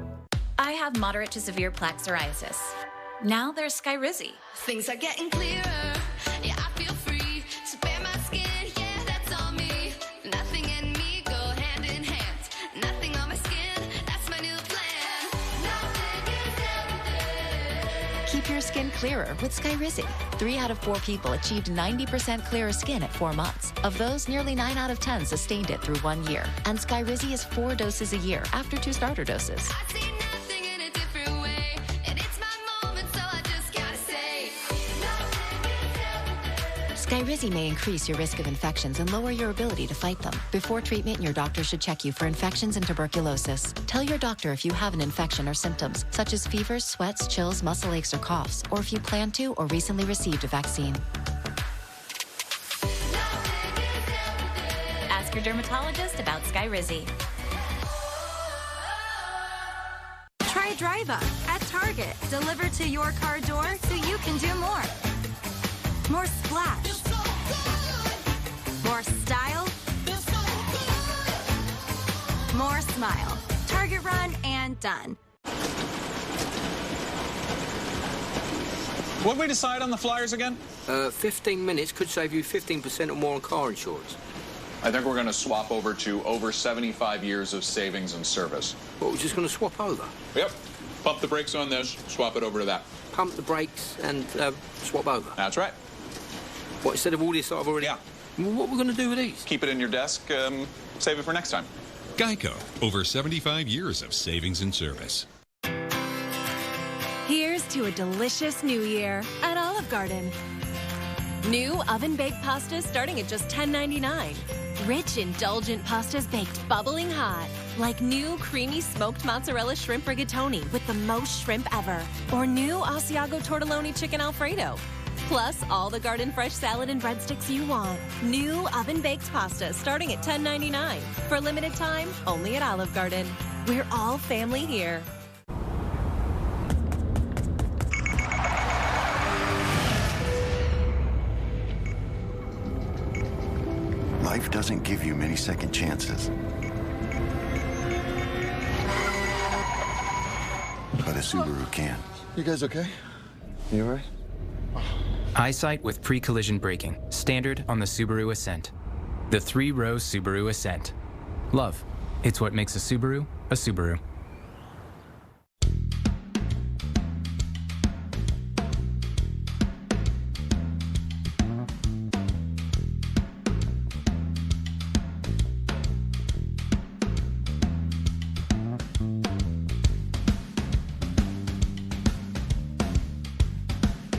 Speaker 19: I have moderate to severe plaque psoriasis. Now there's Skyrizi.
Speaker 12: Things are getting clearer. Yeah, I feel free to bare my skin. Yeah, that's on me. Nothing in me go hand in hand. Nothing on my skin. That's my new plan. Nothing is everything.
Speaker 19: Keep your skin clearer with Skyrizi. 3 out of 4 people achieved 90% clearer skin at 4 months. Of those, nearly 9 out of 10 sustained it through 1 year. And Skyrizi is 4 doses a year after 2 starter doses.
Speaker 12: I see nothing in a different way. And it's my moment, so I just gotta say. Nothing is everything.
Speaker 19: Skyrizi may increase your risk of infections and lower your ability to fight them. Before treatment, your doctor should check you for infections and tuberculosis. Tell your doctor if you have an infection or symptoms, such as fevers, sweats, chills, muscle aches, or coughs, or if you plan to or recently received a vaccine. Ask your dermatologist about Skyrizi.
Speaker 21: Try Drive Up at Target. Delivered to your car door so you can do more.
Speaker 6: More splash. More style. More smile. Target run and done.
Speaker 7: What did we decide on the Flyers again?
Speaker 21: 15 minutes could save you 15% or more on car insurance.
Speaker 24: I think we're going to swap over to over 75 years of savings and service.
Speaker 21: What, we're just going to swap over?
Speaker 24: Yep. Pump the brakes on this, swap it over to that.
Speaker 21: Pump the brakes and swap over?
Speaker 24: That's right.
Speaker 21: What, instead of all this I've already...
Speaker 24: Yeah.
Speaker 21: Well, what are we going to do with these?
Speaker 24: Keep it in your desk, save it for next time.
Speaker 25: Geico, over 75 years of savings and service.
Speaker 6: Here's to a delicious new year at Olive Garden. New oven-baked pastas starting at just $10.99. Rich, indulgent pastas baked bubbling hot. Like new creamy smoked mozzarella shrimp rigatoni with the most shrimp ever. Or new Asiago tortelloni chicken Alfredo. Plus all the garden fresh salad and breadsticks you want. New oven-baked pasta starting at $10.99. For limited time, only at Olive Garden. We're all family here.
Speaker 26: Life doesn't give you many second chances. But a Subaru can.
Speaker 27: You guys okay? You all right?
Speaker 28: Eyesight with pre-collision braking, standard on the Subaru Ascent. The 3-row Subaru Ascent. Love, it's what makes a Subaru a Subaru.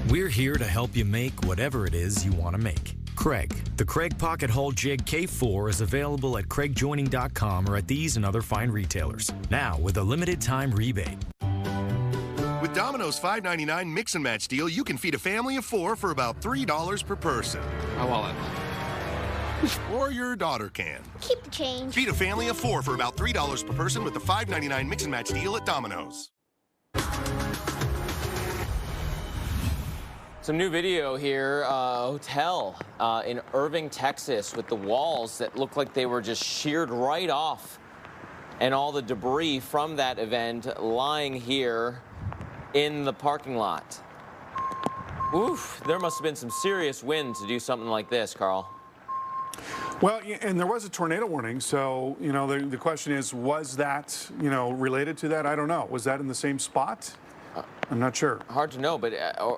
Speaker 29: We're here to help you make whatever it is you want to make. Craig. The Craig Pocket Hole Jig K4 is available at craigjoining.com or at these and other fine retailers. Now with a limited time rebate.
Speaker 30: With Domino's $5.99 mix and match deal, you can feed a family of 4 for about $3 per person.
Speaker 24: My wallet.
Speaker 30: Or your daughter can.
Speaker 31: Keep the change.
Speaker 30: Feed a family of 4 for about $3 per person with the $5.99 mix and match deal at Domino's.
Speaker 5: Some new video here, hotel in Irving, Texas, with the walls that look like they were just sheared right off, and all the debris from that event lying here in the parking lot. Oof, there must have been some serious wind to do something like this, Carl.
Speaker 1: Well, and there was a tornado warning, so, you know, the question is, was that, you know, related to that? I don't know. Was that in the same spot? I'm not sure.
Speaker 5: Hard to know, but,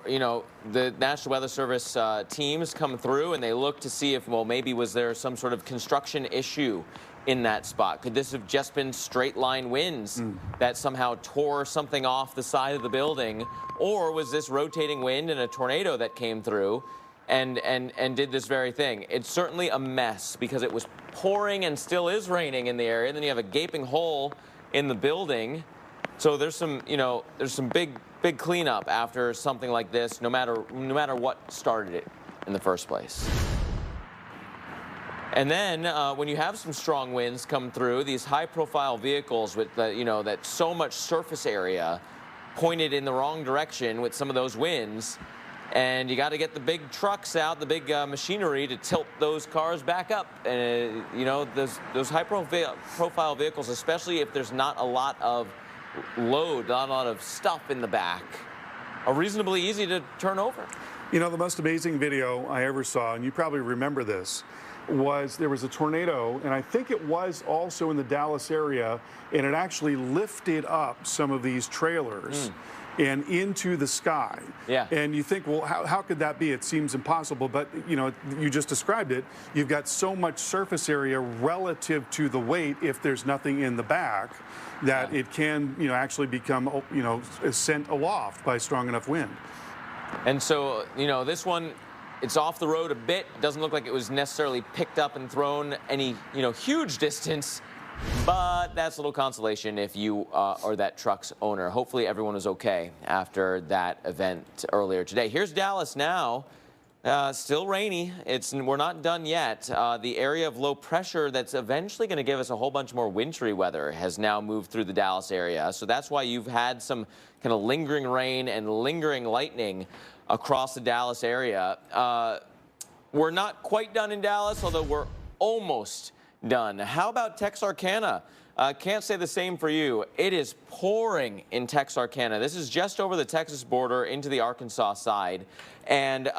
Speaker 5: you know, the National Weather Service teams come through and they look to see if, well, maybe was there some sort of construction issue in that spot? Could this have just been straight line winds that somehow tore something off the side of the building? Or was this rotating wind and a tornado that came through and did this very thing? It's certainly a mess because it was pouring and still is raining in the area. And then you have a gaping hole in the building. So there's some, you know, there's some big cleanup after something like this, no matter what started it in the first place. And then when you have some strong winds come through, these high-profile vehicles with you know, that so much surface area pointed in the wrong direction with some of those winds, and you got to get the big trucks out, the big machinery to tilt those cars back up. And you know, those high-profile vehicles, especially if there's not a lot of load, not a lot of stuff in the back, are reasonably easy to turn over.
Speaker 1: You know, the most amazing video I ever saw, and you probably remember this, was there was a tornado, and I think it was also in the Dallas area, and it actually lifted up some of these trailers and into the sky.
Speaker 5: Yeah.
Speaker 1: And you think, well, how could that be? It seems impossible, but you know, you just described it. You've got so much surface area relative to the weight if there's nothing in the back that it can, you know, actually become, you know, sent aloft by strong enough wind.
Speaker 5: And so, you know, this one, it's off the road a bit. Doesn't look like it was necessarily picked up and thrown any, you know, huge distance. But that's a little consolation if you are that truck's owner. Hopefully everyone was okay after that event earlier today. Here's Dallas now. Still rainy. We're not done yet. The area of low pressure that's eventually going to give us a whole bunch more wintry weather has now moved through the Dallas area. So that's why you've had some kind of lingering rain and lingering lightning across the Dallas area. We're not quite done in Dallas, although we're almost done. How about Texarkana? Can't say the same for you. It is pouring in Texarkana. This is just over the Texas border into the Arkansas side. And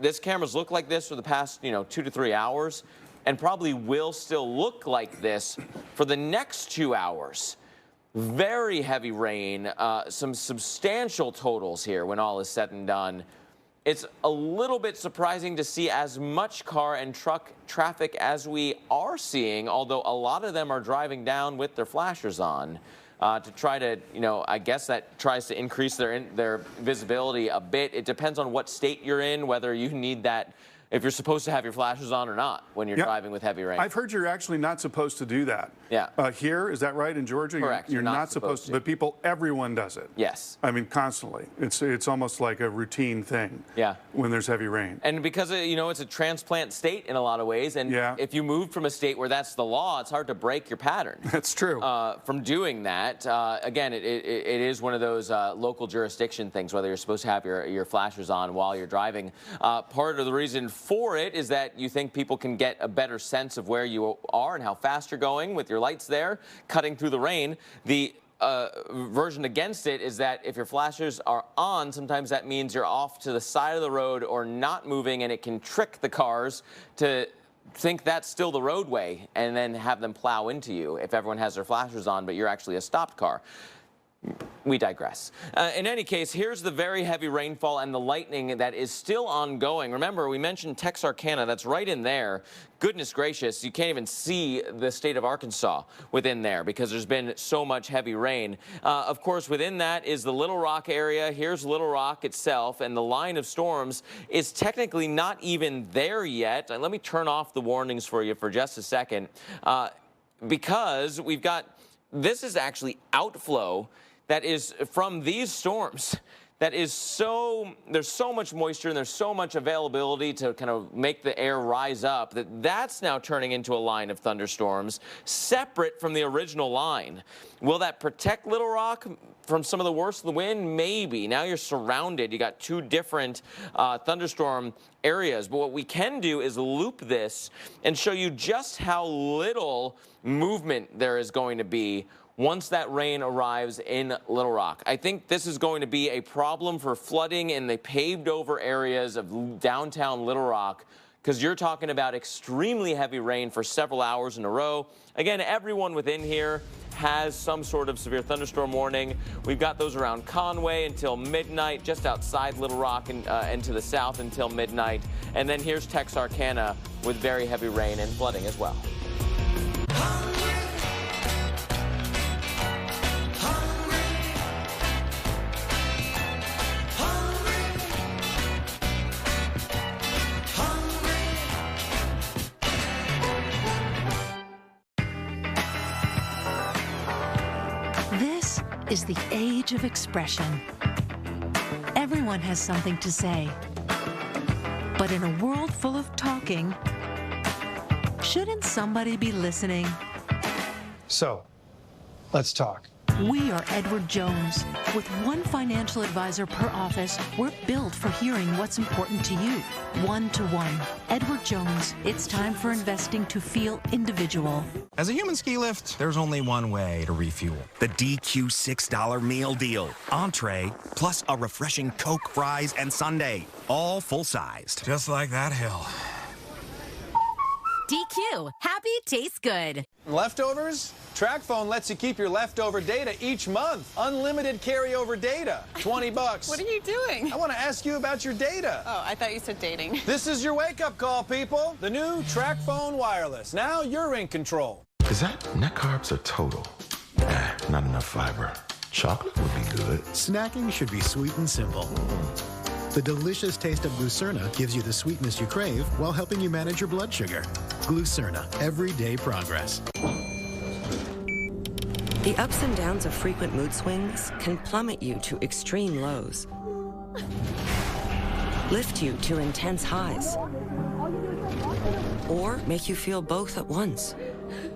Speaker 5: this camera's looked like this for the past, 2 to 3 hours, and probably will still look like this for the next 2 hours. Very heavy rain, some substantial totals here when all is said and done. It's a little bit surprising to see as much car and truck traffic as we are seeing, although a lot of them are driving down with their flashers on to try to, I guess that tries to increase their visibility a bit. It depends on what state you're in, whether you need that, if you're supposed to have your flashers on or not when you're driving with heavy rain.
Speaker 1: I've heard you're actually not supposed to do that.
Speaker 5: Yeah.
Speaker 1: Here, is that right, in Georgia?
Speaker 5: Correct.
Speaker 1: You're not supposed to. But everyone does it.
Speaker 5: Yes.
Speaker 1: I mean, constantly. It's almost like a routine thing.
Speaker 5: Yeah.
Speaker 1: When there's heavy rain.
Speaker 5: And because, it's a transplant state in a lot of ways, and if you move from a state where that's the law, it's hard to break your pattern.
Speaker 1: That's true.
Speaker 5: From doing that. Again, it is one of those local jurisdiction things, whether you're supposed to have your flashers on while you're driving. Part of the reason for it is that you think people can get a better sense of where you are and how fast you're going with your lights there, cutting through the rain. The version against it is that if your flashers are on, sometimes that means you're off to the side of the road or not moving, and it can trick the cars to think that's still the roadway and then have them plow into you if everyone has their flashers on, but you're actually a stopped car. We digress. In any case, here's the very heavy rainfall and the lightning that is still ongoing. Remember, we mentioned Texarkana. That's right in there. Goodness gracious, you can't even see the state of Arkansas within there because there's been so much heavy rain. Of course, within that is the Little Rock area. Here's Little Rock itself, and the line of storms is technically not even there yet. And let me turn off the warnings for you for just a second because we've got, this is actually outflow that is from these storms. That is there's so much moisture and there's so much availability to kind of make the air rise up that's now turning into a line of thunderstorms separate from the original line. Will that protect Little Rock from some of the worst of the wind? Maybe. Now you're surrounded. You got two different thunderstorm areas. But what we can do is loop this and show you just how little movement there is going to be once that rain arrives in Little Rock. I think this is going to be a problem for flooding in the paved over areas of downtown Little Rock because you're talking about extremely heavy rain for several hours in a row. Again, everyone within here has some sort of severe thunderstorm warning. We've got those around Conway until midnight, just outside Little Rock and to the south until midnight. And then here's Texarkana with very heavy rain and flooding as well.
Speaker 3: This is the age of expression. Everyone has something to say. But in a world full of talking, shouldn't somebody be listening?
Speaker 4: So, let's talk.
Speaker 3: We are Edward Jones. With one financial advisor per office, we're built for hearing what's important to you. One-to-one. Edward Jones. It's time for investing to feel individual.
Speaker 7: As a human ski lift, there's only one way to refuel.
Speaker 8: The DQ $6 meal deal. Entree, plus a refreshing Coke, fries, and sundae. All full-sized.
Speaker 7: Just like that hill.
Speaker 9: DQ. Happy tastes good.
Speaker 4: Leftovers? TracFone lets you keep your leftover data each month. Unlimited carryover data. $20.
Speaker 10: What are you doing?
Speaker 4: I want to ask you about your data.
Speaker 10: Oh, I thought you said dating.
Speaker 4: This is your wake-up call, people. The new TracFone Wireless. Now you're in control.
Speaker 14: Is that net carbs or total? Not enough fiber. Chocolate would be good.
Speaker 17: Snacking should be sweet and simple. The delicious taste of Glucerna gives you the sweetness you crave while helping you manage your blood sugar. Glucerna, everyday progress.
Speaker 18: The ups and downs of frequent mood swings can plummet you to extreme lows, lift you to intense highs, or make you feel both at once.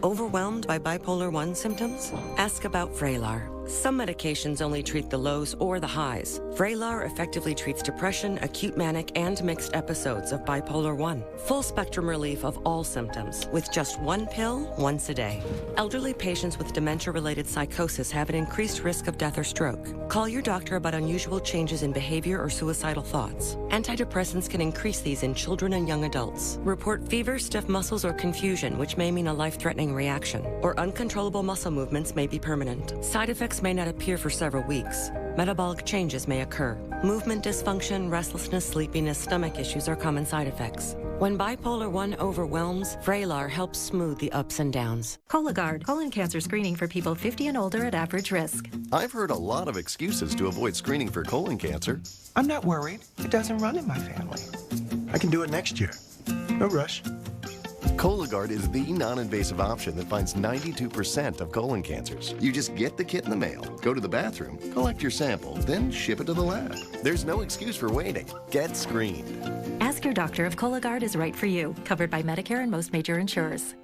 Speaker 18: Overwhelmed by bipolar 1 symptoms? Ask about Vraylar, Some medications only treat the lows or the highs. Vraylar effectively treats depression, acute manic, and mixed episodes of bipolar 1. Full spectrum relief of all symptoms with just one pill once a day. Elderly patients with dementia-related psychosis have an increased risk of death or stroke. Call your doctor about unusual changes in behavior or suicidal thoughts. Antidepressants can increase these in children and young adults. Report fever, stiff muscles, or confusion, which may mean a life-threatening reaction. Or uncontrollable muscle movements may be permanent. Side effects may not appear for several weeks. Metabolic changes may occur. Movement dysfunction, restlessness, sleepiness, stomach issues are common side effects. When bipolar 1 overwhelms, Vraylar helps smooth the ups and downs.
Speaker 3: Cologuard, colon cancer screening for people 50 and older at average risk.
Speaker 2: I've heard a lot of excuses to avoid screening for colon cancer.
Speaker 11: I'm not worried. It doesn't run in my family.
Speaker 27: I can do it next year. No rush.
Speaker 2: Cologuard is the non-invasive option that finds 92% of colon cancers. You just get the kit in the mail, go to the bathroom, collect your sample, then ship it to the lab. There's no excuse for waiting. Get screened.
Speaker 3: Ask your doctor if Cologuard is right for you. Covered by Medicare and most major insurers.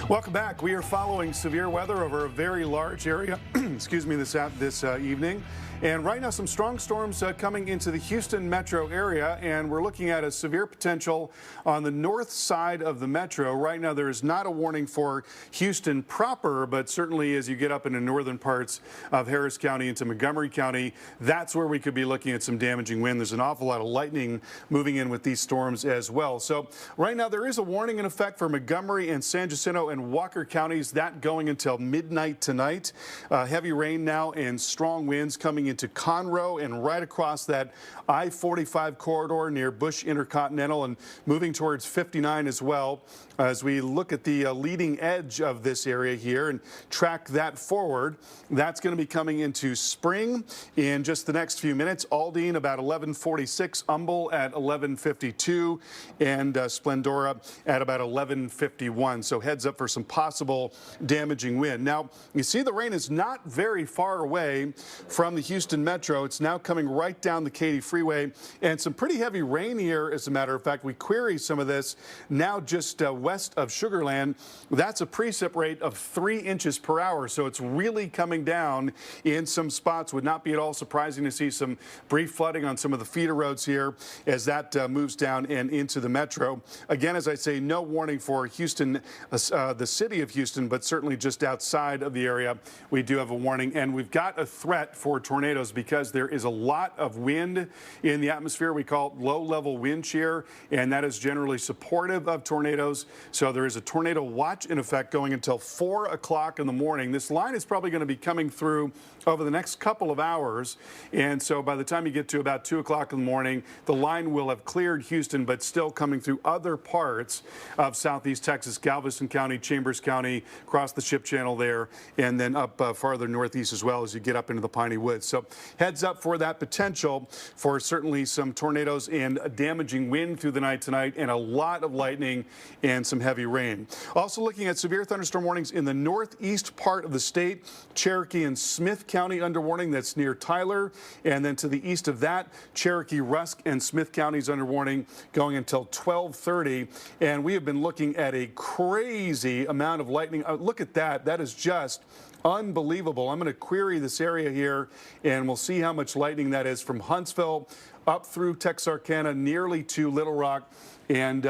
Speaker 1: Welcome back. We are following severe weather over a very large area, excuse me, this evening. And right now, some strong storms coming into the Houston metro area, and we're looking at a severe potential on the north side of the metro. Right now, there is not a warning for Houston proper, but certainly as you get up into northern parts of Harris County into Montgomery County, that's where we could be looking at some damaging wind. There's an awful lot of lightning moving in with these storms as well. So right now, there is a warning in effect for Montgomery and San Jacinto and Walker counties, that going until midnight tonight. Heavy rain now and strong winds coming into Conroe and right across that I-45 corridor near Bush Intercontinental and moving towards 59 as well. As we look at the leading edge of this area here and track that forward, that's going to be coming into Spring in just the next few minutes. Aldine about 11:46, Humble at 11:52, and Splendora at about 11:51. So heads up for some possible damaging wind. Now, you see the rain is not very far away from the Houston metro. It's now coming right down the Katy Freeway, and some pretty heavy rain here, as a matter of fact. We query some of this now just west of Sugar Land. That's a precip rate of 3 inches per hour, so it's really coming down in some spots. Would not be at all surprising to see some brief flooding on some of the feeder roads here as that moves down and into the metro. Again, as I say, no warning for Houston, the city of Houston, but certainly just outside of the area, we do have a warning. And we've got a threat for tornadoes because there is a lot of wind in the atmosphere. We call it low-level wind shear, and that is generally supportive of tornadoes. So there is a tornado watch in effect going until 4 o'clock in the morning. This line is probably going to be coming through over the next couple of hours. And so by the time you get to about 2 o'clock in the morning, the line will have cleared Houston, but still coming through other parts of southeast Texas, Galveston County, Chambers County, across the Ship Channel there, and then up farther northeast as well as you get up into the Piney Woods. So heads up for that potential for certainly some tornadoes and damaging wind through the night tonight, and a lot of lightning and some heavy rain. Also looking at severe thunderstorm warnings in the northeast part of the state, Cherokee and Smith County under warning. That's near Tyler. And then to the east of that, Cherokee, Rusk, and Smith counties under warning going until 12:30. And we have been looking at a crazy amount of lightning. Look at that. That is just unbelievable. I'm going to query this area here, and we'll see how much lightning that is from Huntsville up through Texarkana, nearly to Little Rock. And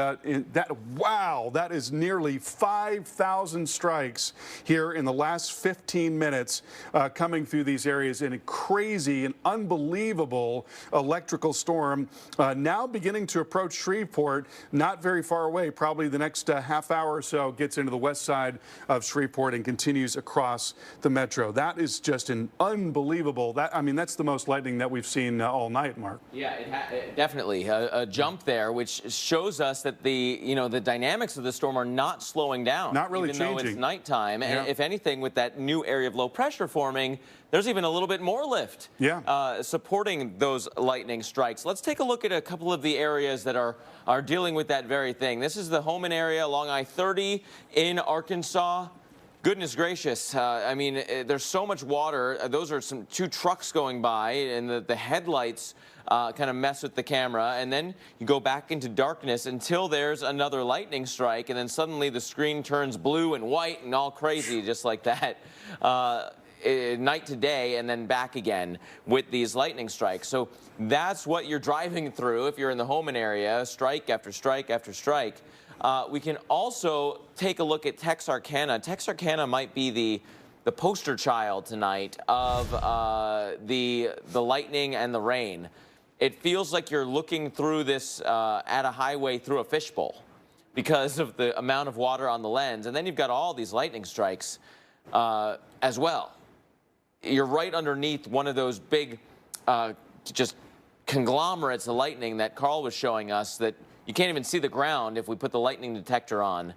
Speaker 1: wow, that is nearly 5,000 strikes here in the last 15 minutes coming through these areas in a crazy and unbelievable electrical storm now beginning to approach Shreveport, not very far away. Probably the next half hour or so gets into the west side of Shreveport and continues across the metro. That is just an unbelievable, that's the most lightning that we've seen all night, Mark.
Speaker 5: Yeah, definitely a jump there, which shows us that the dynamics of the storm are not slowing down.
Speaker 1: Not really
Speaker 5: even
Speaker 1: changing.
Speaker 5: Though it's nighttime.
Speaker 1: Yeah.
Speaker 5: And if anything, with that new area of low pressure forming, there's even a little bit more lift supporting those lightning strikes. Let's take a look at a couple of the areas that are dealing with that very thing. This is the Homan area along I-30 in Arkansas. Goodness gracious. I mean, there's so much water. Those are two trucks going by, and the headlights kind of mess with the camera. And then you go back into darkness until there's another lightning strike, and then suddenly the screen turns blue and white and all crazy just like that. Night to day and then back again with these lightning strikes. So that's what you're driving through if you're in the Holmen area, strike after strike after strike. We can also take a look at Texarkana. Texarkana might be the poster child tonight of the lightning and the rain. It feels like you're looking through this at a highway through a fishbowl because of the amount of water on the lens. And then you've got all these lightning strikes as well. You're right underneath one of those big just conglomerates of lightning that Carl was showing us that you can't even see the ground if we put the lightning detector on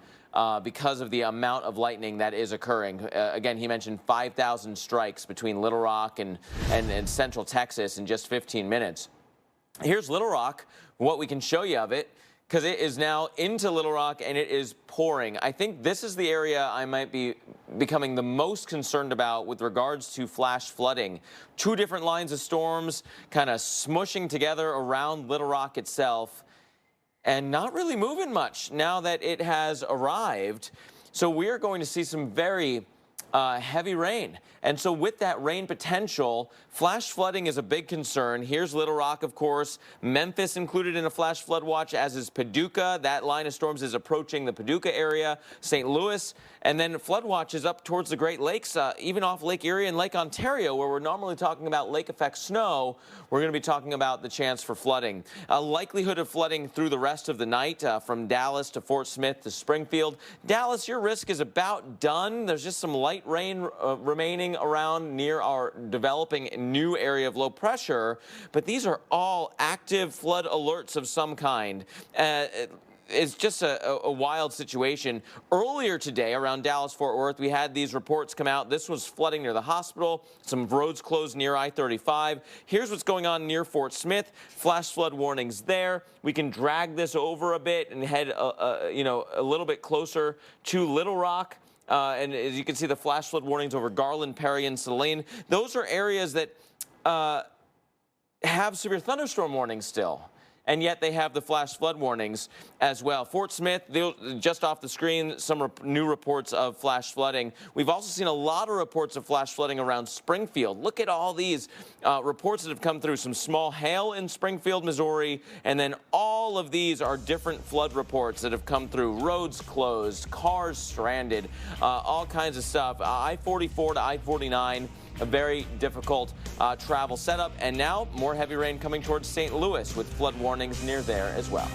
Speaker 5: because of the amount of lightning that is occurring. Again, he mentioned 5,000 strikes between Little Rock and Central Texas in just 15 minutes. Here's Little Rock, what we can show you of it, because it is now into Little Rock and it is pouring. I think this is the area I might be becoming the most concerned about with regards to flash flooding. Two different lines of storms kind of smushing together around Little Rock itself and not really moving much now that it has arrived. So we are going to see some very heavy rain. And so with that rain potential, flash flooding is a big concern. Here's Little Rock, of course. Memphis included in a flash flood watch, as is Paducah. That line of storms is approaching the Paducah area, St. Louis, and then flood watches up towards the Great Lakes, even off Lake Erie and Lake Ontario, where we're normally talking about lake effect snow. We're going to be talking about the chance for flooding. A likelihood of flooding through the rest of the night from Dallas to Fort Smith to Springfield. Dallas, your risk is about done. There's just some light rain remaining around near our developing new area of low pressure, but these are all active flood alerts of some kind. It's just a wild situation. Earlier today around Dallas-Fort Worth, we had these reports come out. This was flooding near the hospital, some roads closed near I-35. Here's what's going on near Fort Smith. Flash flood warnings there. We can drag this over a bit and head a little bit closer to Little Rock. And as you can see, the flash flood warnings over Garland, Perry, and Saline. Those are areas that have severe thunderstorm warnings still. And yet they have the flash flood warnings as well. Fort Smith, just off the screen, some new reports of flash flooding. We've also seen a lot of reports of flash flooding around Springfield. Look at all these reports that have come through. Some small hail in Springfield, Missouri, and then all of these are different flood reports that have come through. Roads closed, cars stranded, all kinds of stuff. I-44 to I-49. A very difficult travel setup, and now more heavy rain coming towards St. Louis with flood warnings near there as well.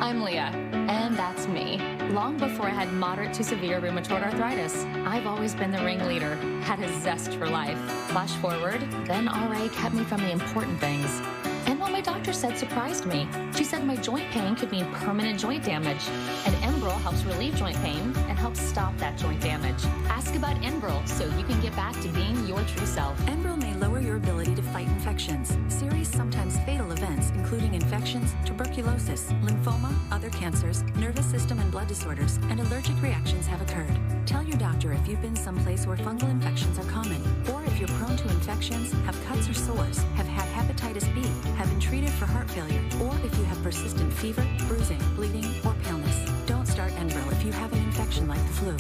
Speaker 12: I'm Leah, and that's me. Long before I had moderate to severe rheumatoid arthritis, I've always been the ringleader, had a zest for life. Flash forward, then RA kept me from the important things. And what my doctor said surprised me. She said my joint pain could mean permanent joint damage. And Enbrel helps relieve joint pain and helps stop that joint damage. Ask about Enbrel so you can get back to being your true self.
Speaker 13: Enbrel may lower your ability to fight infections. Serious, sometimes fatal events, including infections, tuberculosis, lymphoma, other cancers, nervous system and blood disorders, and allergic reactions have occurred. Tell your doctor if you've been someplace where fungal infections are common, or if you're prone to infections, have cuts or sores, have had hepatitis B, have been treated for heart failure, or if you have persistent fever, bruising, bleeding, or paleness. Don't start Enbrel if you have an infection like the flu.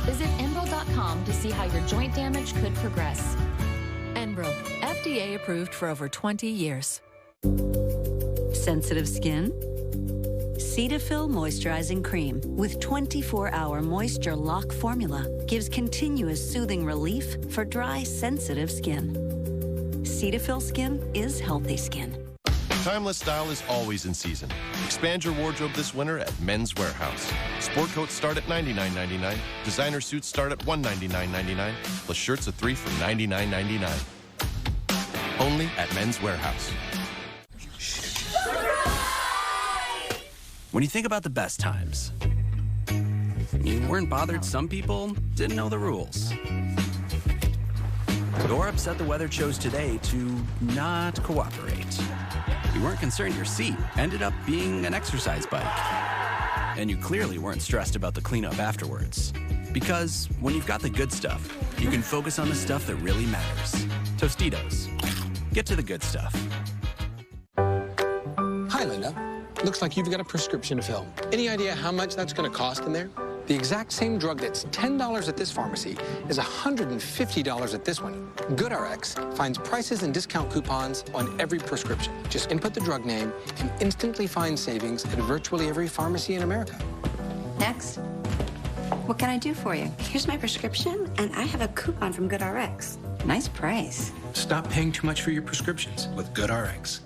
Speaker 12: Visit Enbrel.com to see how your joint damage could progress.
Speaker 3: Enbrel, FDA approved for over 20 years.
Speaker 15: Sensitive skin? Cetaphil Moisturizing Cream with 24-hour moisture lock formula gives continuous soothing relief for dry, sensitive skin. Cetaphil skin is healthy skin.
Speaker 30: Timeless style is always in season. Expand your wardrobe this winter at Men's Warehouse. Sport coats start at $99.99. Designer suits start at $199.99. Plus shirts of 3 for $99.99. Only at Men's Warehouse.
Speaker 16: When you think about the best times, you weren't bothered some people didn't know the rules. Or upset the weather chose today to not cooperate. You weren't concerned your seat ended up being an exercise bike. And you clearly weren't stressed about the cleanup afterwards. Because when you've got the good stuff, you can focus on the stuff that really matters. Tostitos. Get to the good stuff.
Speaker 6: Hi, Linda. Looks like you've got a prescription to fill. Any idea how much that's going to cost in there? The exact same drug that's $10 at this pharmacy is $150 at this one. GoodRx finds prices and discount coupons on every prescription. Just input the drug name and instantly find savings at virtually every pharmacy in America.
Speaker 19: Next. What can I do for you? Here's my prescription, and I have a coupon from GoodRx. Nice price.
Speaker 6: Stop paying too much for your prescriptions with GoodRx.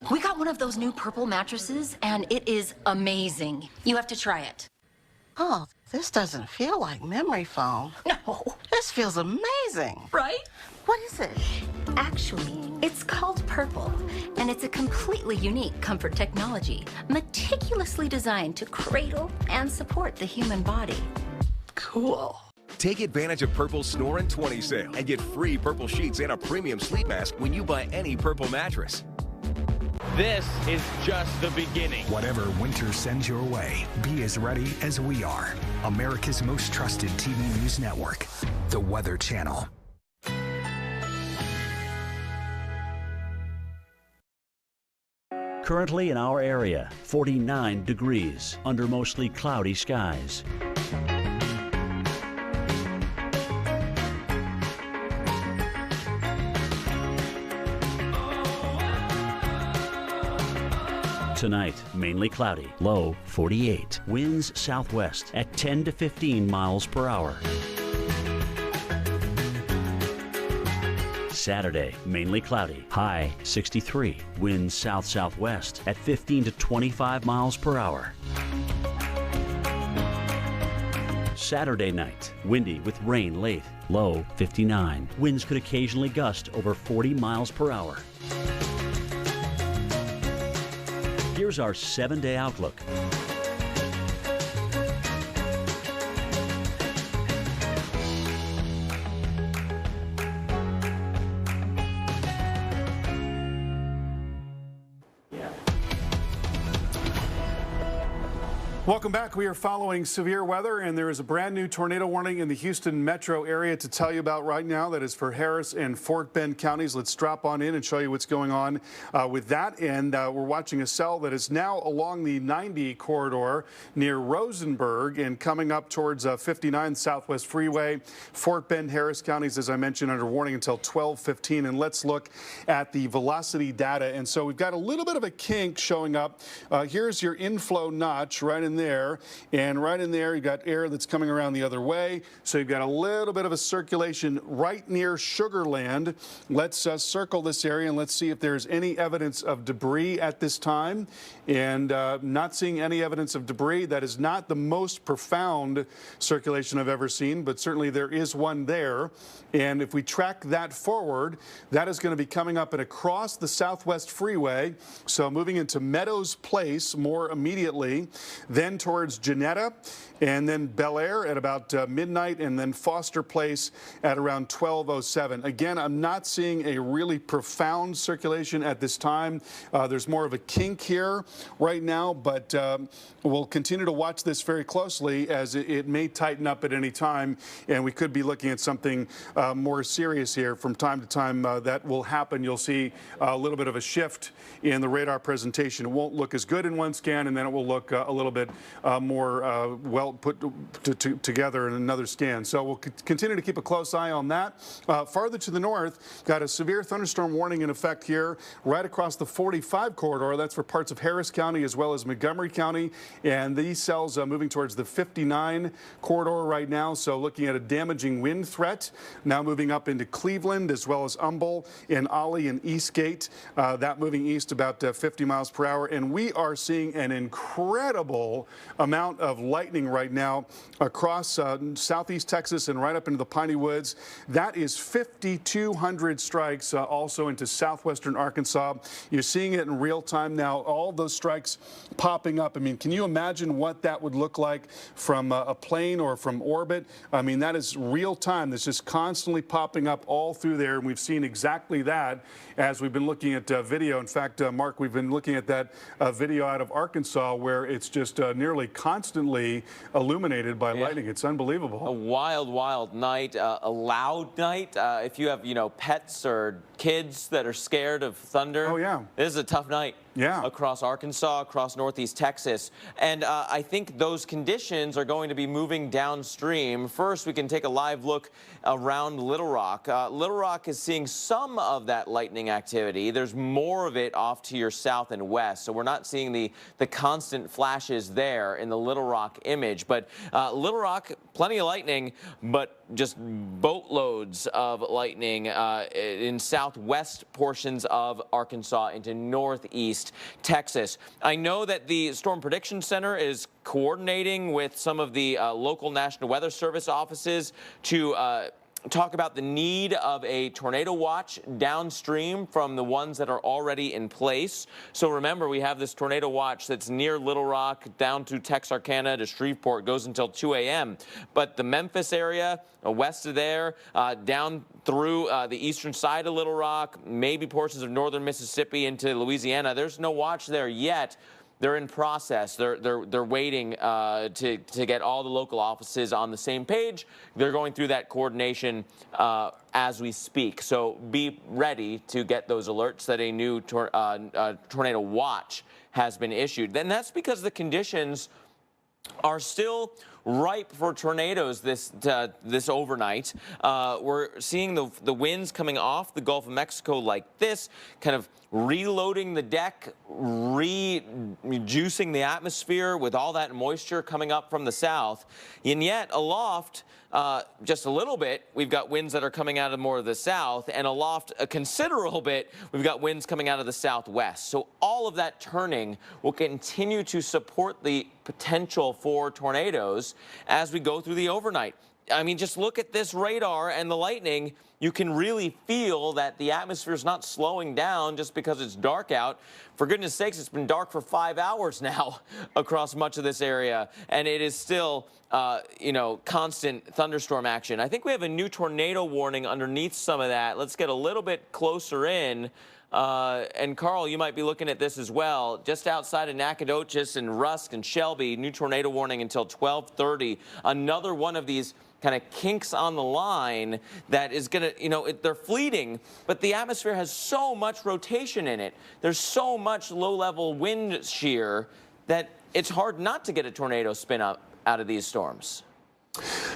Speaker 9: We got one of those new purple mattresses, and it is amazing. You have to try it.
Speaker 20: Oh, this doesn't feel like memory foam.
Speaker 9: No.
Speaker 20: This feels amazing.
Speaker 9: Right?
Speaker 20: What is it?
Speaker 9: Actually, it's called Purple, and it's a completely unique comfort technology, meticulously designed to cradle and support the human body.
Speaker 20: Cool.
Speaker 21: Take advantage of Purple's Snore in 20 sale and get free Purple sheets and a premium sleep mask when you buy any Purple mattress.
Speaker 5: This is just the beginning.
Speaker 22: Whatever winter sends your way, be as ready as we are. America's most trusted TV news network, The Weather Channel.
Speaker 6: Currently in our area, 49 degrees under mostly cloudy skies. Tonight, mainly cloudy, low 48. Winds southwest at 10 to 15 miles per hour. Saturday, mainly cloudy, high 63. Winds south-southwest at 15 to 25 miles per hour. Saturday night, windy with rain late, low 59. Winds could occasionally gust over 40 miles per hour. Here's our 7-day outlook.
Speaker 1: Welcome back. We are following severe weather, and there is a brand new tornado warning in the Houston metro area to tell you about right now. That is for Harris and Fort Bend counties. Let's drop on in and show you what's going on with that. And we're watching a cell that is now along the 90 corridor near Rosenberg and coming up towards 59 Southwest Freeway. Fort Bend, Harris counties, as I mentioned, under warning until 12:15. And let's look at the velocity data. And so we've got a little bit of a kink showing up. Here's your inflow notch right in there, and right in there you've got air that's coming around the other way, so you've got a little bit of a circulation right near Sugar Land. Let's circle this area and let's see if there's any evidence of debris at this time, and not seeing any evidence of debris. That is not the most profound circulation I've ever seen, but certainly there is one there. And if we track that forward, that is going to be coming up and across the Southwest Freeway, so moving into Meadows Place more immediately, then towards Janetta, and then Bel Air at about midnight, and then Foster Place at around 12:07. Again, I'm not seeing a really profound circulation at this time. There's more of a kink here right now, but we'll continue to watch this very closely as it may tighten up at any time, and we could be looking at something more serious here. From time to time that will happen. You'll see a little bit of a shift in the radar presentation. It won't look as good in one scan, and then it will look a little bit more well put together in another scan. So we'll continue to keep a close eye on that. Farther to the north, got a severe thunderstorm warning in effect here right across the 45 corridor. That's for parts of Harris County as well as Montgomery County, and these cells moving towards the 59 corridor right now. So looking at a damaging wind threat now moving up into Cleveland as well as Humble and Ollie and Eastgate. That moving east about 50 miles per hour, and we are seeing an incredible amount of lightning right now across southeast Texas and right up into the Piney Woods. That is 5,200 strikes also into southwestern Arkansas. You're seeing it in real time now, all those strikes popping up. I mean, can you imagine what that would look like from a plane or from orbit? I mean, that is real time. That's just constantly popping up all through there, and we've seen exactly that as we've been looking at video. In fact, Mark, we've been looking at that video out of Arkansas where it's just nearly constantly illuminated by lightning. It's unbelievable.
Speaker 5: A wild, wild night, a loud night. If you have, pets or kids that are scared of thunder, this is a tough night. Across Arkansas, across northeast Texas. And I think those conditions are going to be moving downstream. First, we can take a live look around Little Rock. Little Rock is seeing some of that lightning activity. There's more of it off to your south and west, so we're not seeing the constant flashes there in the Little Rock image. But Little Rock, plenty of lightning, but just boatloads of lightning in southwest portions of Arkansas into northeast Texas. I know that the Storm Prediction Center is coordinating with some of the local National Weather Service offices to talk about the need of a tornado watch downstream from the ones that are already in place. So remember, we have this tornado watch that's near Little Rock down to Texarkana to Shreveport. It goes until 2 a.m. But the Memphis area, west of there, down through the eastern side of Little Rock, maybe portions of northern Mississippi into Louisiana, there's no watch there yet. They're in process. They're waiting to get all the local offices on the same page. They're going through that coordination as we speak. So be ready to get those alerts that a new tornado watch has been issued. And that's because the conditions are still ripe for tornadoes this overnight. We're seeing the winds coming off the Gulf of Mexico like this, kind of reloading the deck, rejuicing the atmosphere with all that moisture coming up from the south. And yet aloft, just a little bit, we've got winds that are coming out of more of the south, and aloft a considerable bit, we've got winds coming out of the southwest. So all of that turning will continue to support the potential for tornadoes as we go through the overnight. I mean, just look at this radar and the lightning. You can really feel that the atmosphere is not slowing down just because it's dark out. For goodness sakes, it's been dark for 5 hours now across much of this area, and it is still, constant thunderstorm action. I think we have a new tornado warning underneath some of that. Let's get a little bit closer in. And Carl, you might be looking at this as well. Just outside of Nacogdoches and Rusk and Shelby, new tornado warning until 12:30. Another one of these kind of kinks on the line that is going to, they're fleeting, but the atmosphere has so much rotation in it. There's so much low-level wind shear that it's hard not to get a tornado spin up out of these storms.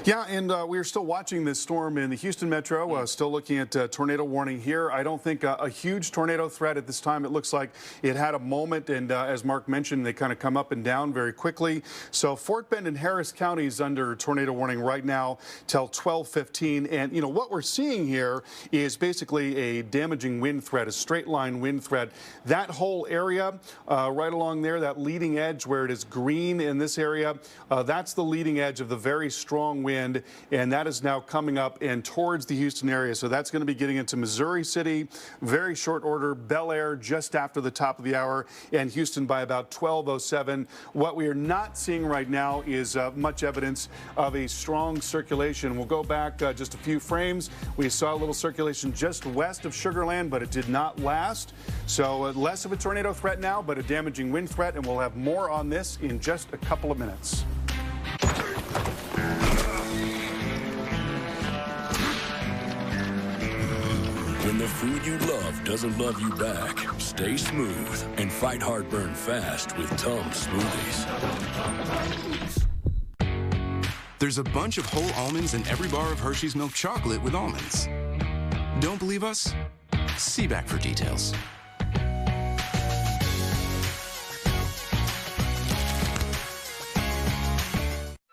Speaker 1: Yeah, and we are still watching this storm in the Houston metro, still looking at tornado warning here. I don't think a huge tornado threat at this time. It looks like it had a moment, and as Mark mentioned, they kind of come up and down very quickly. So Fort Bend and Harris counties under tornado warning right now till 12:15. And, what we're seeing here is basically a damaging wind threat, a straight line wind threat. That whole area right along there, that leading edge where it is green in this area, that's the leading edge of the very strong wind, and that is now coming up and towards the Houston area. So that's going to be getting into Missouri City, very short order, Bel Air just after the top of the hour, and Houston by about 12:07. What we are not seeing right now is much evidence of a strong circulation. We'll go back just a few frames. We saw a little circulation just west of Sugar Land, but it did not last. So less of a tornado threat now, but a damaging wind threat, and we'll have more on this in just a couple of minutes.
Speaker 4: When the food you love doesn't love you back, stay smooth and fight heartburn fast with Tums smoothies.
Speaker 7: There's a bunch of whole almonds in every bar of Hershey's milk chocolate with almonds. Don't believe us? See back for details.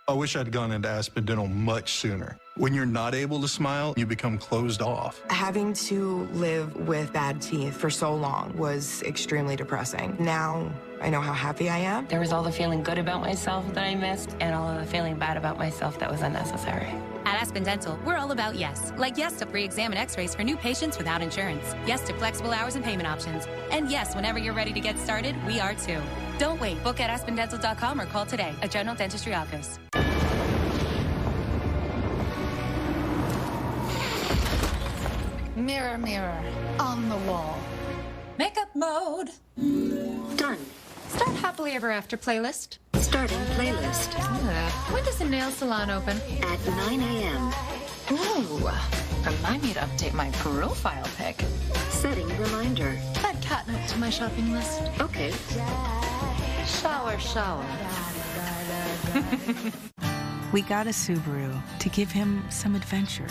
Speaker 27: I wish I'd gone into Aspen Dental much sooner. When you're not able to smile, you become closed off.
Speaker 8: Having to live with bad teeth for so long was extremely depressing. Now I know how happy I am.
Speaker 10: There was all the feeling good about myself that I missed and all of the feeling bad about myself that was unnecessary.
Speaker 23: At Aspen Dental, we're all about yes. Like yes to free exam and x-rays for new patients without insurance. Yes to flexible hours and payment options. And yes, whenever you're ready to get started, we are too. Don't wait. Book at aspendental.com or call today. A general dentistry office.
Speaker 24: Mirror, mirror, on the wall. Makeup mode. Done. Start Happily Ever After playlist.
Speaker 19: Starting playlist.
Speaker 12: When does the nail salon open?
Speaker 19: At 9 a.m.
Speaker 12: Ooh, remind me to update my profile pic.
Speaker 19: Setting reminder.
Speaker 12: Add catnip to my shopping list.
Speaker 19: Okay.
Speaker 12: Shower.
Speaker 2: We got a Subaru to give him some adventure.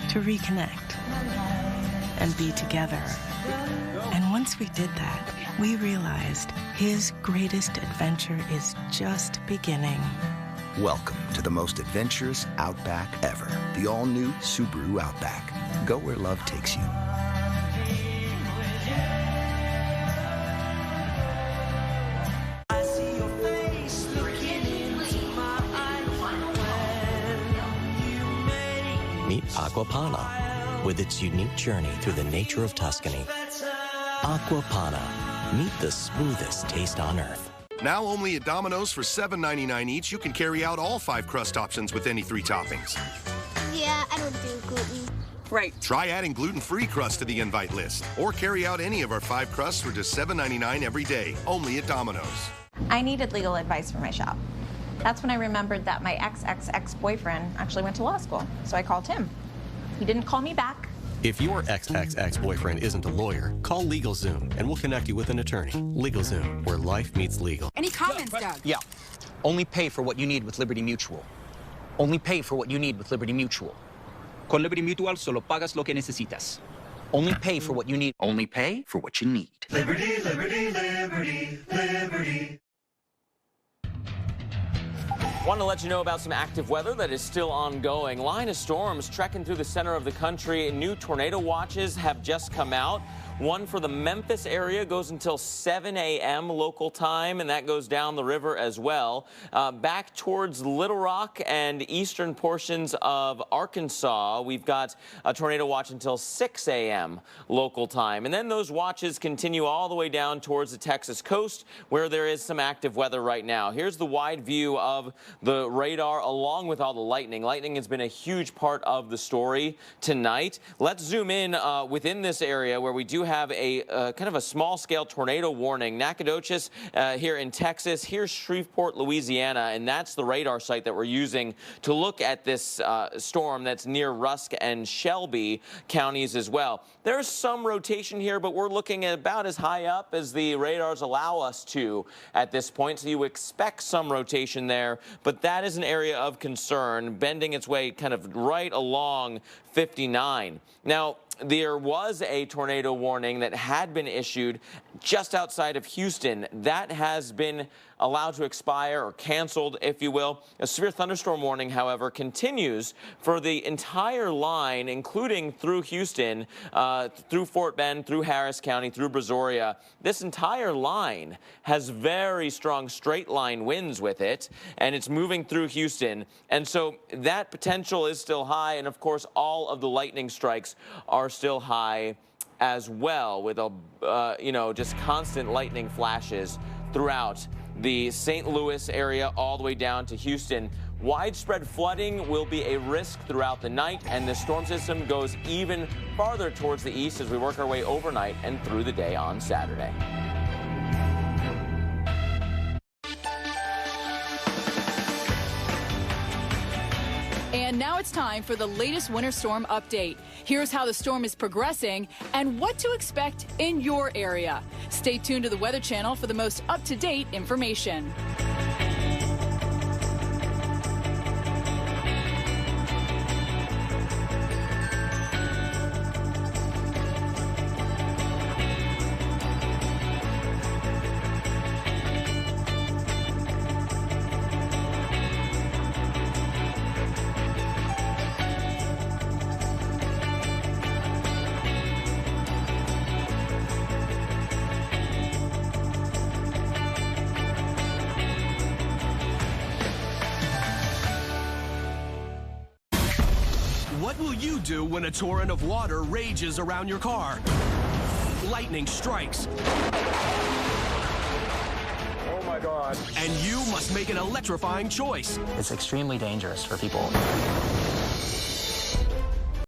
Speaker 2: To reconnect and be together. And once we did that, we realized his greatest adventure is just beginning.
Speaker 11: Welcome to the most adventurous Outback ever. The all-new Subaru Outback. Go where love takes you.
Speaker 13: Meet Aquapana with its unique journey through the nature of Tuscany. Aquapana. Meet the smoothest taste on earth.
Speaker 30: Now only at Domino's for $7.99 each, you can carry out all 5 crust options with any 3 toppings.
Speaker 14: Yeah, I don't do gluten. Right.
Speaker 30: Try adding gluten-free crust to the invite list. Or carry out any of our 5 crusts for just $7.99 every day, only at Domino's.
Speaker 17: I needed legal advice for my shop. That's when I remembered that my ex-boyfriend actually went to law school, so I called him. He didn't call me back.
Speaker 13: If your ex-boyfriend isn't a lawyer, call LegalZoom and we'll connect you with an attorney. LegalZoom, where life meets legal.
Speaker 14: Any comments, Doug?
Speaker 18: Yeah. Only pay for what you need with Liberty Mutual. Only pay for what you need with Liberty Mutual. Con Liberty Mutual solo pagas lo que necesitas. Only pay for what you need. Only pay for what you need.
Speaker 25: Liberty, liberty, liberty, liberty.
Speaker 5: Want to let you know about some active weather that is still ongoing. Line of storms trekking through the center of the country. New tornado watches have just come out. One for the Memphis area goes until 7 a.m. local time, and that goes down the river as well. Back towards Little Rock and eastern portions of Arkansas, we've got a tornado watch until 6 a.m. local time. And then those watches continue all the way down towards the Texas coast, where there is some active weather right now. Here's the wide view of the radar along with all the lightning. Lightning has been a huge part of the story tonight. Let's zoom in within this area where we do have a kind of a small-scale tornado warning. Nacogdoches here in Texas. Here's Shreveport, Louisiana, and that's the radar site that we're using to look at this storm that's near Rusk and Shelby counties as well. There's some rotation here, but we're looking at about as high up as the radars allow us to at this point, so you expect some rotation there, but that is an area of concern, bending its way kind of right along 59. Now, there was a tornado warning that had been issued just outside of Houston. That has been allowed to expire or canceled, if you will. A severe thunderstorm warning, however, continues for the entire line, including through Houston, through Fort Bend, through Harris County, through Brazoria. This entire line has very strong straight line winds with it, and it's moving through Houston. And so that potential is still high, and of course, all of the lightning strikes are still high as well, with just constant lightning flashes throughout the St. Louis area all the way down to Houston. Widespread flooding will be a risk throughout the night, and the storm system goes even farther towards the east as we work our way overnight and through the day on Saturday.
Speaker 26: And now it's time for the latest winter storm update. Here's how the storm is progressing and what to expect in your area. Stay tuned to the Weather Channel for the most up-to-date information.
Speaker 28: What will you do when a torrent of water rages around your car? Lightning strikes.
Speaker 29: Oh my God.
Speaker 28: And you must make an electrifying choice.
Speaker 18: It's extremely dangerous for people.